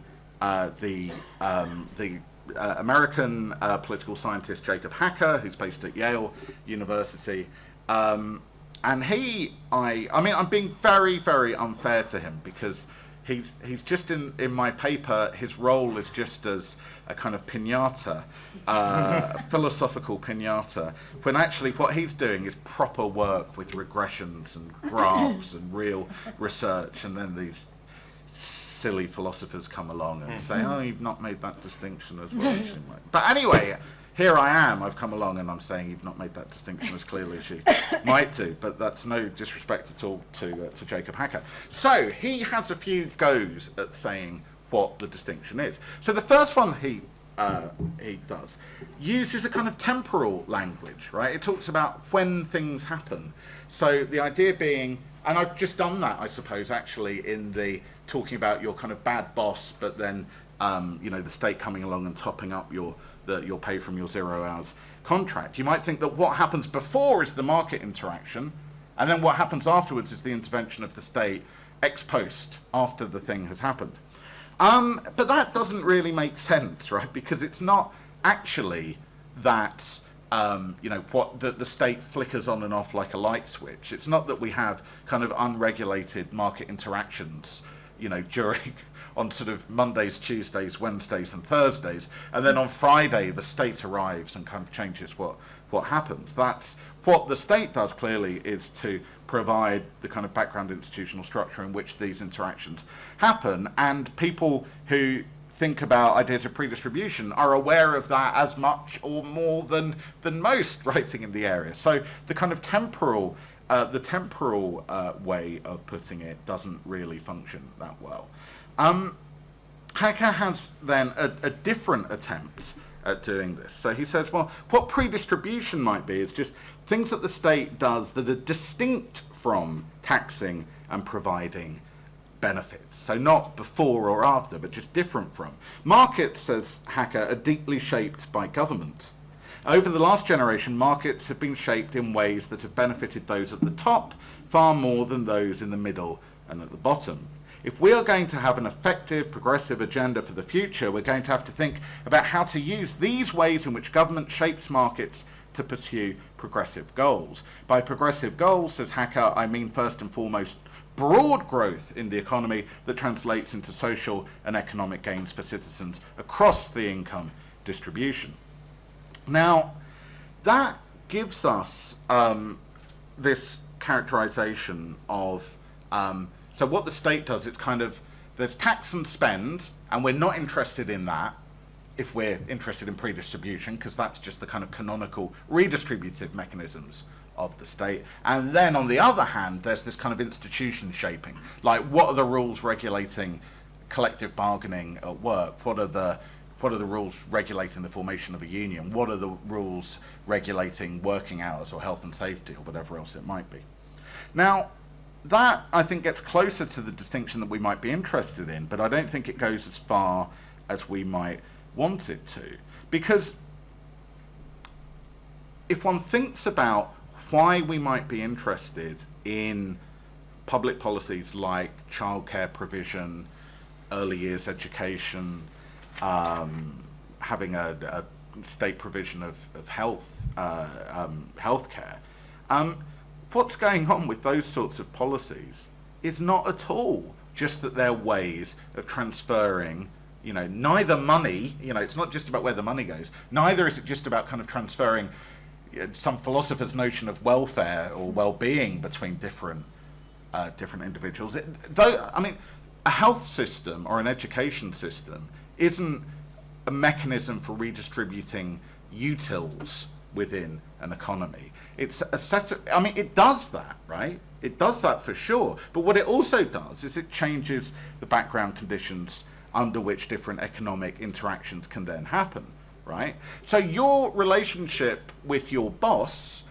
American political scientist Jacob Hacker, who's based at Yale University. And I'm being very, very unfair to him, because he's just in my paper, his role is just as a kind of piñata, philosophical piñata, when actually what he's doing is proper work with regressions and graphs and real research, and then these silly philosophers come along and say, oh, you've not made that distinction as well as you might. But anyway, here I am, I've come along and I'm saying you've not made that distinction as clearly as you might do, but that's no disrespect at all to Jacob Hacker. So he has a few goes at saying what the distinction is. So the first one he does uses a kind of temporal language, right? It talks about when things happen. So the idea being, and I've just done that, I suppose, actually, in the talking about your kind of bad boss, but then the state coming along and topping up your pay from your 0 hours contract. You might think that what happens before is the market interaction, and then what happens afterwards is the intervention of the state ex post, after the thing has happened. But that doesn't really make sense, right? Because it's not actually that the state flickers on and off like a light switch. It's not that we have kind of unregulated market interactions, during on sort of Mondays, Tuesdays, Wednesdays and Thursdays, and then on Friday the state arrives and kind of changes what happens. That's what the state does, clearly, is to provide the kind of background institutional structure in which these interactions happen, and people who think about ideas of pre-distribution are aware of that as much or more than most writing in the area. So the kind of temporal way of putting it doesn't really function that well. Hacker has then a different attempt at doing this. So he says, well, what pre-distribution might be is just things that the state does that are distinct from taxing and providing benefits. So not before or after, but just different from. Markets, says Hacker, are deeply shaped by government. Over the last generation, markets have been shaped in ways that have benefited those at the top far more than those in the middle and at the bottom. If we are going to have an effective, progressive agenda for the future, we're going to have to think about how to use these ways in which government shapes markets to pursue progressive goals. By progressive goals, says Hacker, I mean first and foremost broad growth in the economy that translates into social and economic gains for citizens across the income distribution. Now, that gives us this characterization of, so what the state does, it's kind of, there's tax and spend, and we're not interested in that if we're interested in pre-distribution, because that's just the kind of canonical redistributive mechanisms of the state. And then on the other hand, there's this kind of institution shaping, like what are the rules regulating collective bargaining at work? What are the rules regulating the formation of a union? What are the rules regulating working hours or health and safety or whatever else it might be? Now, that, I think, gets closer to the distinction that we might be interested in, but I don't think it goes as far as we might want it to. Because if one thinks about why we might be interested in public policies like childcare provision, early years education, having a state provision of healthcare, what's going on with those sorts of policies is not at all just that they're ways of transferring, neither money, it's not just about where the money goes, neither is it just about kind of transferring some philosopher's notion of welfare or well-being between different individuals. A health system or an education system isn't a mechanism for redistributing utils within an economy. It's a set of, it does that, right? It does that for sure. But what it also does is it changes the background conditions under which different economic interactions can then happen, right? So your relationship with your boss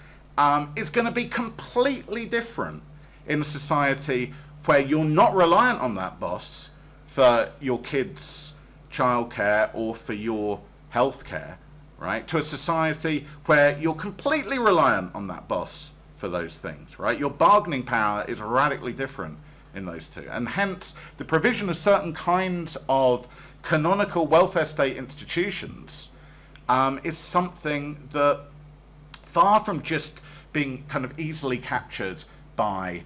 is going to be completely different in a society where you're not reliant on that boss for your kids' childcare or for your healthcare, right? To a society where you're completely reliant on that boss for those things, right? Your bargaining power is radically different in those two. And hence, the provision of certain kinds of canonical welfare state institutions is something that, far from just being kind of easily captured by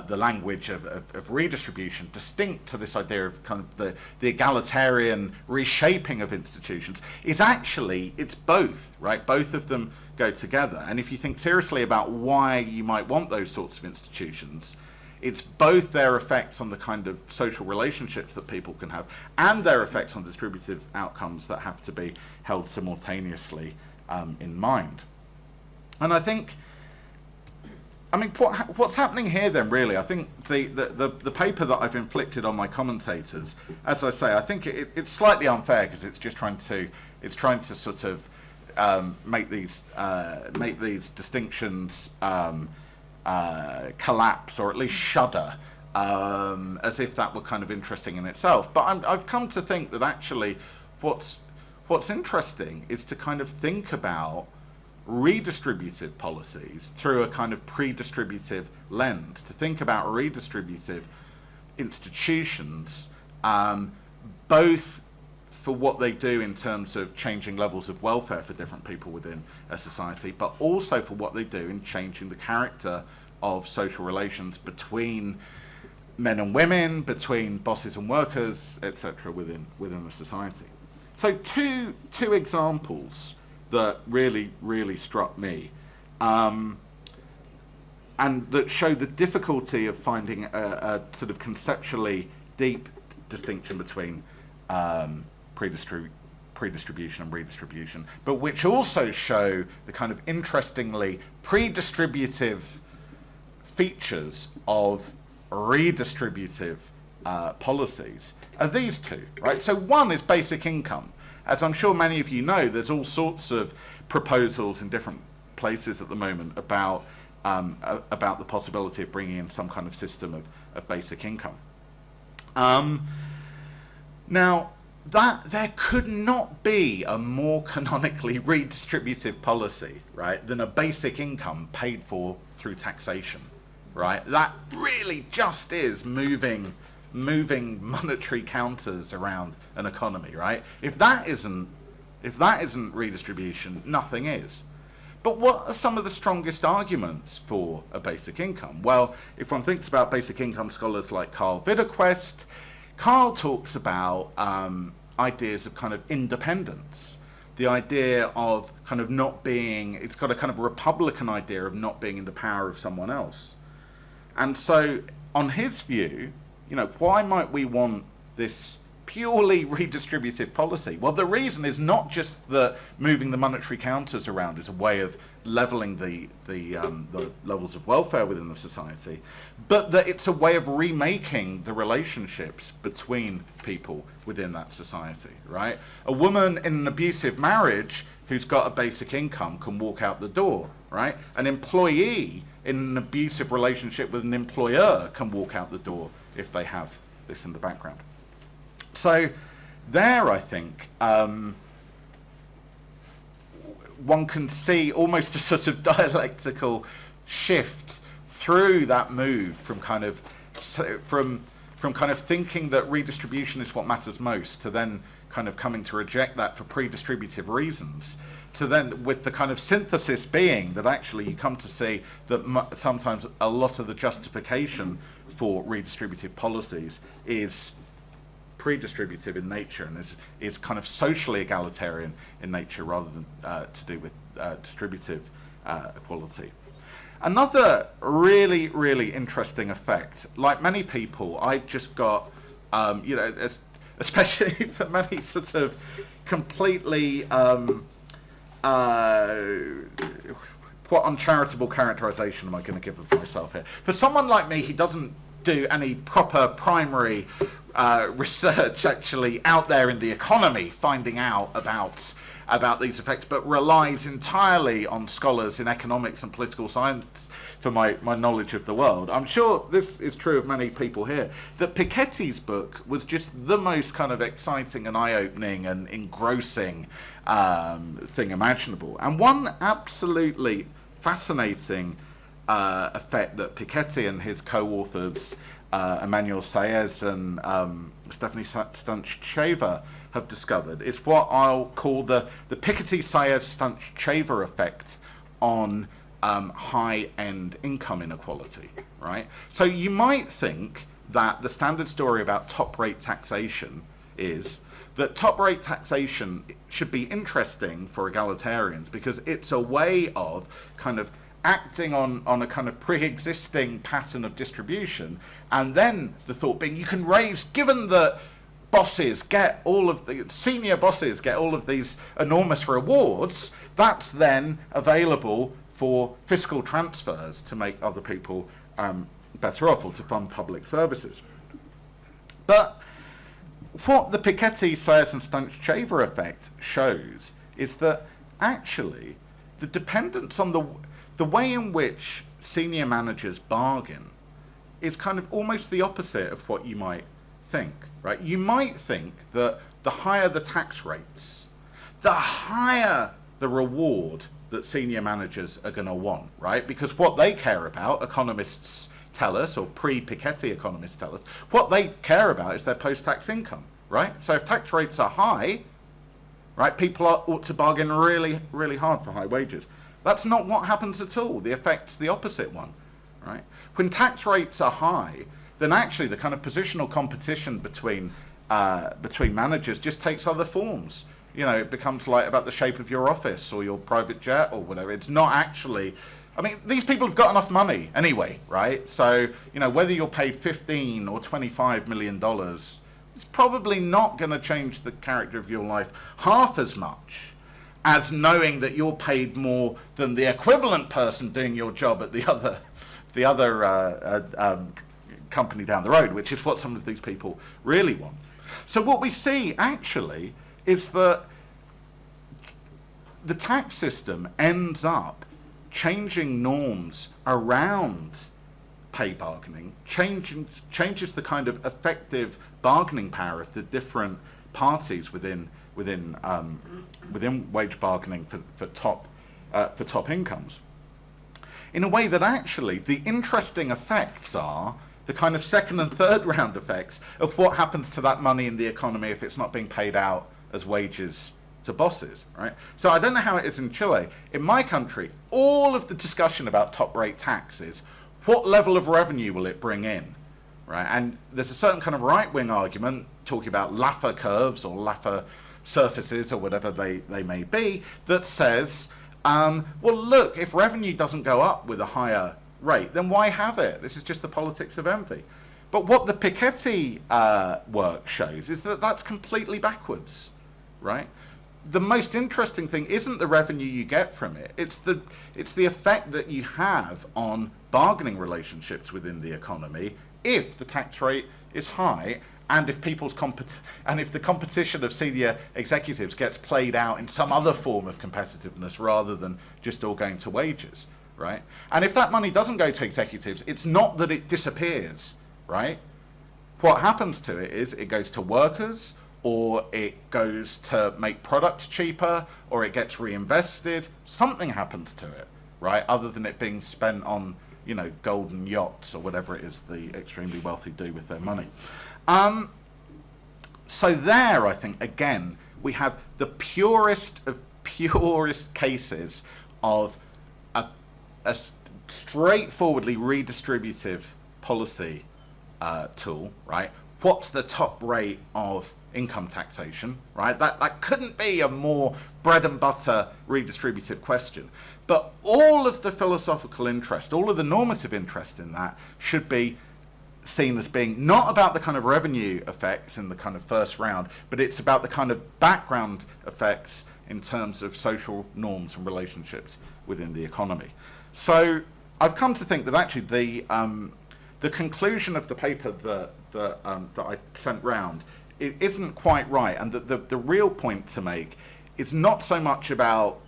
the language of redistribution, distinct to this idea of kind of the egalitarian reshaping of institutions, is actually, it's both, right? Both of them go together. And if you think seriously about why you might want those sorts of institutions, it's both their effects on the kind of social relationships that people can have and their effects on distributive outcomes that have to be held simultaneously in mind. And I think, I mean, what's happening here then, really? I think the paper that I've inflicted on my commentators, as I say, I think it's slightly unfair because it's just trying to sort of make these distinctions collapse or at least shudder, as if that were kind of interesting in itself. But I've come to think that actually, what's interesting is to kind of think about redistributive policies through a kind of pre-distributive lens, to think about redistributive institutions, both for what they do in terms of changing levels of welfare for different people within a society, but also for what they do in changing the character of social relations between men and women, between bosses and workers, etc., within a society. So two examples that really struck me, and that show the difficulty of finding a sort of conceptually deep distinction between pre-distribution and redistribution, but which also show the kind of interestingly pre-distributive features of redistributive policies are these two, right? So one is basic income. As I'm sure many of you know, there's all sorts of proposals in different places at the moment about the possibility of bringing in some kind of system of basic income. Now, there could not be a more canonically redistributive policy, right, than a basic income paid for through taxation, right? That really just is moving monetary counters around an economy, right? If that isn't redistribution, nothing is. But what are some of the strongest arguments for a basic income? Well, if one thinks about basic income scholars like Carl Widerquist, Carl talks about ideas of kind of independence, the idea of kind of not being, it's got a kind of Republican idea of not being in the power of someone else. And so, on his view, you know, why might we want this purely redistributive policy? Well, the reason is not just that moving the monetary counters around is a way of leveling the levels of welfare within the society, but that it's a way of remaking the relationships between people within that society, right? A woman in an abusive marriage who's got a basic income can walk out the door, right? An employee in an abusive relationship with an employer can walk out the door if they have this in the background. So there, I think, one can see almost a sort of dialectical shift through that move from kind of thinking that redistribution is what matters most, to then kind of coming to reject that for pre-distributive reasons, to then with the kind of synthesis being that actually you come to see that sometimes a lot of the justification for redistributive policies is pre-distributive in nature and is kind of socially egalitarian in nature rather than to do with distributive equality. Another really interesting effect, like many people, I just got, you know, especially for many sort of completely what uncharitable characterization am I going to give of myself here? For someone like me who doesn't do any proper primary research actually out there in the economy finding out about these effects, but relies entirely on scholars in economics and political science for my knowledge of the world. I'm sure this is true of many people here, that Piketty's book was just the most kind of exciting and eye-opening and engrossing thing imaginable. And one absolutely fascinating effect that Piketty and his co-authors, Emmanuel Saez and Stephanie Stuncheva, have discovered. It's what I'll call the Piketty-Saez-Stuncheva effect on high-end income inequality, right? So you might think that the standard story about top-rate taxation is that top-rate taxation should be interesting for egalitarians because it's a way of kind of acting on a kind of pre-existing pattern of distribution, and then the thought being you can raise, given that bosses get all of the senior bosses get all of these enormous rewards, that's then available for fiscal transfers to make other people better off or to fund public services. But what the Piketty, Saez and Stuncheva effect shows is that actually the dependence on the way in which senior managers bargain is kind of almost the opposite of what you might think, right? You might think that the higher the tax rates, the higher the reward that senior managers are going to want, right? Because what they care about, economists tell us, or pre-Piketty economists tell us, what they care about is their post-tax income, right? So if tax rates are high, right, people ought to bargain really, really hard for high wages. That's not what happens at all. The effect's the opposite one, right? When tax rates are high, then actually the kind of positional competition between managers just takes other forms. You know, it becomes like about the shape of your office or your private jet or whatever. It's not actually, I mean, these people have got enough money anyway, right? So, you know, whether you're paid $15 or $25 million, it's probably not going to change the character of your life half as much as knowing that you're paid more than the equivalent person doing your job at the other company down the road, which is what some of these people really want. So what we see actually is that the tax system ends up changing norms around pay bargaining, changes the kind of effective bargaining power of the different parties within wage bargaining for top incomes, in a way that actually the interesting effects are the kind of second and third round effects of what happens to that money in the economy if it's not being paid out as wages to bosses, right? So I don't know how it is in Chile. In my country, all of the discussion about top rate taxes, what level of revenue will it bring in, right? And there's a certain kind of right-wing argument talking about Laffer curves or Laffer surfaces or whatever they may be, that says, well, look, if revenue doesn't go up with a higher rate, then why have it? This is just the politics of envy. But what the Piketty work shows is that that's completely backwards, right? The most interesting thing isn't the revenue you get from it. It's the effect that you have on bargaining relationships within the economy if the tax rate is high and if if the competition of senior executives gets played out in some other form of competitiveness rather than just all going to wages, right? And if that money doesn't go to executives, it's not that it disappears, right? What happens to it is it goes to workers, or it goes to make products cheaper, or it gets reinvested. Something happens to it, right? Other than it being spent on, you know, golden yachts or whatever it is the extremely wealthy do with their money. So there, I think, again, we have the purest of purest cases of a straightforwardly redistributive policy tool, right? What's the top rate of income taxation, right? That couldn't be a more bread and butter redistributive question. But all of the philosophical interest, all of the normative interest in that should be seen as being not about the kind of revenue effects in the kind of first round, but it's about the kind of background effects in terms of social norms and relationships within the economy. So I've come to think that actually the conclusion of the paper that I sent round, it isn't quite right, and the real point to make is not so much about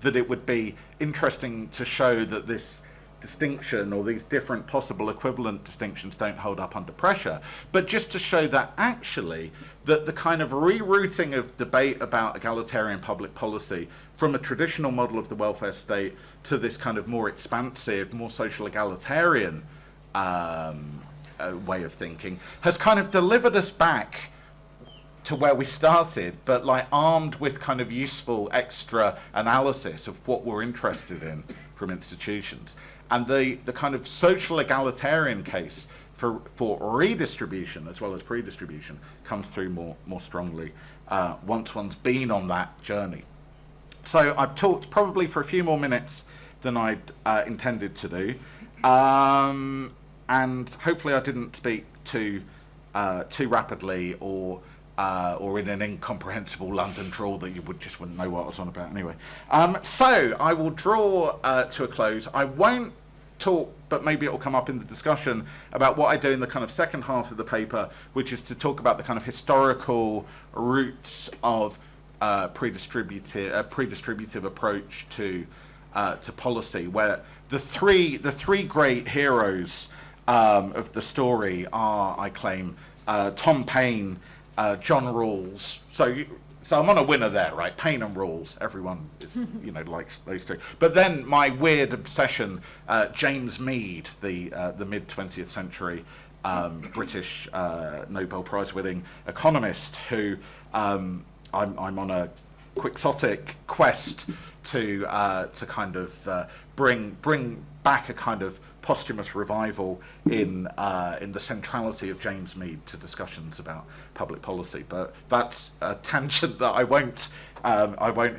that it would be interesting to show that this distinction or these different possible equivalent distinctions don't hold up under pressure, but just to show that actually that the kind of rerouting of debate about egalitarian public policy from a traditional model of the welfare state to this kind of more expansive, more social egalitarian way of thinking has kind of delivered us back to where we started, but like armed with kind of useful extra analysis of what we're interested in from institutions. And the kind of social egalitarian case for redistribution as well as pre-distribution comes through more strongly once one's been on that journey. So I've talked probably for a few more minutes than I'd intended to do, and hopefully I didn't speak too rapidly or in an incomprehensible London drawl that you wouldn't know what I was on about anyway. So I will draw to a close. I won't talk, but maybe it will come up in the discussion, about what I do in the kind of second half of the paper, which is to talk about the kind of historical roots of pre-distributive approach to policy, where the three great heroes of the story are, I claim, Tom Paine, John Rawls. So I'm on a winner there, right? Paine and Rawls. Everyone is, likes those two. But then my weird obsession, James Mead, the mid 20th century British Nobel Prize winning economist, who I'm on a quixotic quest to kind of bring back a kind of posthumous revival in the centrality of James Mead to discussions about public policy. But that's a tangent that I won't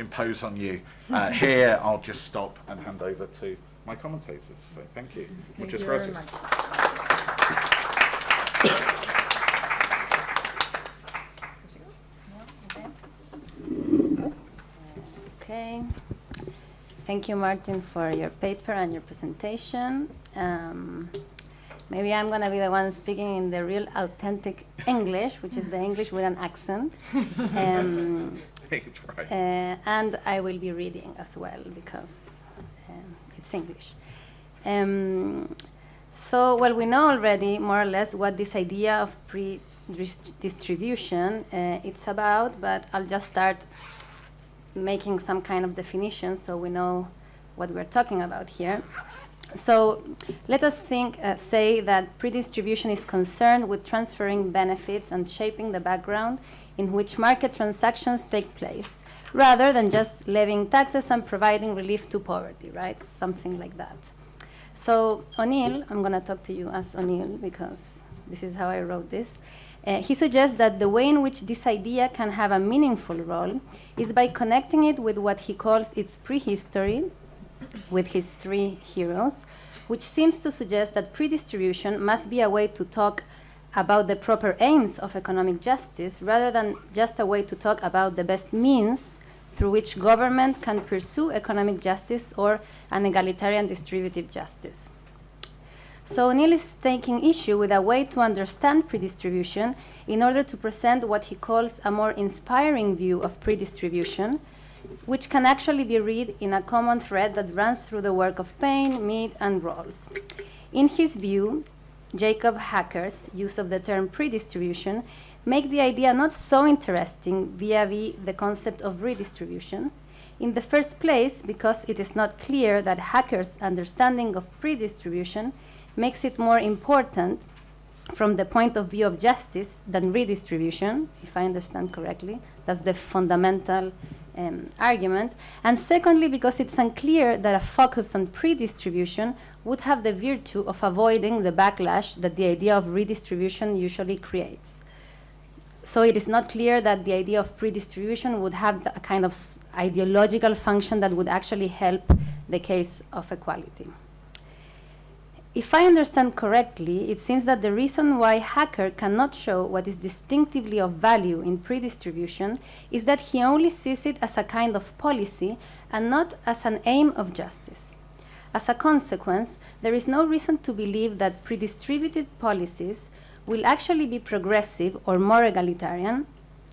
impose on you here. I'll just stop and hand over to my commentators. So thank you. Thank you very much. Okay. Thank you, Martin, for your paper and your presentation. Maybe I'm going to be the one speaking in the real authentic English, which is the English with an accent. Right. And I will be reading as well because it's English. So, well, we know already more or less what this idea of pre-distribution it's about, but I'll just start making some kind of definition so we know what we're talking about here. So let us say that pre-distribution is concerned with transferring benefits and shaping the background in which market transactions take place, rather than just levying taxes and providing relief to poverty, right? Something like that. So O'Neill, I'm going to talk to you as O'Neill because this is how I wrote this. He suggests that the way in which this idea can have a meaningful role is by connecting it with what he calls its prehistory, with his three heroes, which seems to suggest that pre-distribution must be a way to talk about the proper aims of economic justice rather than just a way to talk about the best means through which government can pursue economic justice or an egalitarian distributive justice. So O'Neill is taking issue with a way to understand pre-distribution in order to present what he calls a more inspiring view of pre-distribution, which can actually be read in a common thread that runs through the work of Paine, Mead, and Rawls. In his view, Jacob Hacker's use of the term pre-distribution make the idea not so interesting vis-a-vis the concept of redistribution. In the first place, because it is not clear that Hacker's understanding of pre-distribution makes it more important from the point of view of justice than redistribution, if I understand correctly. That's the fundamental argument. And secondly, because it's unclear that a focus on pre-distribution would have the virtue of avoiding the backlash that the idea of redistribution usually creates. So it is not clear that the idea of pre-distribution would have a kind of ideological function that would actually help the case of equality. If I understand correctly, it seems that the reason why Hacker cannot show what is distinctively of value in pre-distribution is that he only sees it as a kind of policy and not as an aim of justice. As a consequence, there is no reason to believe that pre-distributed policies will actually be progressive or more egalitarian,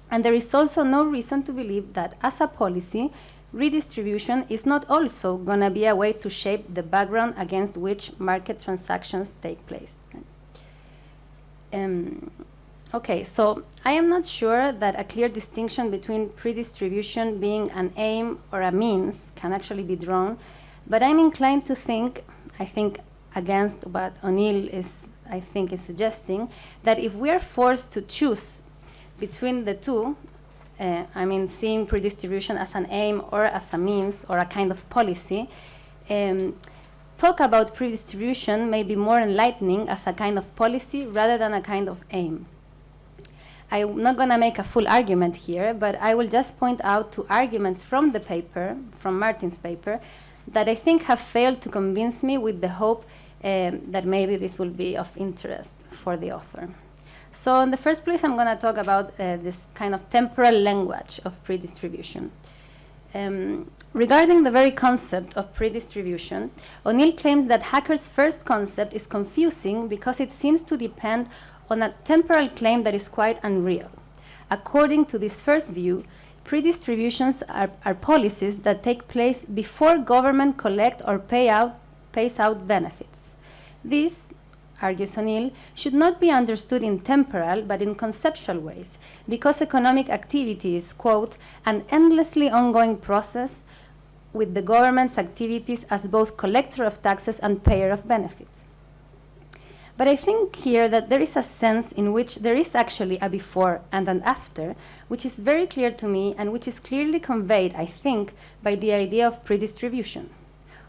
and there is also no reason to believe that as a policy, redistribution is not also going to be a way to shape the background against which market transactions take place. Okay, so I am not sure that a clear distinction between predistribution being an aim or a means can actually be drawn, but I'm inclined to think, I think against what O'Neill is, I think, is suggesting, that if we are forced to choose between the two, I mean, seeing predistribution as an aim or as a means or a kind of policy, talk about predistribution may be more enlightening as a kind of policy rather than a kind of aim. I'm not going to make a full argument here, but I will just point out two arguments from the paper, from Martin's paper, that I think have failed to convince me, with the hope that maybe this will be of interest for the author. So in the first place, I'm going to talk about this kind of temporal language of predistribution. Regarding the very concept of predistribution, O'Neill claims that Hacker's first concept is confusing because it seems to depend on a temporal claim that is quite unreal. According to this first view, predistributions are policies that take place before government collect or pays out benefits. This, argues O'Neill, should not be understood in temporal but in conceptual ways, because economic activity is, quote, an endlessly ongoing process with the government's activities as both collector of taxes and payer of benefits. But I think here that there is a sense in which there is actually a before and an after, which is very clear to me and which is clearly conveyed, I think, by the idea of predistribution.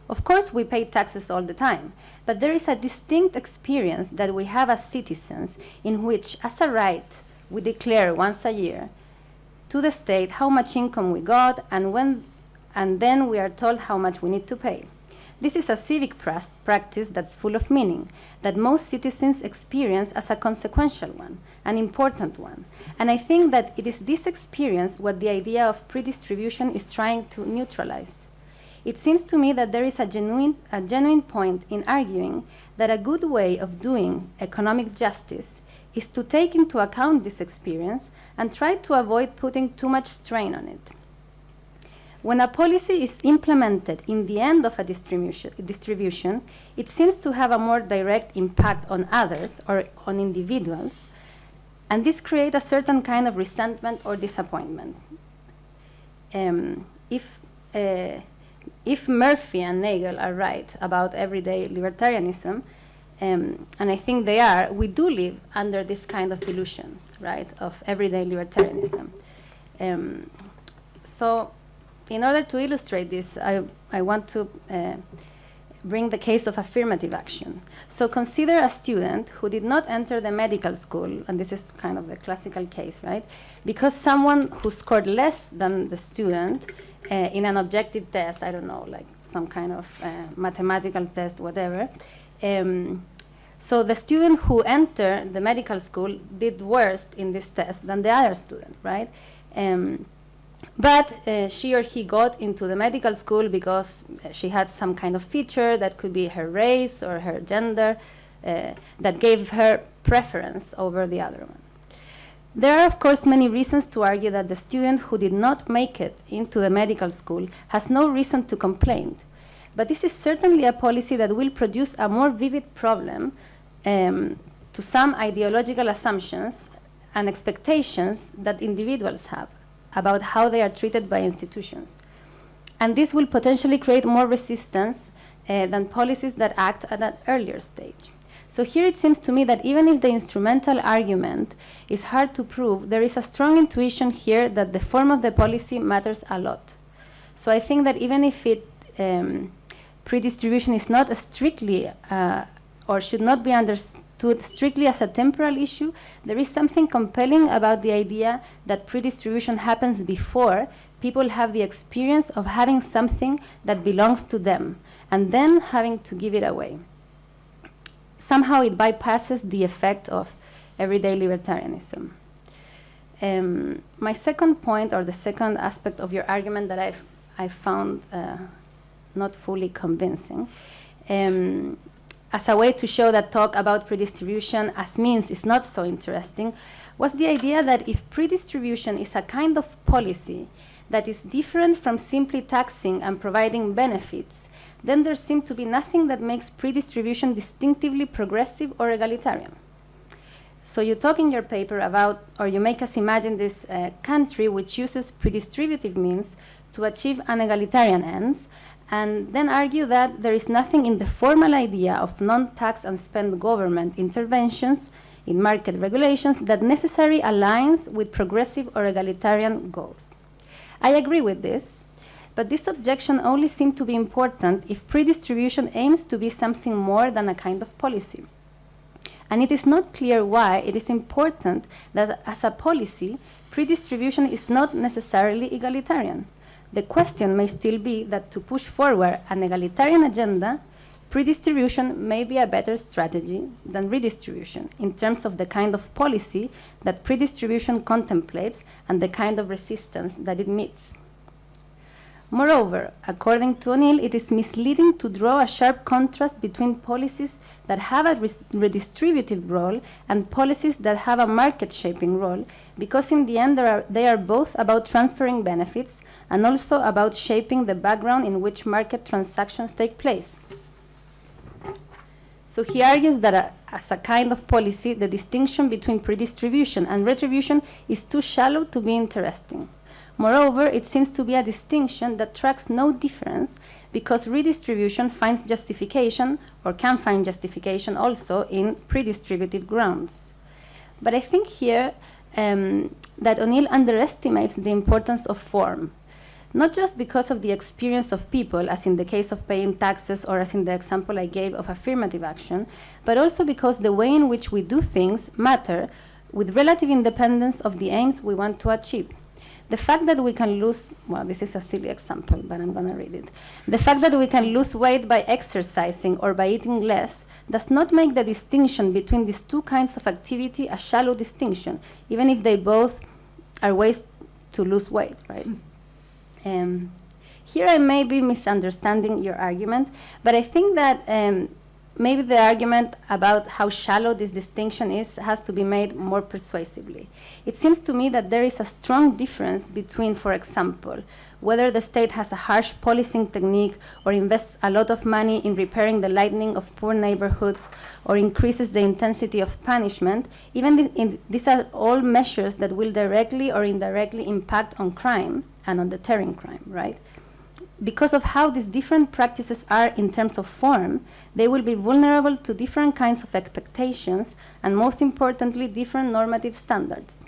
Of course, we pay taxes all the time, but there is a distinct experience that we have as citizens in which, as a right, we declare once a year to the state how much income we got, and then we are told how much we need to pay. This is a civic practice that's full of meaning, that most citizens experience as a consequential one, an important one. And I think that it is this experience what the idea of predistribution is trying to neutralize. It seems to me that there is a genuine point in arguing that a good way of doing economic justice is to take into account this experience and try to avoid putting too much strain on it. When a policy is implemented in the end of a distribution, it seems to have a more direct impact on others or on individuals, and this creates a certain kind of resentment or disappointment. If Murphy and Nagel are right about everyday libertarianism, and I think they are, we do live under this kind of illusion, right, of everyday libertarianism. So in order to illustrate this, I want to bring the case of affirmative action. So consider a student who did not enter the medical school, and this is kind of the classical case, right? Because someone who scored less than the student in an objective test, I don't know, like some kind of mathematical test, whatever. So the student who entered the medical school did worse in this test than the other student, right? But she or he got into the medical school because she had some kind of feature that could be her race or her gender that gave her preference over the other one. There are, of course, many reasons to argue that the student who did not make it into the medical school has no reason to complain. But this is certainly a policy that will produce a more vivid problem to some ideological assumptions and expectations that individuals have about how they are treated by institutions. And this will potentially create more resistance than policies that act at an earlier stage. So here it seems to me that even if the instrumental argument is hard to prove, there is a strong intuition here that the form of the policy matters a lot. So I think that even if predistribution is not strictly or should not be understood strictly as a temporal issue, there is something compelling about the idea that predistribution happens before people have the experience of having something that belongs to them and then having to give it away. Somehow it bypasses the effect of everyday libertarianism. My second point, or the second aspect of your argument that I found not fully convincing, as a way to show that talk about predistribution as means is not so interesting, was the idea that if pre-distribution is a kind of policy that is different from simply taxing and providing benefits, then there seemed to be nothing that makes pre-distribution distinctively progressive or egalitarian. So you talk in your paper about, or you make us imagine this country which uses pre-distributive means to achieve egalitarian ends, and then argue that there is nothing in the formal idea of non-tax and spend government interventions in market regulations that necessarily aligns with progressive or egalitarian goals. I agree with this, but this objection only seemed to be important if pre-distribution aims to be something more than a kind of policy. And it is not clear why it is important that as a policy, pre-distribution is not necessarily egalitarian. The question may still be that to push forward an egalitarian agenda, pre-distribution may be a better strategy than redistribution in terms of the kind of policy that pre-distribution contemplates and the kind of resistance that it meets. Moreover, according to O'Neill, it is misleading to draw a sharp contrast between policies that have a redistributive role and policies that have a market-shaping role, because in the end they are both about transferring benefits and also about shaping the background in which market transactions take place. So he argues that as a kind of policy, the distinction between pre-distribution and retribution is too shallow to be interesting. Moreover, it seems to be a distinction that tracks no difference because redistribution finds justification, or can find justification also, in pre-distributive grounds. But I think here that O'Neill underestimates the importance of form, not just because of the experience of people, as in the case of paying taxes or as in the example I gave of affirmative action, but also because the way in which we do things matter with relative independence of the aims we want to achieve. The fact that we can lose, well, this is a silly example, but I'm going to read it. The fact that we can lose weight by exercising or by eating less does not make the distinction between these two kinds of activity a shallow distinction, even if they both are ways to lose weight, right? Here I may be misunderstanding your argument, but I think that maybe the argument about how shallow this distinction is has to be made more persuasively. It seems to me that there is a strong difference between, for example, whether the state has a harsh policing technique or invests a lot of money in repairing the lighting of poor neighborhoods or increases the intensity of punishment. Even these are all measures that will directly or indirectly impact on crime and on deterring crime, right? Because of how these different practices are in terms of form, they will be vulnerable to different kinds of expectations and, most importantly, different normative standards.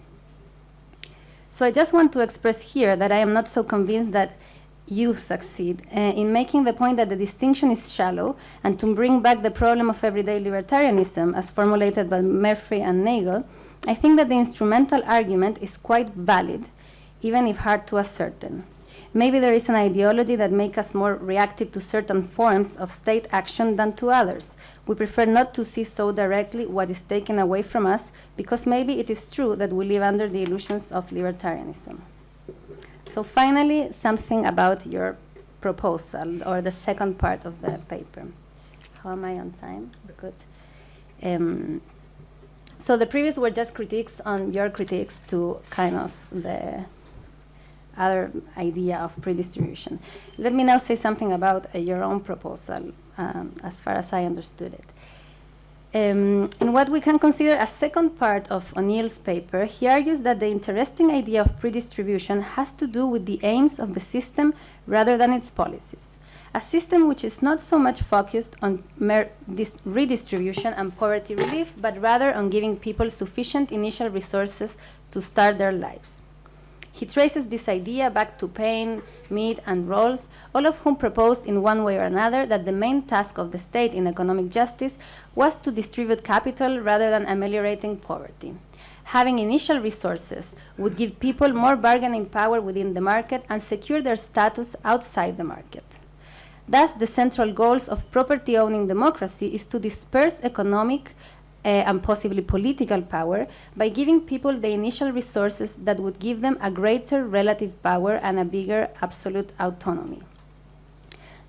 So I just want to express here that I am not so convinced that you succeed in making the point that the distinction is shallow, and to bring back the problem of everyday libertarianism as formulated by Murphy and Nagel. I think that the instrumental argument is quite valid, even if hard to ascertain. Maybe there is an ideology that makes us more reactive to certain forms of state action than to others. We prefer not to see so directly what is taken away from us, because maybe it is true that we live under the illusions of libertarianism. So finally, something about your proposal, or the second part of the paper. How am I on time? Good. So the previous were just critiques on your critiques to kind of the other idea of pre-distribution. Let me now say something about your own proposal, as far as I understood it. In what we can consider a second part of O'Neill's paper, he argues that the interesting idea of pre-distribution has to do with the aims of the system rather than its policies. A system which is not so much focused on redistribution and poverty relief, but rather on giving people sufficient initial resources to start their lives. He traces this idea back to Paine, Mead, and Rawls, all of whom proposed in one way or another that the main task of the state in economic justice was to distribute capital rather than ameliorating poverty. Having initial resources would give people more bargaining power within the market and secure their status outside the market. Thus, the central goals of property-owning democracy is to disperse economic and possibly political power by giving people the initial resources that would give them a greater relative power and a bigger absolute autonomy.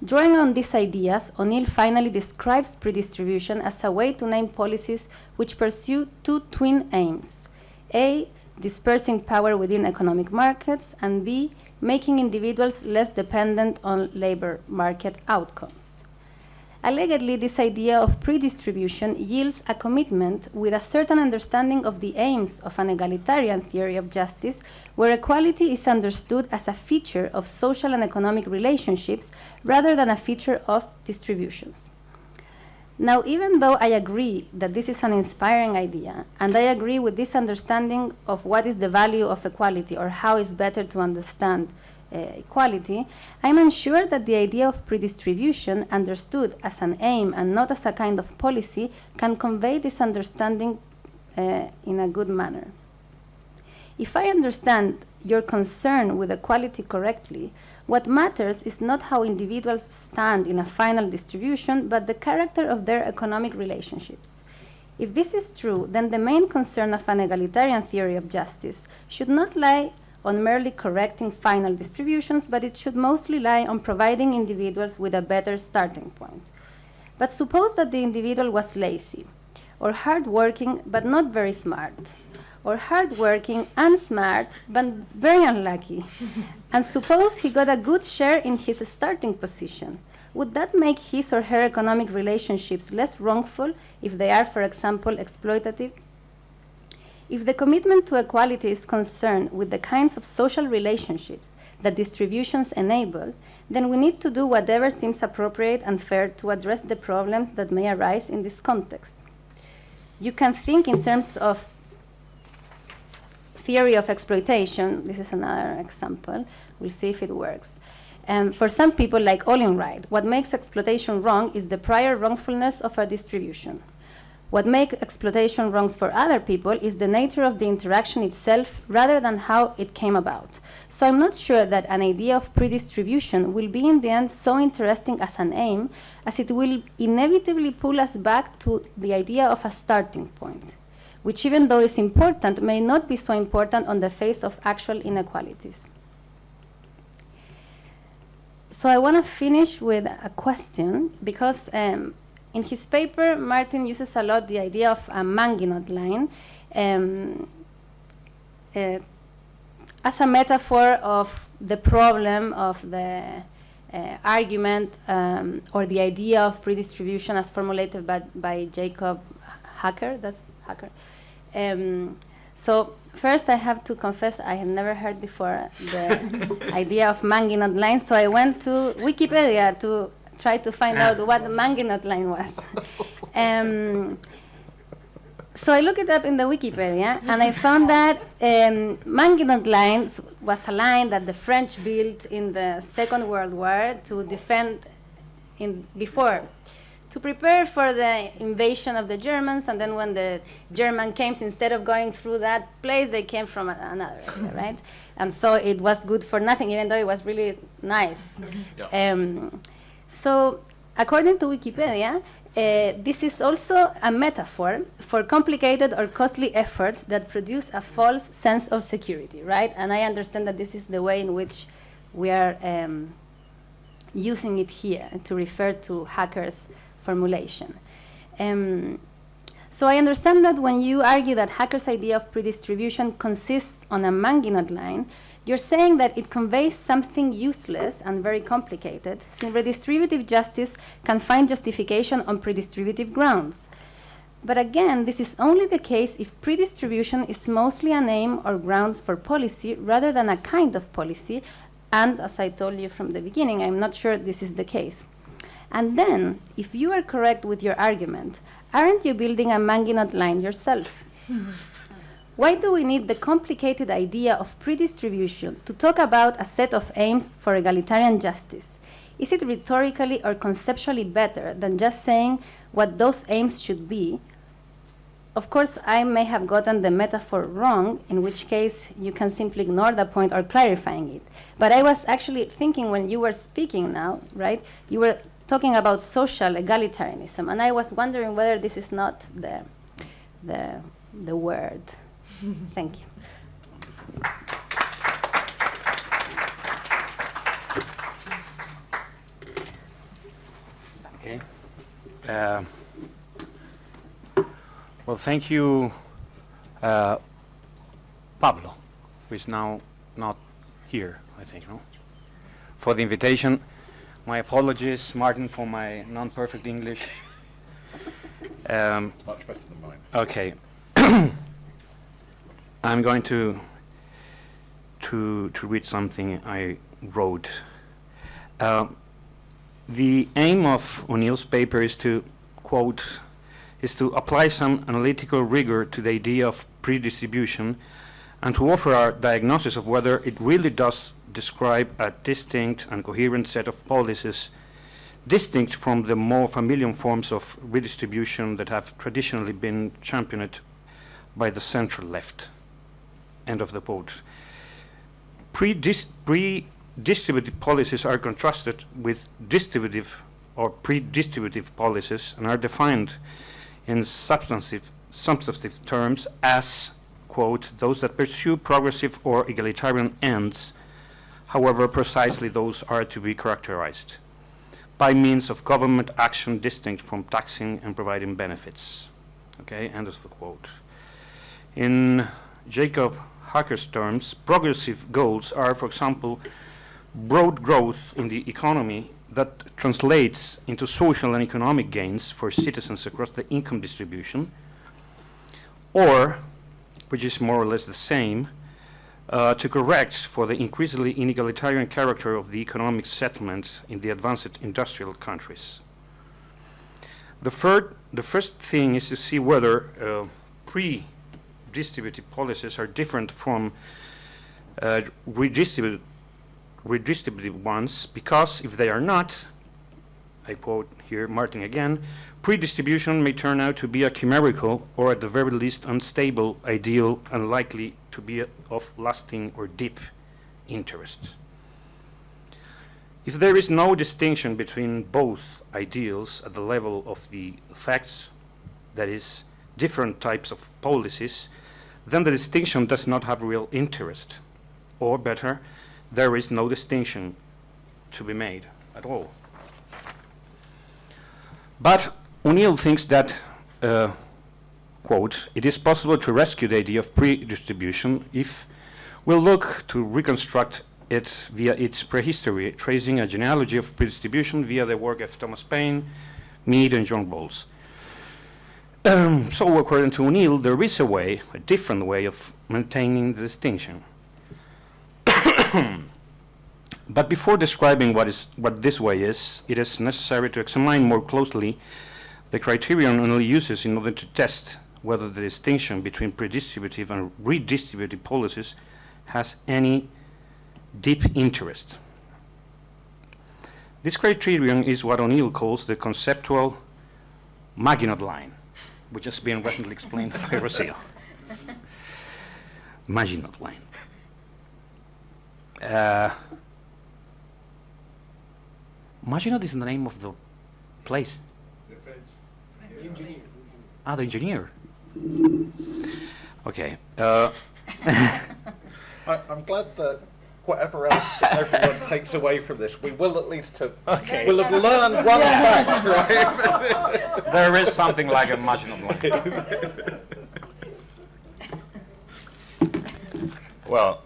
Drawing on these ideas, O'Neill finally describes pre-distribution as a way to name policies which pursue two twin aims. A, dispersing power within economic markets, and B, making individuals less dependent on labor market outcomes. Allegedly, this idea of pre-distribution yields a commitment with a certain understanding of the aims of an egalitarian theory of justice, where equality is understood as a feature of social and economic relationships rather than a feature of distributions. Now, even though I agree that this is an inspiring idea, and I agree with this understanding of what is the value of equality or how it's better to understand equality, I'm unsure that the idea of predistribution, understood as an aim and not as a kind of policy, can convey this understanding in a good manner. If I understand your concern with equality correctly, what matters is not how individuals stand in a final distribution, but the character of their economic relationships. If this is true, then the main concern of an egalitarian theory of justice should not lie on merely correcting final distributions, but it should mostly lie on providing individuals with a better starting point. But suppose that the individual was lazy, or hardworking but not very smart, or hardworking and smart but very unlucky, and suppose he got a good share in his starting position. Would that make his or her economic relationships less wrongful if they are, for example, exploitative? If the commitment to equality is concerned with the kinds of social relationships that distributions enable, then we need to do whatever seems appropriate and fair to address the problems that may arise in this context. You can think in terms of theory of exploitation. This is another example. We'll see if it works. For some people, like Olin Wright, what makes exploitation wrong is the prior wrongfulness of a distribution. What makes exploitation wrongs for other people is the nature of the interaction itself rather than how it came about. So I'm not sure that an idea of predistribution will be in the end so interesting as an aim, as it will inevitably pull us back to the idea of a starting point, which, even though is important, may not be so important on the face of actual inequalities. So I want to finish with a question, because in his paper, Martin uses a lot the idea of a Maginot line as a metaphor of the problem of the argument or the idea of predistribution as formulated by Jacob Hacker. That's Hacker. So first, I have to confess I have never heard before the idea of Maginot line. So I went to Wikipedia to try to find out what the Maginot line was. So I looked it up in the Wikipedia, and I found that Maginot line was a line that the French built in the Second World War to defend to prepare for the invasion of the Germans, and then when the German came, instead of going through that place, they came from another area, right? And so it was good for nothing, even though it was really nice. Yeah. So according to Wikipedia, this is also a metaphor for complicated or costly efforts that produce a false sense of security, right? And I understand that this is the way in which we are using it here to refer to Hacker's formulation. So I understand that when you argue that Hacker's idea of predistribution consists on a Maginot line, you're saying that it conveys something useless and very complicated, since redistributive justice can find justification on predistributive grounds. But again, this is only the case if predistribution is mostly a name or grounds for policy rather than a kind of policy, and as I told you from the beginning, I'm not sure this is the case. And then, if you are correct with your argument, aren't you building a Maginot line yourself? Why do we need the complicated idea of predistribution to talk about a set of aims for egalitarian justice? Is it rhetorically or conceptually better than just saying what those aims should be? Of course, I may have gotten the metaphor wrong, in which case you can simply ignore the point or clarifying it. But I was actually thinking when you were speaking now, right? You were talking about social egalitarianism, and I was wondering whether this is not the word. Thank you. Okay. Well, thank you who is now not here, I think, no? For the invitation. My apologies, Martin, for my non-perfect English. It's much better than mine. Okay. I'm going to read something I wrote. The aim of O'Neill's paper is to, quote, is to apply some analytical rigor to the idea of pre-distribution and to offer our diagnosis of whether it really does describe a distinct and coherent set of policies distinct from the more familiar forms of redistribution that have traditionally been championed by the central left. End of the quote. Pre-distributive policies are contrasted with distributive or pre-distributive policies and are defined in substantive terms as, quote, those that pursue progressive or egalitarian ends, however precisely those are to be characterized, by means of government action distinct from taxing and providing benefits. Okay, end of the quote. In Jacob Hacker's terms, progressive goals are, for example, broad growth in the economy that translates into social and economic gains for citizens across the income distribution, or, which is more or less the same, to correct for the increasingly inegalitarian character of the economic settlement in the advanced industrial countries. The first thing is to see whether pre-distributive policies are different from redistributive ones, because if they are not, I quote here Martin again, pre-distribution may turn out to be a chimerical or at the very least unstable ideal, unlikely to be of lasting or deep interest. If there is no distinction between both ideals at the level of the facts, that is, different types of policies, then the distinction does not have real interest. Or better, there is no distinction to be made at all. But O'Neill thinks that, quote, it is possible to rescue the idea of pre-distribution if we look to reconstruct it via its prehistory, tracing a genealogy of pre-distribution via the work of Thomas Paine, Mead, and John Rawls. So according to O'Neill, there is a way, a different way of maintaining the distinction. But before describing what this way is, it is necessary to examine more closely the criterion O'Neill uses in order to test whether the distinction between predistributive and redistributive policies has any deep interest. This criterion is what O'Neill calls the conceptual Maginot line, which has been recently explained by Rocio. Maginot line. Maginot is the name of the place. The engineer. Ah, the engineer. Okay. I'm glad that whatever else everyone takes away from this, we will at least have, we'll have learned one fact, right? There is something like a Maginot line. Well,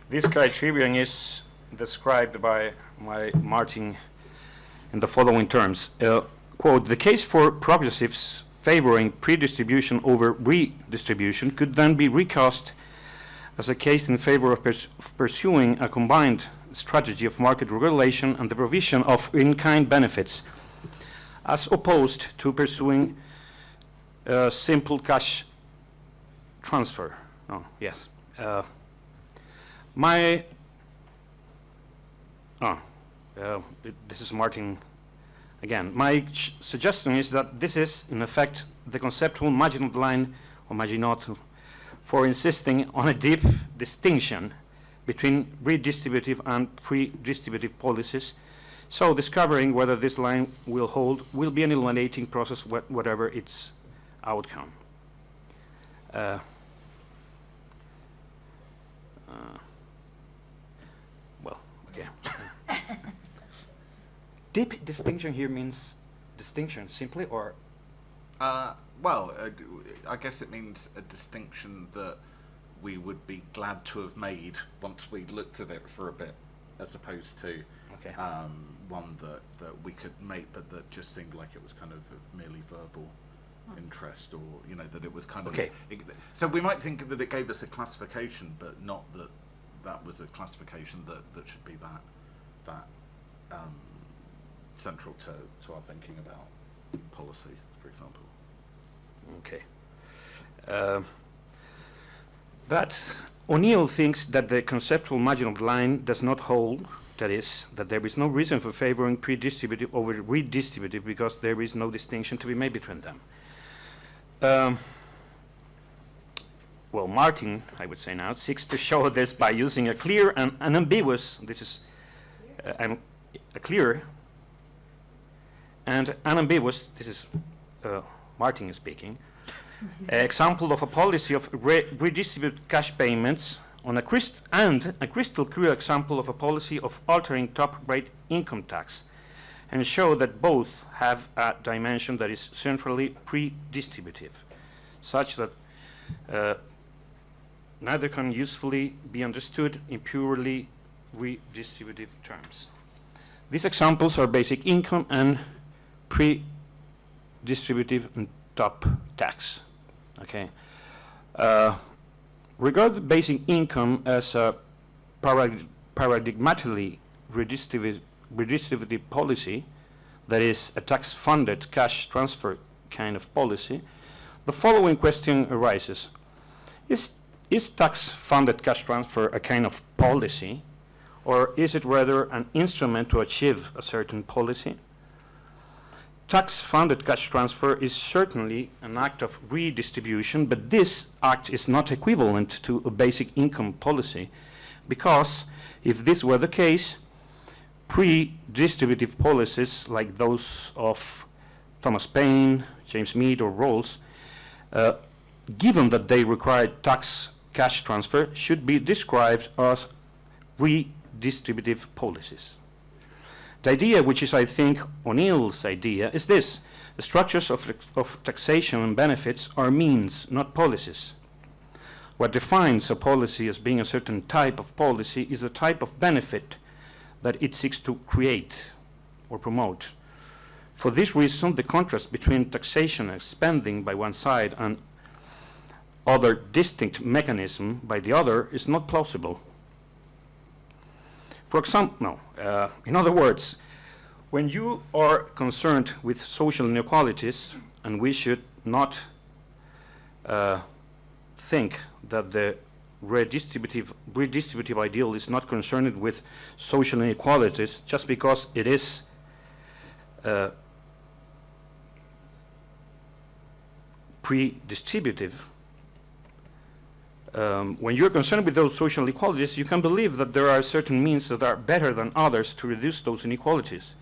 this criterion is described by Martin in the following terms. Quote, the case for progressives favoring pre-distribution over redistribution could then be recast as a case in favor of pursuing a combined strategy of market regulation and the provision of in-kind benefits, as opposed to pursuing simple cash transfer. Oh, yes. This is Martin again. My suggestion is that this is, in effect, the conceptual Maginot line, or Maginot, for insisting on a deep distinction between redistributive and pre-distributive policies. So discovering whether this line will hold will be an illuminating process, whatever its outcome. Well, okay. Deep distinction here means distinction simply, or? Well, I guess it means a distinction that we would be glad to have made once we looked at it for a bit, as opposed to one that we could make, but that just seemed like it was kind of merely verbal interest, or that it was kind of. So we might think that it gave us a classification, but not that was a classification that should be that central to our thinking about policy, for example. Okay. But O'Neill thinks that the conceptual marginal line does not hold, that is, that there is no reason for favoring pre-distributive over redistributive because there is no distinction to be made between them. Well, Martin, I would say now, seeks to show this by using a clear and unambiguous, this is a clear and unambiguous, this is Martin speaking, example of a policy of redistribute cash payments on a crystal clear example of a policy of altering top rate income tax, and show that both have a dimension that is centrally pre-distributive, such that neither can usefully be understood in purely redistributive terms. These examples are basic income and pre-distributive and top tax. Okay. Regard basic income as a paradigmatically redistributive policy, that is, a tax-funded cash transfer kind of policy. The following question arises: Is tax-funded cash transfer a kind of policy, or is it rather an instrument to achieve a certain policy? Tax-funded cash transfer is certainly an act of redistribution, but this act is not equivalent to a basic income policy, because if this were the case, pre-distributive policies like those of Thomas Paine, James Mead, or Rawls, given that they require tax cash transfer, should be described as redistributive policies. The idea, which is, I think, O'Neill's idea, is this: the structures of taxation and benefits are means, not policies. What defines a policy as being a certain type of policy is the type of benefit that it seeks to create or promote. For this reason, the contrast between taxation and spending by one side and other distinct mechanism by the other is not plausible. For example, in other words, when you are concerned with social inequalities, and we should not think that the redistributive ideal is not concerned with social inequalities just because it is pre-distributive. When you're concerned with those social inequalities, you can believe that there are certain means that are better than others to reduce those inequalities.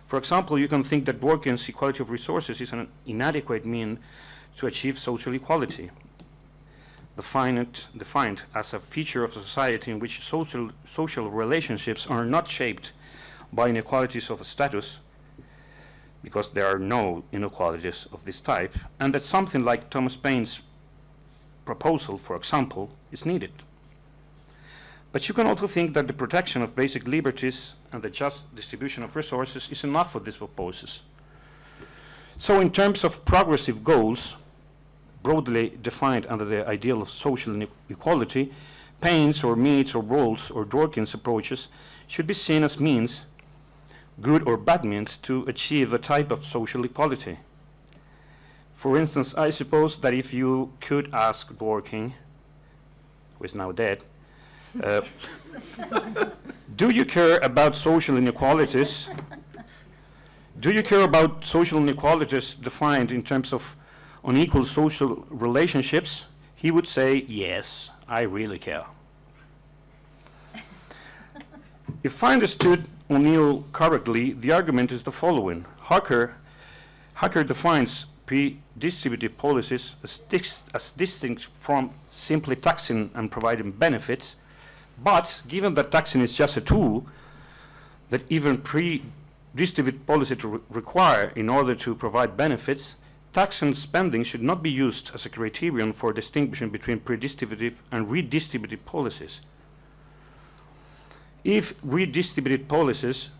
For example, you can think that Dworkin's equality of resources is an inadequate mean to achieve social equality, defined as a feature of society in which social relationships are not shaped by inequalities of status, because there are no inequalities of this type, and that something like Thomas Paine's proposal, for example, is needed. But you can also think that the protection of basic liberties and the just distribution of resources is enough for these proposals. So in terms of progressive goals, broadly defined under the ideal of social equality, Paine's or Mead's or Rawls or Dworkin's approaches should be seen as means, good or bad means, to achieve a type of social equality. For instance, I suppose that if you could ask Dworkin, who is now dead, do you care about social inequalities? Do you care about social inequalities defined in terms of unequal social relationships? He would say, yes, I really care. If I understood O'Neill correctly, the argument is the following. Hacker defines pre-distributive policies as distinct from simply taxing and providing benefits, but given that taxing is just a tool that even pre-distributive policies require in order to provide benefits, tax and spending should not be used as a criterion for distinguishing between predistributive and redistributive policies. If redistributive policies,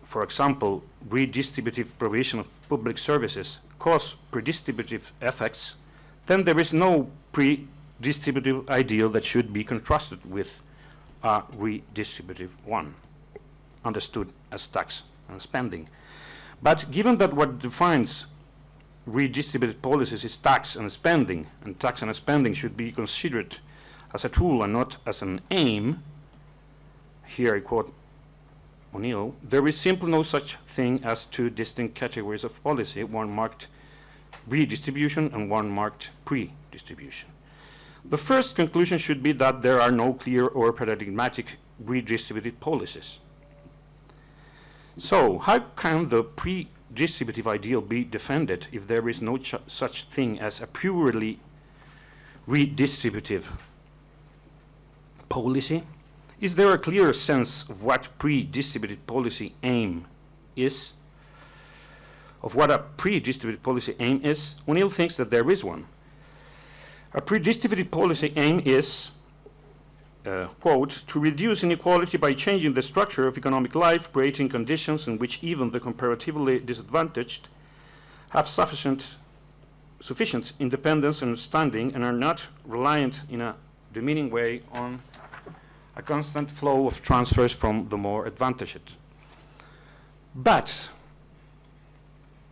for example, redistributive provision of public services, cause predistributive effects, then there is no pre-distributive ideal that should be contrasted with a redistributive one, understood as tax and spending. But given that what defines redistributive policies is tax and spending, and tax and spending should be considered as a tool and not as an aim, here I quote O'Neill, there is simply no such thing as two distinct categories of policy, one marked redistribution and one marked pre-distribution. The first conclusion should be that there are no clear or paradigmatic redistributive policies. So, how can the pre-distributive ideal be defended if there is no such thing as a purely redistributive policy? Is there a clear sense of what pre-distributive policy aim is? Of what a pre-distributive policy aim is? O'Neill thinks that there is one. A pre-distributive policy aim is, quote, to reduce inequality by changing the structure of economic life, creating conditions in which even the comparatively disadvantaged have sufficient independence and standing and are not reliant in a demeaning way on a constant flow of transfers from the more advantaged. But,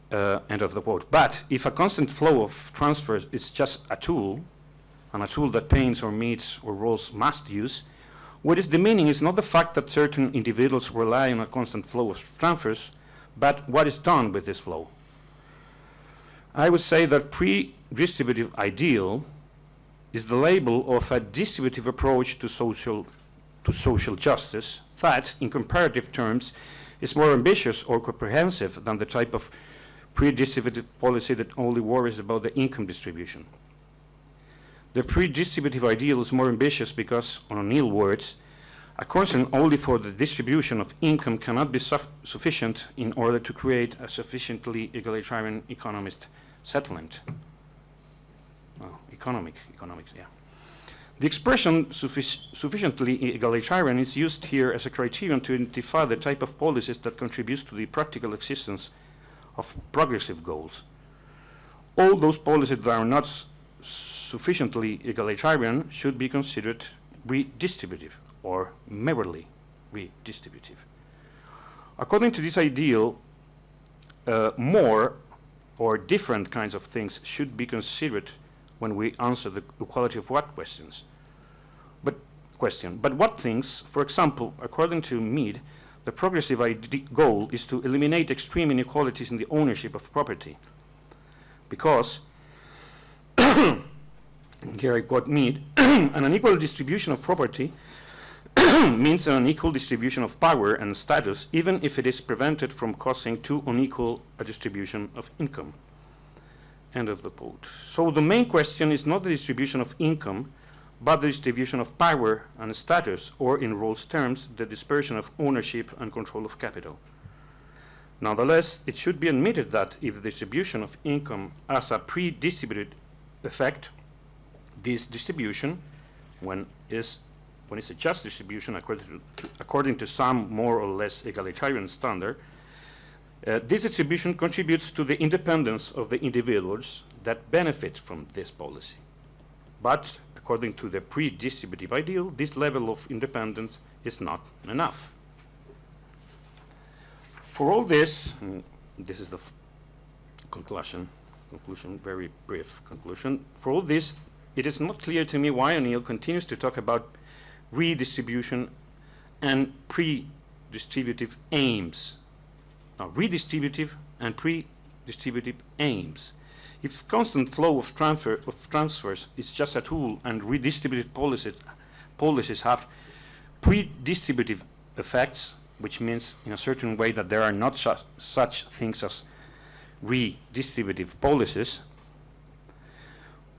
end of the quote, but if a constant flow of transfers is just a tool, and a tool that pains or meets or roles must use, what is demeaning is not the fact that certain individuals rely on a constant flow of transfers, but what is done with this flow. I would say that pre-distributive ideal is the label of a distributive approach to social justice that, in comparative terms, is more ambitious or comprehensive than the type of pre-distributive policy that only worries about the income distribution. The pre-distributive ideal is more ambitious because, on O'Neill's words, a concern only for the distribution of income cannot be sufficient in order to create a sufficiently egalitarian economist settlement. Well, economics, yeah. The expression sufficiently egalitarian is used here as a criterion to identify the type of policies that contributes to the practical existence of progressive goals. All those policies that are not sufficiently egalitarian should be considered redistributive or merely redistributive. According to this ideal, more or different kinds of things should be considered when we answer the equality of what questions. But what things? For example, according to Mead, the progressive goal is to eliminate extreme inequalities in the ownership of property, because here I quote Mead, an unequal distribution of property means an unequal distribution of power and status, even if it is prevented from causing too unequal a distribution of income. End of the quote. So the main question is not the distribution of income, but the distribution of power and status, or in Rawls' terms, the dispersion of ownership and control of capital. Nonetheless, it should be admitted that if the distribution of income has a pre-distributed effect, this distribution, when it's a just distribution according to some more or less egalitarian standard, this distribution contributes to the independence of the individuals that benefit from this policy. But according to the pre-distributive ideal, this level of independence is not enough. For all this, this is the conclusion, very brief conclusion. For all this, it is not clear to me why O'Neill continues to talk about redistribution and pre-distributive aims. Now, redistributive and pre-distributive aims. If constant flow of transfers is just a tool and redistributive policies have pre-distributive effects, which means in a certain way that there are not such things as redistributive policies,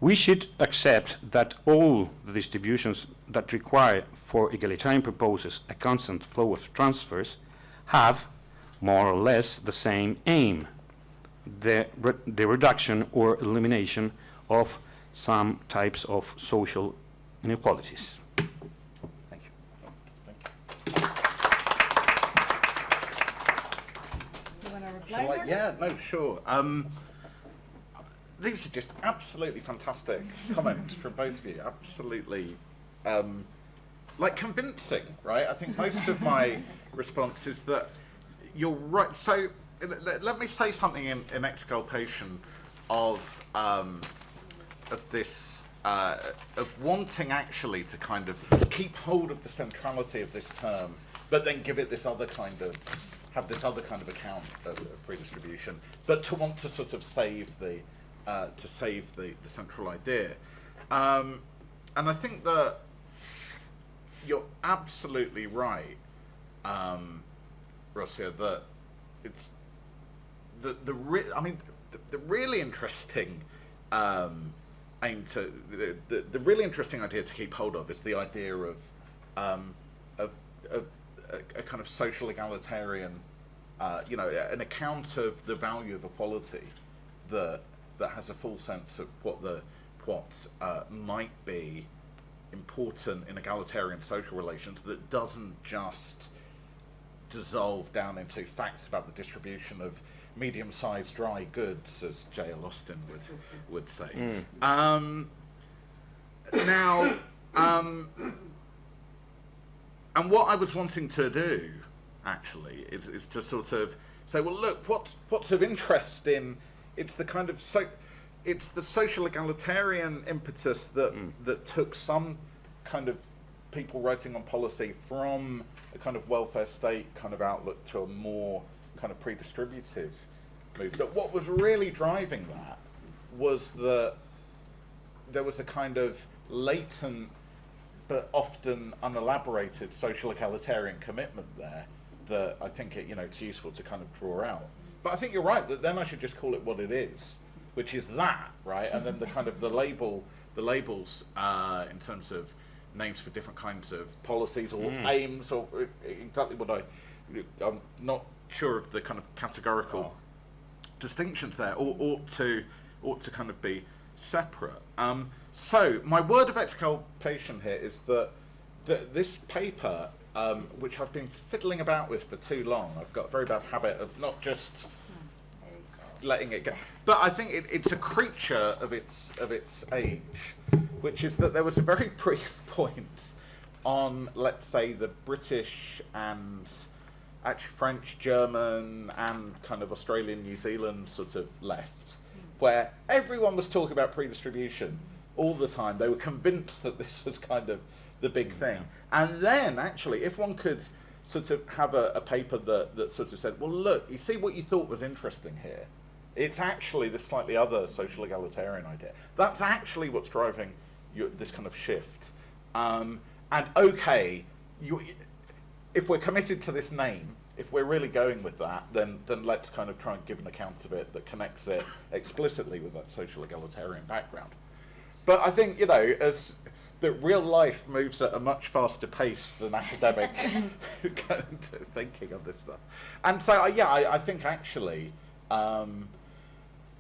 we should accept that all the distributions that require for egalitarian purposes a constant flow of transfers have more or less the same aim, the reduction or elimination of some types of social inequalities. Thank you. You want to reply? Mark? Yeah, no, sure. These are just absolutely fantastic comments from both of you. Absolutely, like convincing, right? I think most of my response is that you're right. So let me say something in exculpation of this, of wanting actually to kind of keep hold of the centrality of this term, but then give it this other kind of, have this other kind of account of redistribution, but to want to sort of save the central idea. And I think that you're absolutely right, Rosia, that it's the really interesting the really interesting idea to keep hold of is the idea of a kind of social egalitarian, an account of the value of equality that has a full sense of what might be important in egalitarian social relations, that doesn't just dissolve down into facts about the distribution of medium-sized dry goods, as J.L. Austin would say. And what I was wanting to do, actually, is to sort of say, well, look, what's of interest in, it's the kind of it's the social egalitarian impetus that took some kind of people writing on policy from a kind of welfare state kind of outlook to a more kind of pre-distributive move. But what was really driving that was that there was a kind of latent but often unelaborated social egalitarian commitment there that I think it's useful to kind of draw out. But I think you're right that then I should just call it what it is, which is that, right? And then the kind of the labels in terms of names for different kinds of policies or aims, or exactly what I'm not sure of the kind of categorical distinctions there, or ought to kind of be separate. So my word of exculpation here is that this paper, which I've been fiddling about with for too long, I've got a very bad habit of not just letting it go, but I think it's a creature of its age, which is that there was a very brief point on, let's say, the British and actually French, German, and kind of Australian, New Zealand sort of left, where everyone was talking about pre-distribution all the time. They were convinced that this was kind of the big thing. And then, actually, if one could sort of have a paper that sort of said, well, look, you see what you thought was interesting here? It's actually the slightly other social egalitarian idea. That's actually what's driving this kind of shift. And okay, if we're committed to this name, if we're really going with that, then let's kind of try and give an account of it that connects it explicitly with that social egalitarian background. But I think, as that real life moves at a much faster pace than academic kind of thinking of this stuff. And so, I think actually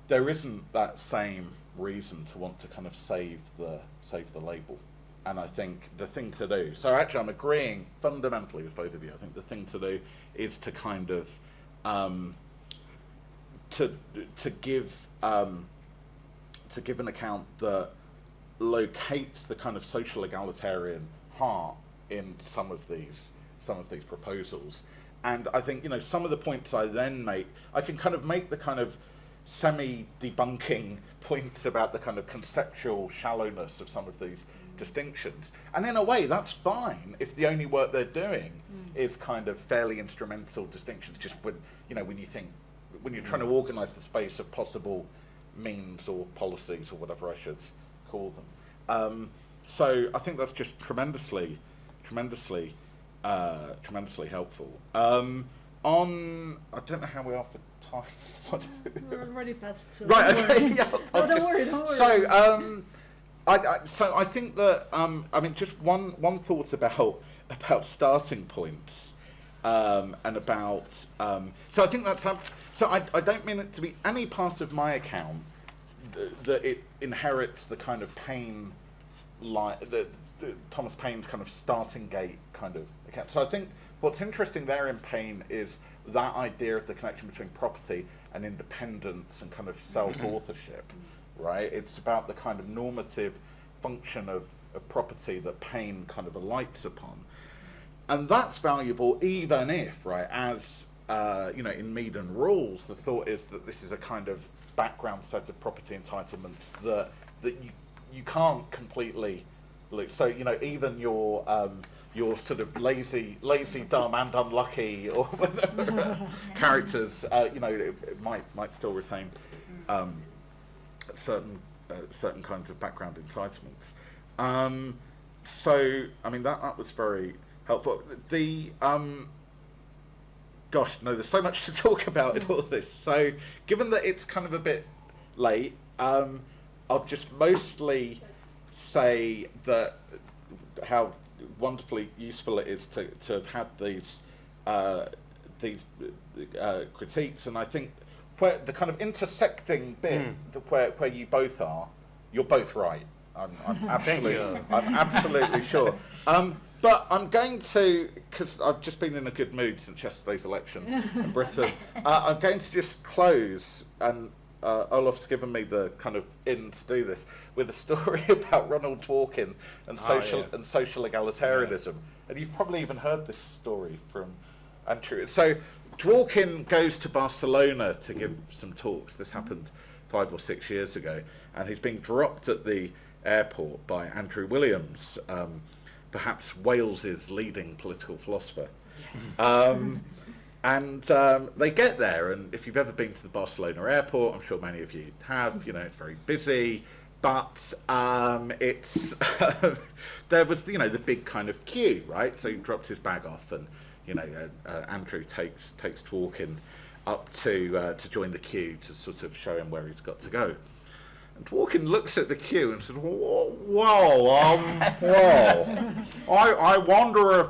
there isn't that same reason to want to kind of save the label. And I think the thing to do, so actually I'm agreeing fundamentally with both of you. I think the thing to do is to kind of to give an account that locates the kind of social egalitarian heart in some of these proposals. And I think some of the points I then make, I can kind of make the kind of semi-debunking points about the kind of conceptual shallowness of some of these distinctions. And in a way, that's fine if the only work they're doing is kind of fairly instrumental distinctions, just when you think, when you're trying to organise the space of possible means or policies or whatever I should call them. So I think that's just tremendously helpful. On, I don't know how we are for time. We're already past. So right. don't Okay. worry. Yeah. No, don't worry. So I think that just one thought about starting points. and about. So I think that's. So I don't mean it to be any part of my account that it inherits the kind of Paine, the Thomas Paine's kind of starting gate kind of account. So I think what's interesting there in Paine is that idea of the connection between property and independence and kind of self-authorship, right? It's about the kind of normative function of property that Paine kind of alights upon. And that's valuable even if, right, as, in Mead and Rules, the thought is that this is a kind of background set of property entitlements that you can't completely look. So, even your sort of lazy, dumb, and unlucky, or whatever characters, it might still retain certain kinds of background entitlements. So, I mean, that was very helpful. Gosh, no, there's so much to talk about in all this. So, given that it's kind of a bit late, I'll just mostly say that how wonderfully useful it is to have had these critiques, and I think where the kind of intersecting bit where you both are, you're both right. I'm absolutely sure. But I'm going to, because I've just been in a good mood since yesterday's election in Britain, I'm going to just close, and Olaf's given me the kind of in to do this, with a story about Ronald Dworkin and social egalitarianism. Yeah. And you've probably even heard this story from Andrew. So Dworkin goes to Barcelona to give some talks. This happened 5 or 6 years ago. And he's being dropped at the airport by Andrew Williams, perhaps Wales's leading political philosopher. And they get there, and if you've ever been to the Barcelona airport, I'm sure many of you have, it's very busy, but it's there was, the big kind of queue, right? So he dropped his bag off, and, Andrew takes Dworkin up to join the queue to sort of show him where he's got to go. And Dworkin looks at the queue and says, I wonder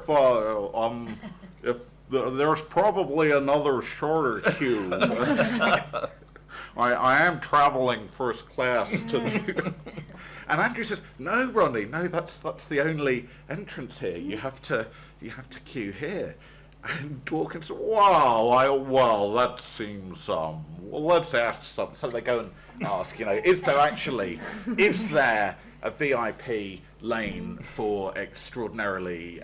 if there's probably another shorter queue. I am traveling first class to And Andrew says, no, Ronnie, no, that's the only entrance here. You have to queue here. And Dworkin says, well, that seems, let's ask something. So they go and ask, is there a VIP lane for extraordinarily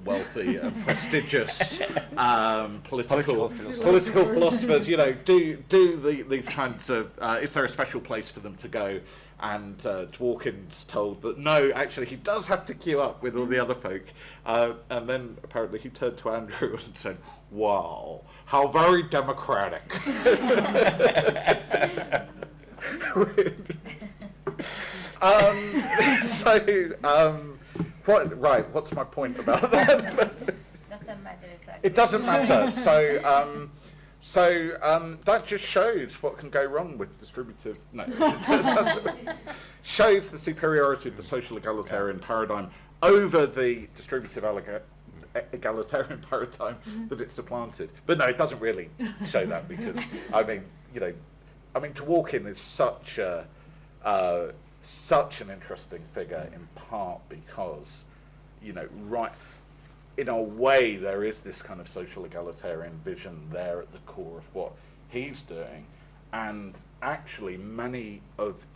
wealthy and prestigious political philosophers? Do these kinds of, is there a special place for them to go? And Dworkin's told that no, actually he does have to queue up with all the other folk. And then apparently he turned to Andrew and said, wow, how very democratic. What's my point about that? Doesn't matter exactly. It doesn't matter. So that just shows what can go wrong with distributive. No, shows the superiority of the social egalitarian paradigm over the distributive egalitarian paradigm that it supplanted. But no, it doesn't really show that because Dworkin is such an interesting figure in part because, in a way, there is this kind of social egalitarian vision there at the core of what he's doing. And actually, many of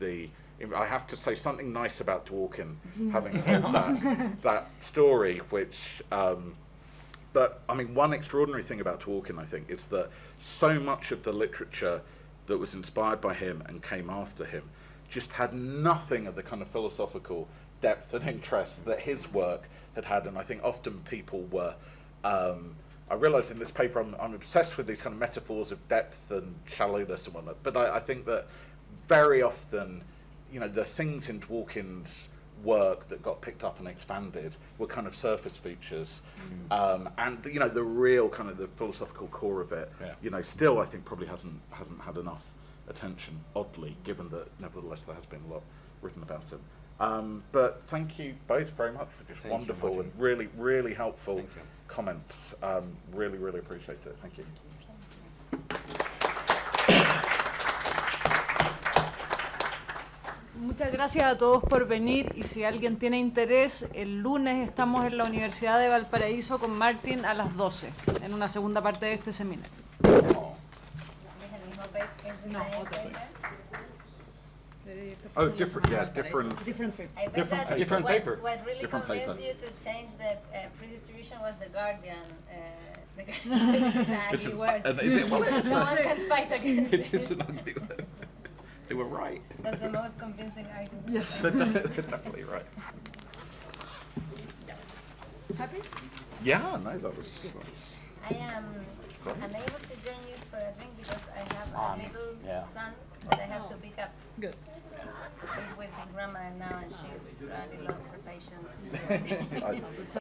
I have to say something nice about Dworkin, having heard that story, which, one extraordinary thing about Dworkin, I think, is that so much of the literature that was inspired by him and came after him just had nothing of the kind of philosophical depth and interest that his work had, and I think often people were, I realise in this paper I'm obsessed with these kind of metaphors of depth and shallowness and whatnot, but I think that very often, the things in Dworkin's work that got picked up and expanded were kind of surface features, and the real kind of the philosophical core of it, still I think probably hasn't had enough attention, oddly, given that nevertheless there has been a lot written about it. But thank you both very much for just wonderful and really, really helpful comments. Really, really appreciate it. Thank you. Muchas gracias a todos por venir y si alguien tiene interés, el lunes estamos en la Universidad de Valparaíso con Martín a las 12, en una segunda parte de este seminario. No, Oh, different, yeah, different. Different paper. I bet Different that paper. What really Different convinced paper. you to change the pre-distribution was the Guardian. The Guardian is an It's ugly an- word. and it- well, it's No a- one can fight against It it. is an ugly word. They were right. That's the most convincing argument. Yes. They're definitely right. Happy? Yeah, no, that was. I am unable to join you for a drink because I have a little son that I have to pick up. Good. He's with his grandma now and she's probably lost her patience.